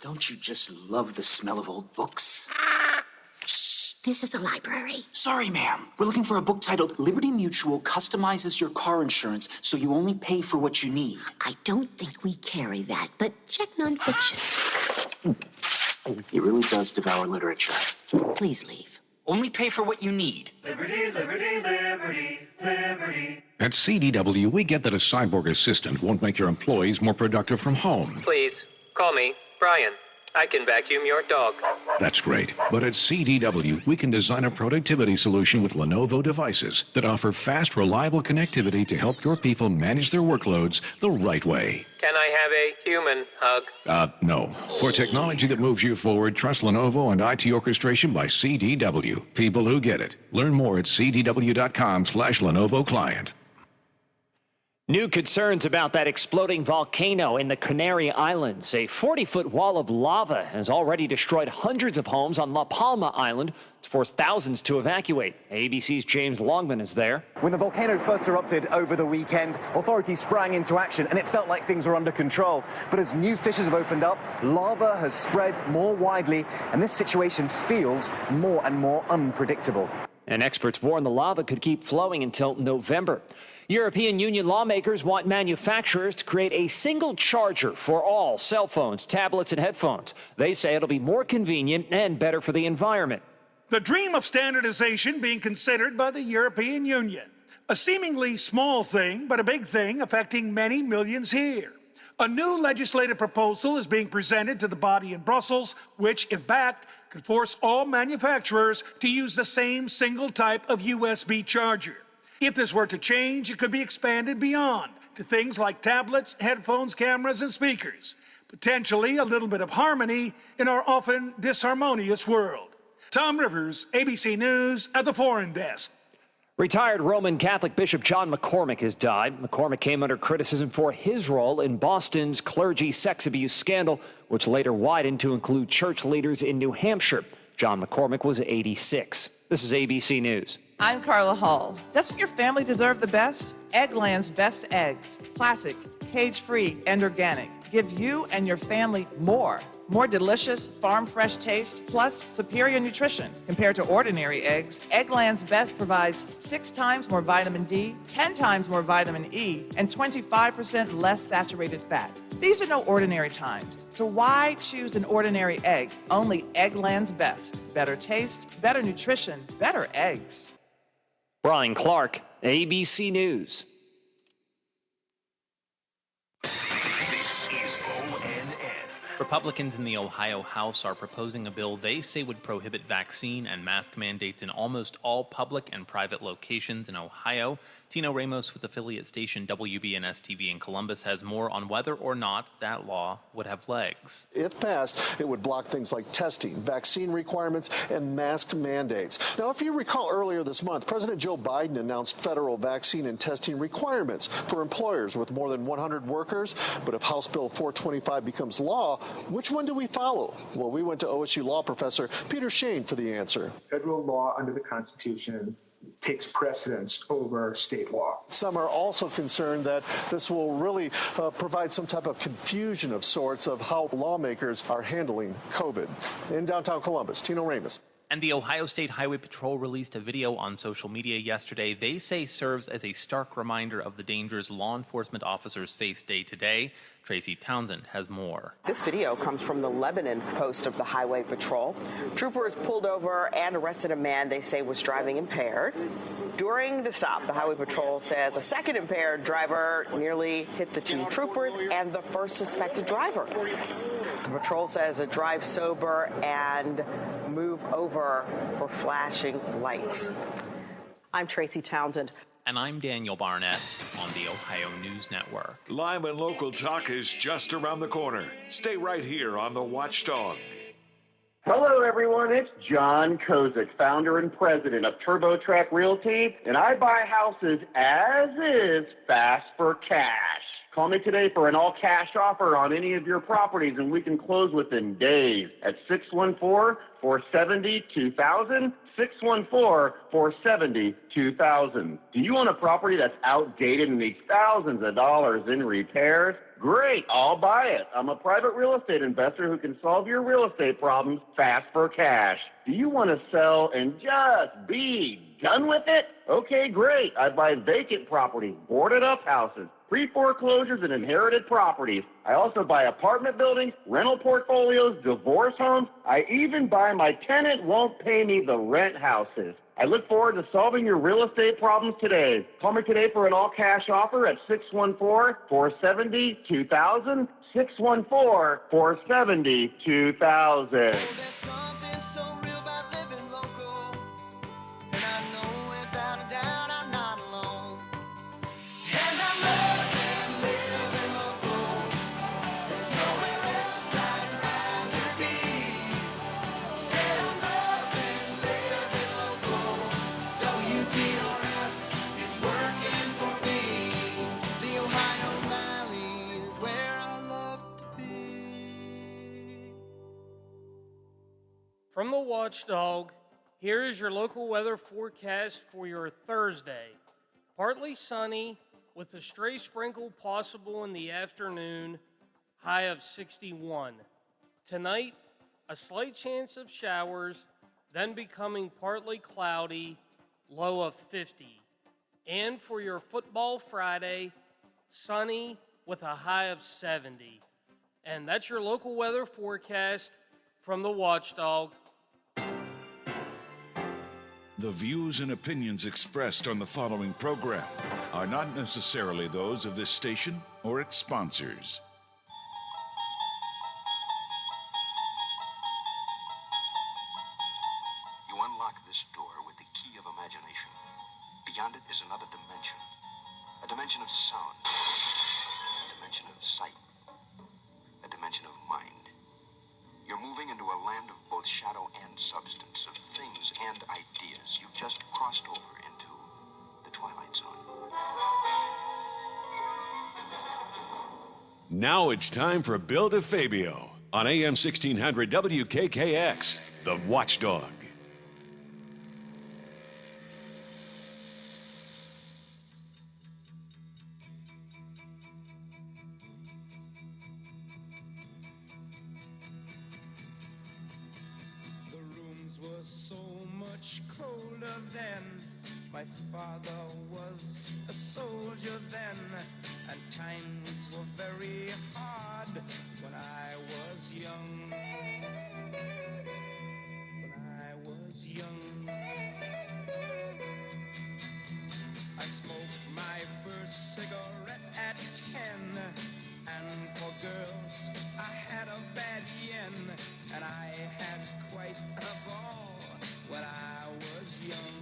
Don't you just love the smell of old books? Shh, this is a library. Sorry, ma'am. We're looking for a book titled Liberty Mutual Customizes Your Car Insurance so you only pay for what you need. I don't think we carry that, but check nonfiction. He really does devour literature. Please leave. Only pay for what you need. Liberty, liberty, liberty, liberty. At CDW, we get that a cyborg assistant won't make your employees more productive from home. Please, call me Brian. I can vacuum your dog. That's great. But at CDW, we can design a productivity solution with Lenovo devices that offer fast, reliable connectivity to help your people manage their workloads the right way. Can I have a human hug? No. For technology that moves you forward, trust Lenovo and IT orchestration by CDW. People who get it. Learn more at cdw.com/Lenovo Client. New concerns about that exploding volcano in the Canary Islands. A 40-foot wall of lava has already destroyed hundreds of homes on La Palma Island. It's forced thousands to evacuate. ABC's James Longman is there. When the volcano first erupted over the weekend, authorities sprang into action and it felt like things were under control. But as new fissures have opened up, lava has spread more widely and this situation feels more and more unpredictable. And experts warn the lava could keep flowing until November. European Union lawmakers want manufacturers to create a single charger for all cell phones, tablets, and headphones. They say it'll be more convenient and better for the environment. The dream of standardization being considered by the European Union. A seemingly small thing, but a big thing affecting many millions here. A new legislative proposal is being presented to the body in Brussels, which, if backed, could force all manufacturers to use the same single type of USB charger. If this were to change, it could be expanded beyond to things like tablets, headphones, cameras, and speakers. Potentially a little bit of harmony in our often disharmonious world. Tom Rivers, ABC News at the Foreign Desk. Retired Roman Catholic Bishop John McCormick has died. McCormick came under criticism for his role in Boston's clergy sex abuse scandal, which later widened to include church leaders in New Hampshire. John McCormick was 86. This is ABC News. I'm Carla Hall. Doesn't your family deserve the best? Eggland's best eggs, classic, cage-free, and organic, give you and your family more. More delicious, farm-fresh taste, plus superior nutrition. Compared to ordinary eggs, Eggland's Best provides 6 times more vitamin D, 10 times more vitamin E, and 25% less saturated fat. These are no ordinary times, so why choose an ordinary egg? Only Eggland's Best. Better taste, better nutrition, better eggs. Brian Clark, ABC News. This is ONN. Republicans in the Ohio House are proposing a bill they say would prohibit vaccine and mask mandates in almost all public and private locations in Ohio. Tino Ramos with affiliate station WBNS-TV in Columbus has more on whether or not that law would have legs. If passed, it would block things like testing, vaccine requirements, and mask mandates. Now, if you recall earlier this month, President Joe Biden announced federal vaccine and testing requirements for employers with more than 100 workers. But if House Bill 425 becomes law, which one do we follow? Well, we went to OSU law professor Peter Shane for the answer. Federal law under the Constitution takes precedence over state law. Some are also concerned that this will really provide some type of confusion of sorts of how lawmakers are handling COVID. In downtown Columbus, Tino Ramos. And the Ohio State Highway Patrol released a video on social media yesterday they say serves as a stark reminder of the dangers law enforcement officers face day to day. Tracy Townsend has more. This video comes from the Lebanon post of the Highway Patrol. Troopers pulled over and arrested a man they say was driving impaired. During the stop, the Highway Patrol says a second impaired driver nearly hit the 2 troopers and the first suspected driver. The patrol says a drive sober and move over for flashing lights. I'm Tracy Townsend. And I'm Daniel Barnett on the Ohio News Network. Live and local talk is just around the corner. Stay right here on The Watchdog. Hello, everyone. It's John Kozik, founder and president of TurboTrack Realty, and I buy houses as is, fast for cash. Call me today for an all-cash offer on any of your properties, and we can close within days at 614-470-2000, 614-470-2000. Do you own a property that's outdated and needs thousands of dollars in repairs? Great, I'll buy it. I'm a private real estate investor who can solve your real estate problems fast for cash. Do you want to sell and just be done with it? Okay, great. I buy vacant properties, boarded up houses, pre-foreclosures, and inherited properties. I also buy apartment buildings, rental portfolios, divorce homes. I even buy my tenant won't pay me the rent houses. I look forward to solving your real estate problems today. Call me today for an all-cash offer at 614-470-2000, 614-470-2000. From the Watchdog, here is your local weather forecast for your Thursday. Partly sunny with a stray sprinkle possible in the afternoon, high of 61. Tonight, a slight chance of showers, then becoming partly cloudy, low of 50. And for your football Friday, sunny with a high of 70. And that's your local weather forecast from the Watchdog. The views and opinions expressed on the following program are not necessarily those of this station or its sponsors. Now it's time for Bill DeFabio on AM 1600 WKKX, the Watchdog. The rooms were so much colder then. My father was a soldier then, and times were very hard when I was young. When I was young, I smoked my first cigarette at 10, and for girls I had a bad yen, and I had quite a ball when I was young.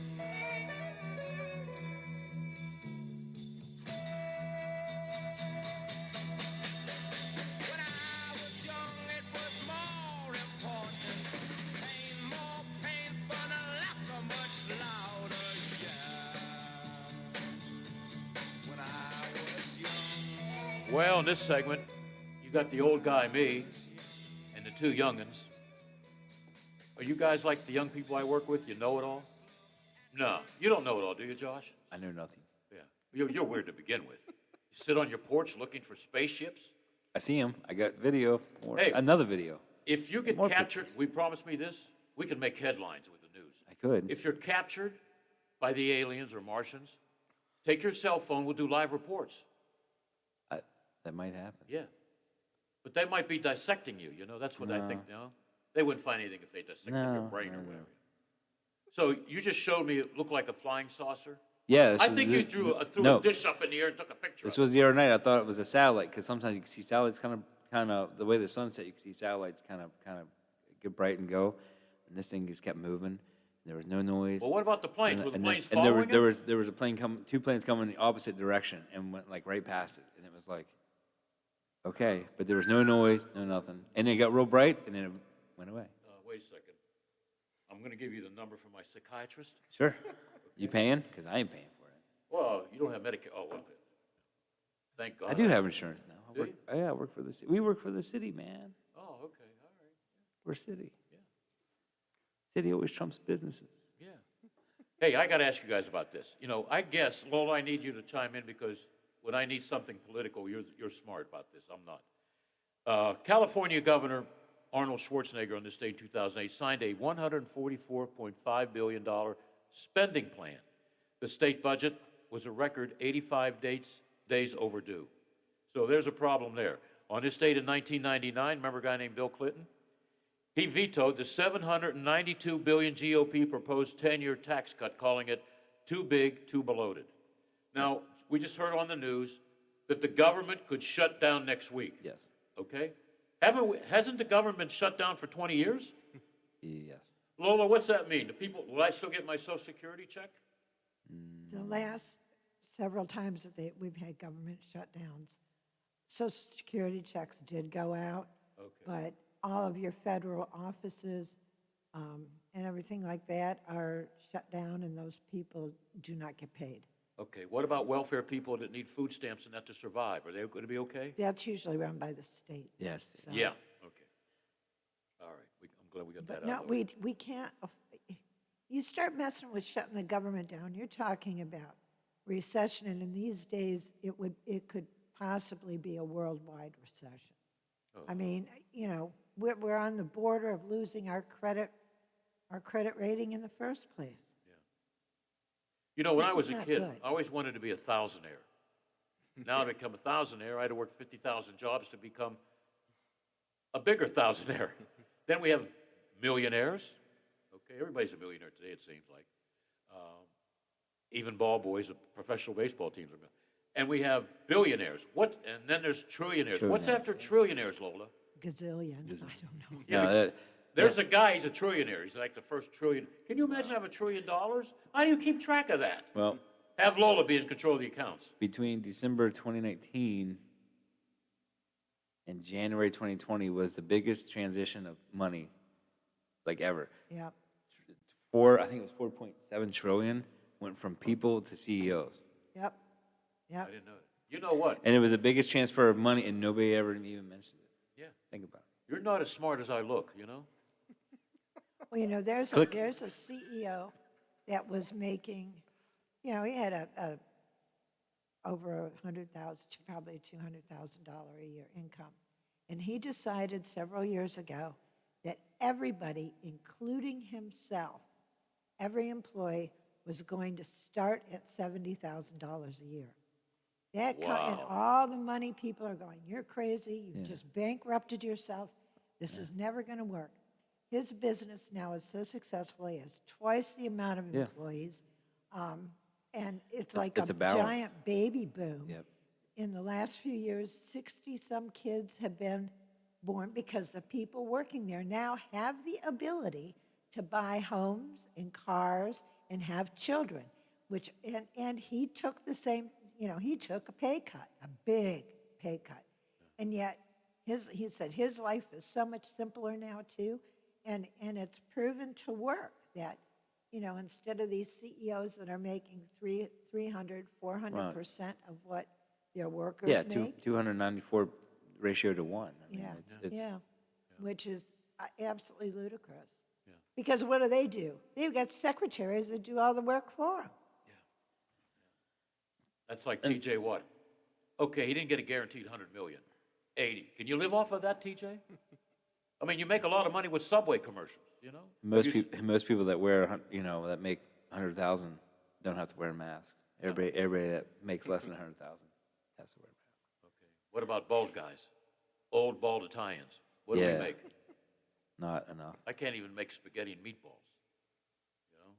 When I was young, it was more important. Pain, more painful, and laughter much louder. Yeah. When I was young. Well, in this segment, you got the old guy, me, and the two young'uns. Are you guys like the young people I work with? You know it all? No, you don't know it all, do you, Josh? I know nothing. Yeah, you're weird to begin with. You sit on your porch looking for spaceships. I see him. I got video. Or Hey. another video. If you get More captured, we promise me this, we can make headlines with the news. I could. If you're captured by the aliens or Martians, take your cell phone, we'll do live reports. That might happen. Yeah. But they might be dissecting you, you know, that's what I No. think, no? They wouldn't find anything if they dissected your No, brain or no, no. whatever. So you just showed me it looked like a flying saucer? Yeah. This I was think the- you threw no. a dish up in the air and took a picture This of it. was the other night. I thought it was a satellite because sometimes you can see satellites kind of the way the sunset. You can see satellites kind of get bright and go, and this thing just kept moving. There was no noise. Well, what about the planes? And, Were the and planes then, and following there was a plane coming, two planes coming in the opposite direction and went like right past it, and it was like, okay, but there was no noise, no nothing, and it got real bright, and then it went away. Wait a second. I'm going to give you the number from my psychiatrist. Sure. You paying? Because I ain't paying for it. Well, you don't have Medicare. Oh, well. Thank God. I do have insurance now. Do you? Yeah, I work for the city. We work for the city, man. Oh, okay. All right. We're city. Yeah. City always trumps businesses. Yeah. Hey, I got to ask you guys about this. You know, I guess, Lola, I need you to chime in because when I need something political, you're smart about this. I'm not. California Governor Arnold Schwarzenegger on this day in 2008 signed a $144.5 billion spending plan. The state budget was a record 85 days overdue. So there's a problem there. On this date in 1999, remember a guy named Bill Clinton? He vetoed the $792 billion GOP proposed 10-year tax cut, calling it too big, too bloated. Now, we just heard on the news that the government could shut down next week. Yes. Okay? Hasn't the government been shut down for 20 years? Yes. Lola, what's that mean? Will I still get my Social Security check? The last several times that we've had government shutdowns, Social Security checks did go out, but all of your federal offices and everything like that are shut down, and those people do not get paid. Okay. What about welfare people that need food stamps and that to survive? Are they going to be okay? That's usually run by the state. Yes. So. Yeah. Okay. All right. I'm glad we got But that no, out. of the way. we can't. You start messing with shutting the government down, you're talking about recession, and in these days, it could possibly be a worldwide recession. Oh. I mean, you know, we're on the border of losing our credit rating in the first place. You know, when This I was is a not kid, good. I always wanted to be a thousandaire. Now to become a thousandaire, I had to work 50,000 jobs to become a bigger thousandaire. Then we have millionaires. Okay, everybody's a millionaire today, it seems like. Even ball boys, professional baseball teams are. And we have billionaires. And then there's trillionaires. What's Trillionaires. after trillionaires, Lola? Gazillion, I don't know. Yeah, there's a guy, he's a trillionaire. He's like the first trillion. Can you imagine having $1 trillion? How do you keep track of that? Well, Have Lola be in control of the accounts. between December 2019 and January 2020 was the biggest transition of money, like ever. Yeah. I think it was 4.7 trillion went from people to CEOs. Yep. I didn't know that. You know what? And it was the biggest transfer of money, and nobody ever even mentioned it. Yeah. Think about it. You're not as smart as I look, you know? Well, you know, there's a CEO that was making, you know, he had a over $100,000, probably $200,000 a year income. And he decided several years ago that everybody, including himself, every employee was going to start at $70,000 a year. That and all the money people are going, you're crazy, you just bankrupted yourself, this is never going to work. His business now is so successful, he has twice the amount of employees, and it's like it's a a balance. giant baby boom. Yep. In the last few years, 60-some kids have been born because the people working there now have the ability to buy homes and cars and have children, which, and he took the same, you know, he took a pay cut, a big pay cut. And yet, he said his life is so much simpler now too, and it's proven to work that, you know, instead of these CEOs that are making 300, 400% of what their workers make. 294 ratio to 1. I mean, Yeah, which is absolutely ludicrous. Yeah. Because what do? They've got secretaries that do all the work for them. That's like TJ Watt. Okay, he didn't get a guaranteed $100 million. 80. Can you live off of that, TJ? I mean, you make a lot of money with Subway commercials, you know? Most people that wear, you know, that make 100,000 don't have to wear a mask. Everybody that makes less than 100,000 has to wear a mask. Okay. What about bald guys? Old bald Italians. What do we make? Not enough. I can't even make spaghetti and meatballs. You know?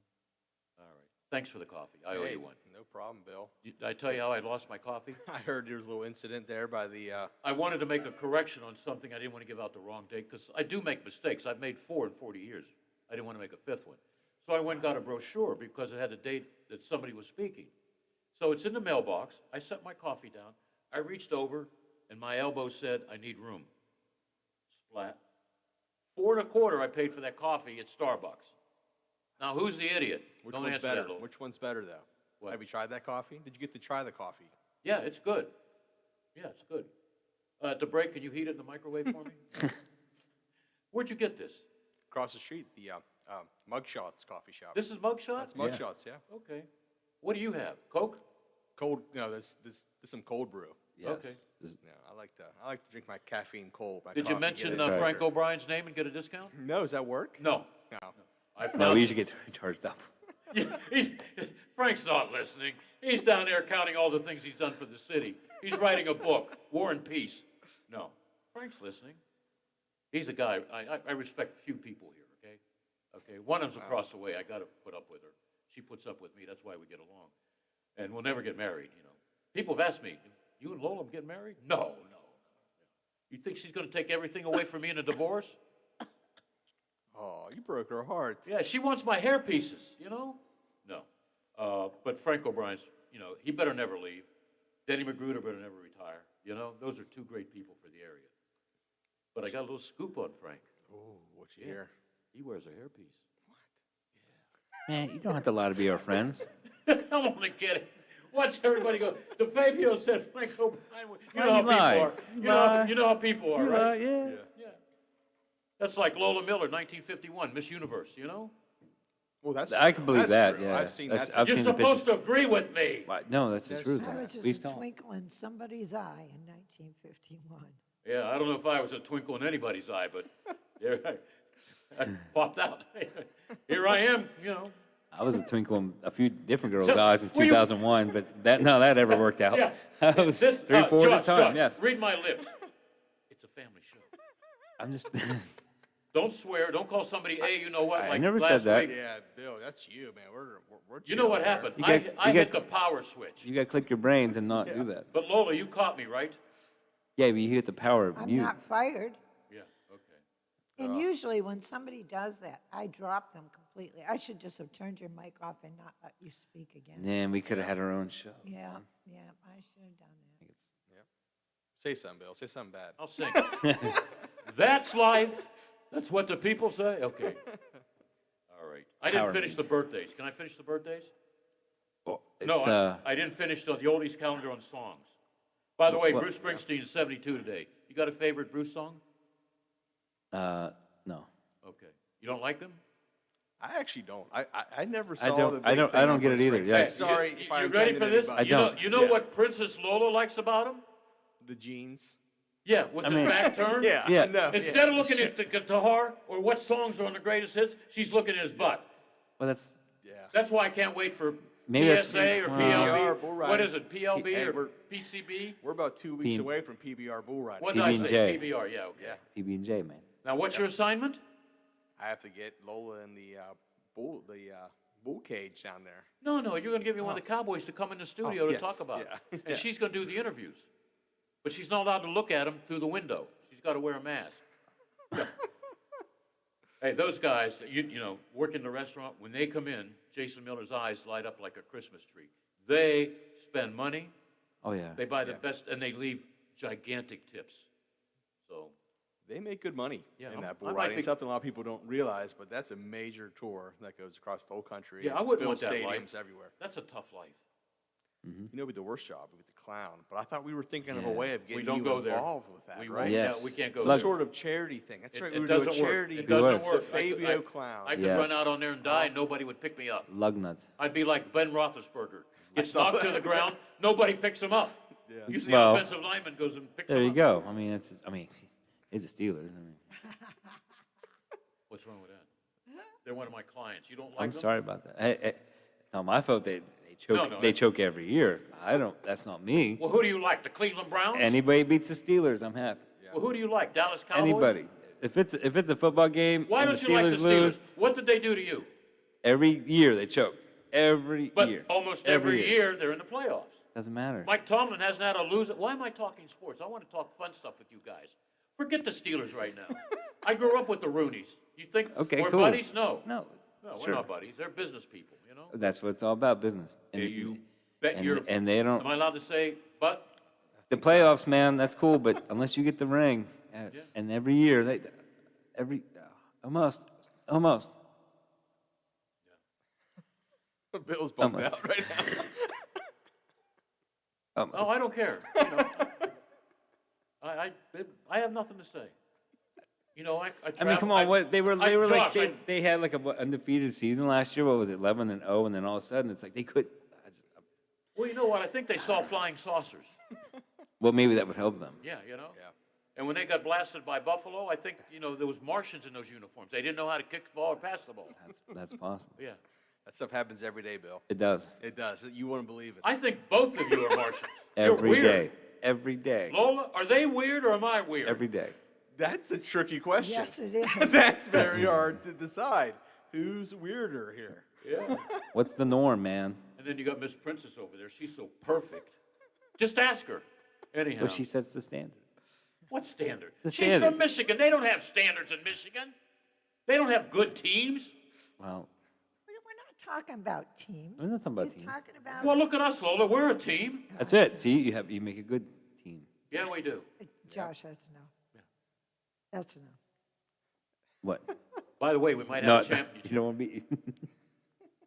All right. Thanks for the coffee. I owe you one. No problem, Bill. Did I tell you how I lost my coffee? I heard there was a little incident there by the... I wanted to make a correction on something. I didn't want to give out the wrong date because I do make mistakes. I've made 4 in 40 years. I didn't want to make a 5th one. So I went and got a brochure because it had a date that somebody was speaking. So it's in the mailbox. I set my coffee down. I reached over, and my elbow said, I need room. Splat. $4.25 I paid for that coffee at Starbucks. Now, who's the idiot? Which Don't one's answer better? that, Lord. Which one's better, though? What? Have you tried that coffee? Did you get to try the coffee? Yeah, it's good. Yeah, it's good. At the break, can you heat it in the microwave for me? Where'd you get this? Across the street, the Mugshots coffee shop. This is Mugshot? That's Mugshots, yeah. Okay. What do you have? Coke? Cold, no, there's some cold brew. Yes. Okay. Yeah, I like to drink my caffeine cold. My Did you coffee, mention get it Frank quicker. O'Brien's name and get a discount? No, does that work? No. No. No, we usually get charged up. Yeah, Frank's not listening. He's down there counting all the things he's done for the city. He's writing a book, War and Peace. No, Frank's listening. He's a guy. I respect few people here, okay? Okay, one of them's across the way. I got to put up with her. She puts up with me. That's why we get along. And we'll never get married, you know. People have asked me, you and Lola get married? No. You think she's going to take everything away from me in a divorce? Oh, you broke her heart. Yeah, she wants my hair pieces, you know? No. But Frank O'Brien's, you know, he better never leave. Denny Magruder better never retire. You know, those are 2 great people for the area. But I got a little scoop on Frank. Oh, what you hear? He wears a hairpiece. Man, you don't have to lie to be our friends. Come on and get it. Watch everybody go. DeFabio said Frank O'Brien. You know how people lie. are. You know how people are, right? Yeah. That's like Lola Miller, 1951, Miss Universe, you know? Well, that's I can believe that. true. Yeah, I've seen That's- that. I've You're seen the supposed picture. to agree with me. No, that's the truth. I was We've just a talked. twinkle in somebody's eye in 1951. Yeah, I don't know if I was a twinkle in anybody's eye, but yeah, I popped out. Here I am, you know. I was a twinkle in a few different girls' So, eyes in were you- 2001, but that never worked out. Yeah. I was This- 3 or 4 at a Josh, time. Josh, Yes. read my lips. It's a family show. I'm just. Don't swear. Don't call somebody a you know what. I like never last said that. week. Yeah, Bill, that's you, man. We're You know what chill here. happened? You I got- I you hit got- the power switch. You got to click your brains and not do that. But Lola, you caught me, right? Yeah, but you hit the power I'm mute. not fired. Yeah. Okay. And usually when somebody does that, I drop them completely. I should just have turned your mic off and not let you speak again. Then we could have had our own show. Yeah, I should have done that. Say something, Bill. Say something bad. I'll sing. That's life. That's what the people say. Okay. All right. I didn't Power finish mute. the birthdays. Can I finish the birthdays? Well, No, it's, I didn't finish the oldies calendar on songs. By the way, Bruce Springsteen is 72 today. You got a favorite Bruce song? No. Okay. You don't like them? I actually don't. I never saw don't- the big I don't- thing I don't on get it Bruce either. Springsteen. Yeah. Sorry if I You ready offended for this? anybody. You know Yeah. what Princess Lola likes about him? The jeans. Yeah, with his back turned. Yeah, Yeah. I know. Instead of looking at the guitar or what songs are on the greatest hits, she's looking at his butt. Well, that's That's why I can't wait for Maybe that's- PSA or well- PLB. bull What riding. is it, PLB Hey, or we're- PCB? We're about 2 weeks P- away from PBR bull riding. What did I say? PB&J. PBR, yeah, okay. PB&J, man. Now, what's your assignment? I have to get Lola in the bull cage down there. No, you're going to give me one of the cowboys to come in the studio to yes, talk about it. yeah. And she's going to do the interviews. But she's not allowed to look at them through the window. She's got to wear a mask. Hey, those guys, you know, work in the restaurant, when they come in, Jason Miller's eyes light up like a Christmas tree. They spend money. Oh, yeah. They buy the best, and they leave gigantic tips. So They make good money Yeah, in I'm- that bull I might riding. be- It's something a lot of people don't realize, but that's a major tour that goes across the whole country. Yeah, I and wouldn't fills want that life. stadiums everywhere. That's a tough life. You know, with the worst job with the clown. But I thought we were thinking of a Yeah. way of We getting don't you go there. involved with that, We right? won't. Yes. Yeah, we can't go Some there. sort of charity thing. That's right. It We were doing doesn't work. charity. It doesn't was. work. The Fabio clown. I could Yes. run out on there and die, and nobody would pick me up. Lug nuts. I'd be like Ben Roethlisberger. Gets saw knocked to that. the ground, nobody picks him up. Yeah. Usually Well, the offensive lineman goes and picks There him you up. go. I mean, he's a Steelers. I mean, What's wrong with that? They're one of my clients. You don't like I'm them? sorry about that. Hey, it's not my fault. They choke. No, they that's- choke every year. I don't. That's not me. Well, who do you like? The Cleveland Browns? Anybody beats the Steelers, I'm happy. Well, who do you like? Dallas Cowboys? Anybody. If it's a football game Why and don't the you like Steelers the Steelers? lose, What did they do to you? every year they choke. Every But year. almost every year they're in the playoffs. Doesn't matter. Mike Tomlin hasn't had a loser. Why am I talking sports? I want to talk fun stuff with you guys. Forget the Steelers right now. I grew up with the Rooneys. You think Okay, we're cool. buddies? No. No. No, Sure. we're not buddies. They're business people, you know? That's what it's all about, business. And, Yeah, you bet and, you're. and they don't. Am I allowed to say, but? The playoffs, man, that's cool, but unless you get the ring, and every year almost. Bill's bummed Almost. out right now. Oh, I don't care. You know, I have nothing to say. You know, I mean, come on, what they were like Josh, they had like a undefeated season last year. What was it, 11-0, and then all of a sudden it's like they could. well, you know what? I think they saw flying saucers. Well, maybe that would help them. Yeah, you know? Yeah. And when they got blasted by Buffalo, I think, you know, there was Martians in those uniforms. They didn't know how to kick the ball or pass the ball. That's possible. Yeah. That stuff happens every day, Bill. It does. It does. You wouldn't believe it. I think both of you are Martians. Every You're weird. day. Every day. Lola, are they weird or am I weird? Every day. That's a tricky question. Yes, it is. That's very hard to decide. Who's weirder here? Yeah. What's the norm, man? And then you got Miss Princess over there. She's so perfect. Just ask her. Anyhow. Well, she sets the standard. What standard? The She's standard. from Michigan. They don't have standards in Michigan. They don't have good teams. Well, We're not talking about teams. we're not talking about He's teams. talking about. Well, look at us, Lola. We're a team. That's it. See, you make a good team. Yeah, we do. Josh has to know. That's to know. What? By the way, we might No, have a championship. you don't want to be.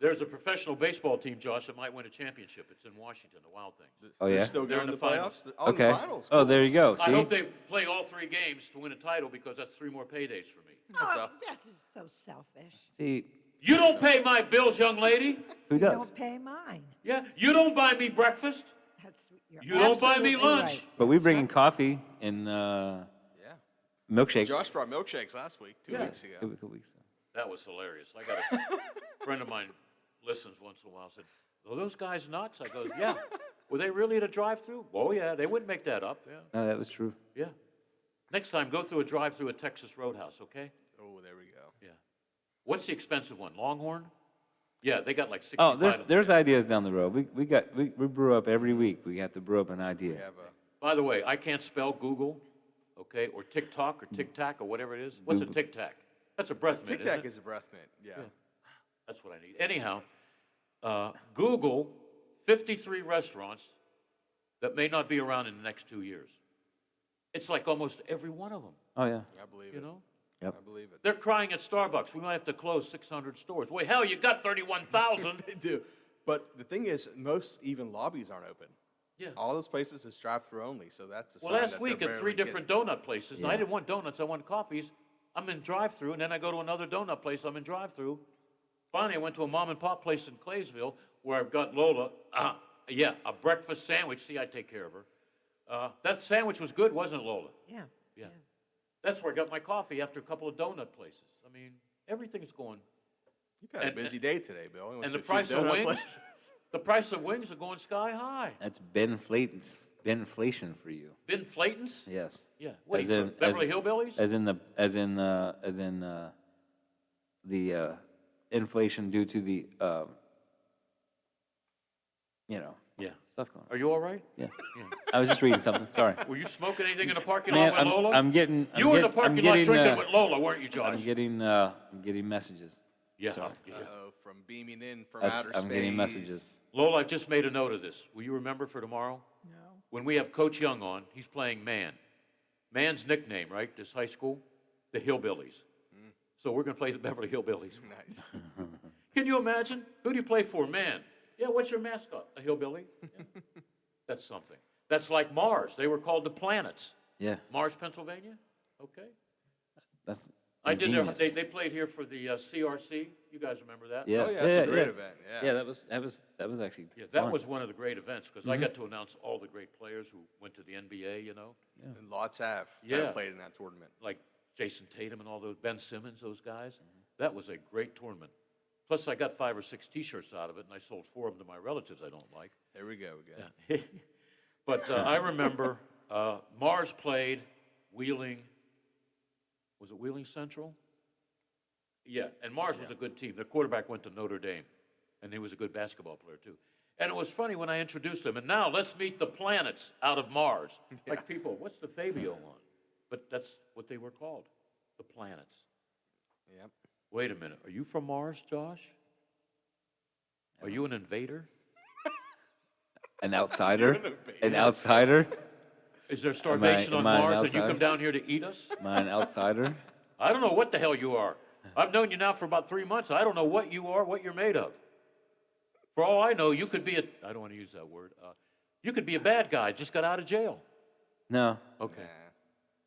There's a professional baseball team, Josh, that might win a championship. It's in Washington, the Wild Things. Oh, yeah? They're still They're going in to the the finals. playoffs? Oh, Okay. the finals. Oh, there you go. I See? hope they play all 3 games to win a title because that's 3 more paydays for me. Oh, that's just so selfish. See, You don't pay my bills, young lady. who You does? don't pay mine. Yeah. You don't buy me breakfast. That's you're You don't buy me absolutely lunch. right. But we bring in coffee and milkshakes. Josh brought milkshakes last week, 2 weeks ago. 2 weeks ago. That was hilarious. I got a friend of mine listens once in a while. Said, "Are those guys nuts?" I go, "Yeah." Were they really at a drive-through? Oh yeah, they wouldn't make that up. Yeah. No, that was true. Yeah. Next time, go through a drive-through at Texas Roadhouse, okay? Oh, there we go. Yeah. What's the expensive one? Longhorn? Yeah, they got like 65. Oh, of them. there's ideas down the road. We brew up every week. We have to brew up an idea. By the way, I can't spell Google, okay, or TikTok or Tic Tac or whatever it is. What's a Google. Tic Tac? That's a breath mint, Tic Tac isn't it? is a breath mint, yeah. That's what I need. Anyhow, Google 53 restaurants that may not be around in the next 2 years. It's like almost every one of them, Oh yeah. I believe you it. know? Yep. I believe it. They're crying at Starbucks. We might have to close 600 stores. Well, hell, you got 31,000. They do. But the thing is, most even lobbies aren't open. Yeah. All those places is drive-through only, so that's a Well, sign last that week they're at 3 barely different getting- donut places, and I didn't want donuts, I wanted coffees. I'm in drive-through, and then I go to another donut place, I'm in drive-through. Finally, I went to a mom and pop place in Claysville where I've got Lola, a breakfast sandwich. See, I take care of her. That sandwich was good, wasn't it, Lola? Yeah. Yeah. That's where I got my coffee after a couple of donut places. I mean, everything's going. You've had a busy day today, Bill. And the price of wings, the price of wings are going sky high. That's inflation for you. Ben Flayton's? Yes. Yeah. What As are you, in Beverly Hillbillies? As in the inflation due to the Yeah. stuff going on. Are you all right? Yeah. I was just reading something. Sorry. Were you smoking anything in the parking Man, lot with Lola? I'm were in the parking lot drinking getting, with Lola, weren't you, Josh? I'm getting messages. Yeah. Sorry. from beaming in from That's- outer space. I'm getting messages. Lola, I've just made a note of this. Will you remember for tomorrow? No. When we have Coach Young on, he's playing Man. Man's nickname, right, this high school? The Hillbillies. So we're going to play the Beverly Hillbillies. Nice. Can you imagine? Who do you play for? Man. Yeah, what's your mascot? A hillbilly? Yeah. That's something. That's like Mars. They were called the Planets. Yeah. Mars, Pennsylvania? Okay. That's I did ingenious. they played here for the CRC. You guys remember that? Yeah. Oh, yeah, that's a great event. Yeah. Yeah, that was actually Yeah, that fun. was one of the great events because I got to announce all the great players who went to the NBA, you know. And lots have Yeah. played in that tournament. Like Jason Tatum and all those, Ben Simmons, those guys. That was a great tournament. Plus, I got 5 or 6 T-shirts out of it, and I sold 4 of them to my relatives I don't like. There we go. Yeah. But I remember Mars played Wheeling. Was it Wheeling Central? Yeah, and Mars was a good team. Their quarterback went to Notre Dame, and he was a good basketball player, too. And it was funny when I introduced them. And now let's meet the planets out of Mars. Like people, what's the Fabio on? But that's what they were called, the planets. Yep. Wait a minute. Are you from Mars, Josh? Are you an invader? An outsider? An outsider? Is there starvation on am I an Mars and you outsider? come down here to eat us? Am I an outsider? I don't know what the hell you are. I've known you now for about 3 months. I don't know what you are, what you're made of. For all I know, you could be I don't want to use that word. You could be a bad guy, just got out of jail. No. Okay.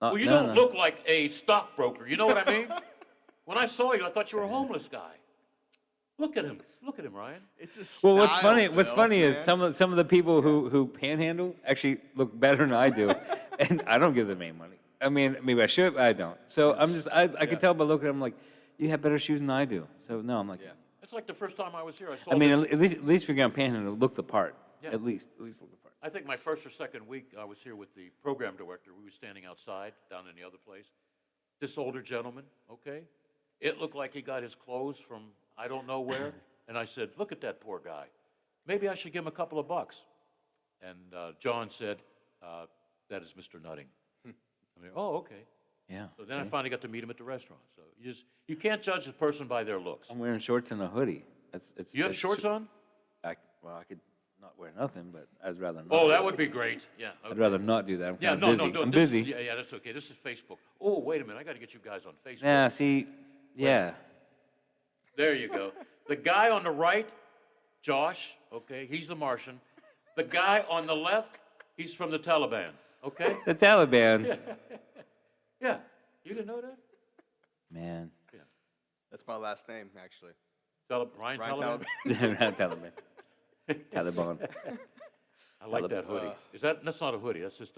Well, you no, don't no. look like a stockbroker. You know what I mean? When I saw you, I thought you were a homeless guy. Look at him. Look at him, Ryan. It's a Well, what's style, funny? What's Bill, funny is man. some of the people who panhandle actually look better than I do, and I don't give them any money. I mean, maybe I should, but I don't. So I'm just I can tell by looking at them like, you have better shoes than I do. So no, I'm like, It's like the first time I was here. I saw I mean, this- at least if you're gonna panhandle, look the part. Yeah. At least look the part. I think my first or second week I was here with the program director. We were standing outside down in the other place. This older gentleman, okay? It looked like he got his clothes from I don't know where. And I said, look at that poor guy. Maybe I should give him a couple of bucks. And John said, that is Mr. Nutting. I mean, oh, okay. Yeah. So then I see? finally got to meet him at the restaurant. So you can't judge a person by their looks. I'm wearing shorts and a hoodie. You have shorts on? I could not wear nothing, but I'd rather not. Oh, that would be great. Yeah. I'd okay. rather not do that. I'm Yeah, kind no, of busy. no, no. I'm this- busy. Yeah, that's okay. This is Facebook. Oh, wait a minute. I got to get you guys on Facebook. Yeah. See. Yeah. There you go. The guy on the right, Josh, okay, he's the Martian. The guy on the left, he's from the Taliban, okay? The Taliban. Yeah. Yeah. You didn't know that? Man. Yeah. That's my last name, actually. Ryan Taliban. Taliban. Taliban. I like that hoodie. That's not a hoodie. That's just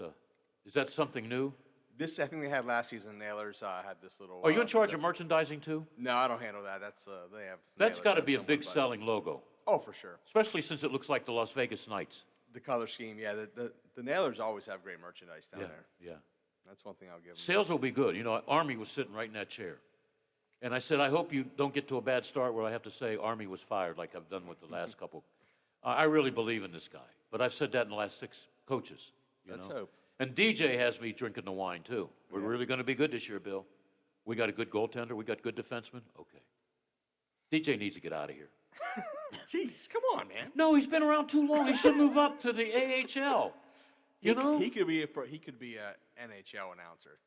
is that something new? This, I think they had last season. Nailers had this little. Are you in charge of merchandising too? No, I don't handle that. That's they have. That's Nailers got to have be a someone, big but- selling logo. Oh, for sure. Especially since it looks like the Las Vegas Knights. The color scheme, yeah. The Nailers always have great merchandise down Yeah, there. yeah. That's one thing I'll give them. Sales will be good. You know, Army was sitting right in that chair. And I said, I hope you don't get to a bad start where I have to say Army was fired like I've done with the last couple. I really believe in this guy. But I've said that in the last 6 coaches. Let's know? hope. And DJ has me drinking the wine, too. We're really going to be good this year, Bill. We got a good goaltender. We got good defensemen. Okay. DJ needs to get out of here. Jeez, come on, man. No, he's been around too long. He should move up to the AHL. You know? He could be a NHL announcer.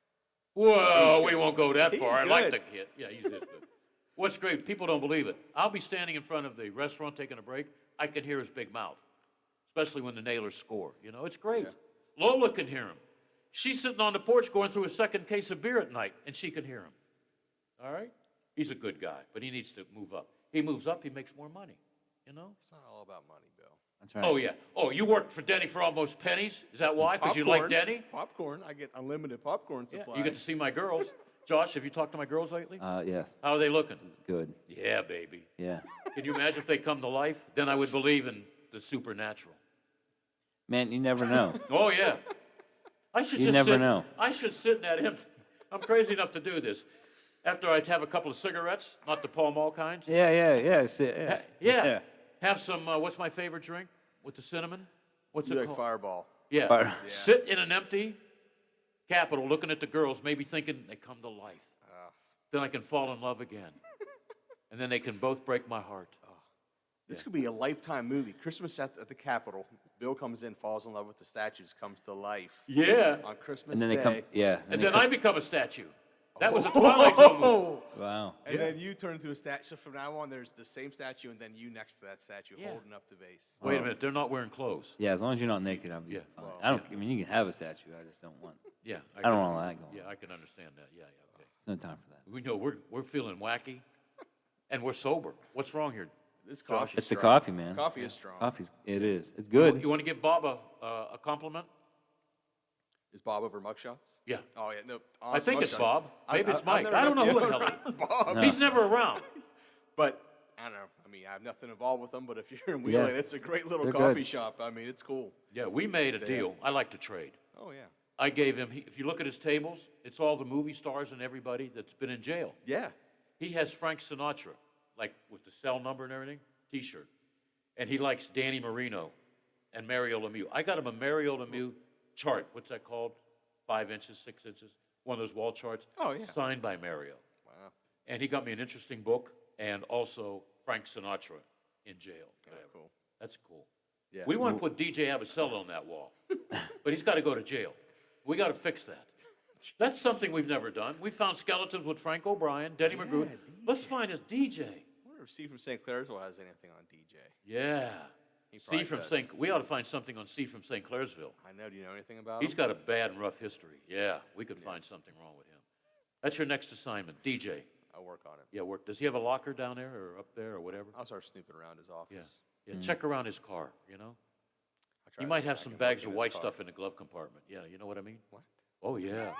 Well, He's we good. won't go that He's far. I like the good. kid. Yeah, he's this good. What's great, people don't believe it. I'll be standing in front of the restaurant taking a break. I can hear his big mouth, especially when the Nailers score. You know, it's great. Lola can hear him. She's sitting on the porch going through a second case of beer at night, and she can hear him. All right? He's a good guy, but he needs to move up. He moves up, he makes more money, you know? It's not all about money, Bill. That's right. Oh, yeah. Oh, you worked for Denny for almost pennies? Is that why? Because you like Denny? Popcorn. I get unlimited popcorn Yeah, supply. you get to see my girls. Josh, have you talked to my girls lately? Yes. How are they looking? Good. Yeah, baby. Yeah. Can you imagine if they come to life? Then I would believe in the supernatural. Man, you never know. Oh, yeah. I should You just never sit, know. I should sit at him. I'm crazy enough to do this. After I'd have a couple of cigarettes, not the Pall Mall kinds. Yeah. Yeah. Have some, what's my favorite drink with the cinnamon? What's You it like called? Fireball. Yeah. Fire- Sit in an empty Capitol looking at the girls, maybe thinking they come to life. Then I can fall in love again. And then they can both break my heart. This could be a lifetime movie. Christmas at the Capitol. Bill comes in, falls in love with the statues, comes to life. Yeah. On Christmas And then Day. they come, yeah. And then I become a statue. That was a Twilight Zone movie. Wow. And then you turn into a statue. So from now on, there's the same statue, and then you next to that statue holding up the vase. Wait a minute, they're not wearing clothes. Yeah, as long as you're not naked, I'll be fine. I don't. I mean, you can have a statue. I just don't want. Yeah. I don't want all that going. Yeah, I can understand that. Yeah, okay. There's no time for that. We know we're feeling wacky, and we're sober. What's wrong here? This coffee. It's the coffee, man. Coffee is strong. It is. It's good. You want to give Bob a compliment? Is Bob over mugshots? Yeah. Oh yeah, no. I think it's mugshot. Bob. Maybe it's I've Mike. never I don't know met- who the yeah, hell he is. Bob. No. He's never around. But I don't know. I mean, I have nothing involved with them. But if you're in Wheeling, it's a great little They're coffee good. shop. I mean, it's cool. Yeah, we made a deal. I like to trade. Oh yeah. I gave him, if you look at his tables, it's all the movie stars and everybody that's been in jail. Yeah. He has Frank Sinatra, like with the cell number and everything, T-shirt. And he likes Danny Marino and Mario Lemieux. I got him a Mario Lemieux chart. What's that called? 5 inches, 6 inches. One of those wall charts. Oh, yeah. Signed by Mario. Wow. And he got me an interesting book and also Frank Sinatra in jail. Cool. That's cool. Yeah. We want to put DJ Abicello on that wall, but he's got to go to jail. We got to fix that. That's something we've never done. We found skeletons with Frank O'Brien, Denny McGrew. Let's find his DJ. I wonder if Steve from St. Clairsville has anything on DJ. Yeah. He probably Steve from does. St. We ought to find something on Steve from St. Clairsville. I know. Do you know anything about He's him? got a bad and rough history. Yeah, we could find something wrong with him. That's your next assignment, DJ. I'll work on him. Yeah, work. Does he have a locker down there or up there or whatever? I'll start snooping around his office. Yeah, check around his car, you know? I'll try You to might get have back some and bags look of in white his car. stuff in the glove compartment. Yeah, you know what I mean? What? Oh, yeah.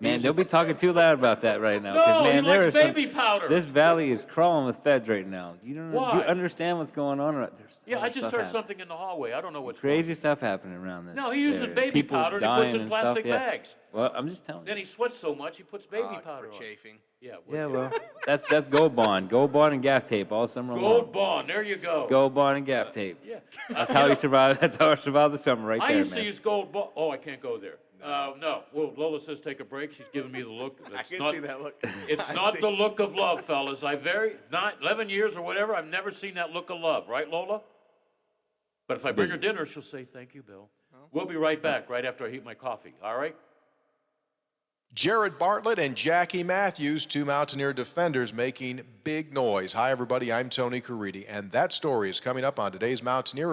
Man, don't be talking too loud about that right now. 'cause, No, man, he there likes is some- baby powder. This valley is crawling with feds right now. You don't. Do Why? you understand what's going on? Right? There's Yeah, all I this just stuff heard happening. something in the hallway. I don't know what's Crazy stuff happening around this. No, he uses area. baby People powder and he puts dying it in and stuff, plastic yeah. bags. Well, I'm just telling you. Then he sweats so much, he puts baby powder for on. chafing. Yeah, Yeah, well, that's Gold Bond, and gaff tape all summer long. Gold Bond, there you go. Gold Bond and gaff tape. Yeah. That's how he survived. That's how I survived the summer right I there, used man. to use Gold Bond. Oh, I can't go there. No. Well, Lola says take a break. She's giving me the look. I It's can not- see that look. It's I not see. the look of love, fellas. 11 years or whatever, I've never seen that look of love. Right, Lola? But if I bring her dinner, she'll say, thank you, Bill. We'll be right back right after I heat my coffee. All right? Jared Bartlett and Jackie Matthews, two Mountaineer defenders making big noise. Hi, everybody. I'm Tony Caridi, and that story is coming up on today's Mountaineer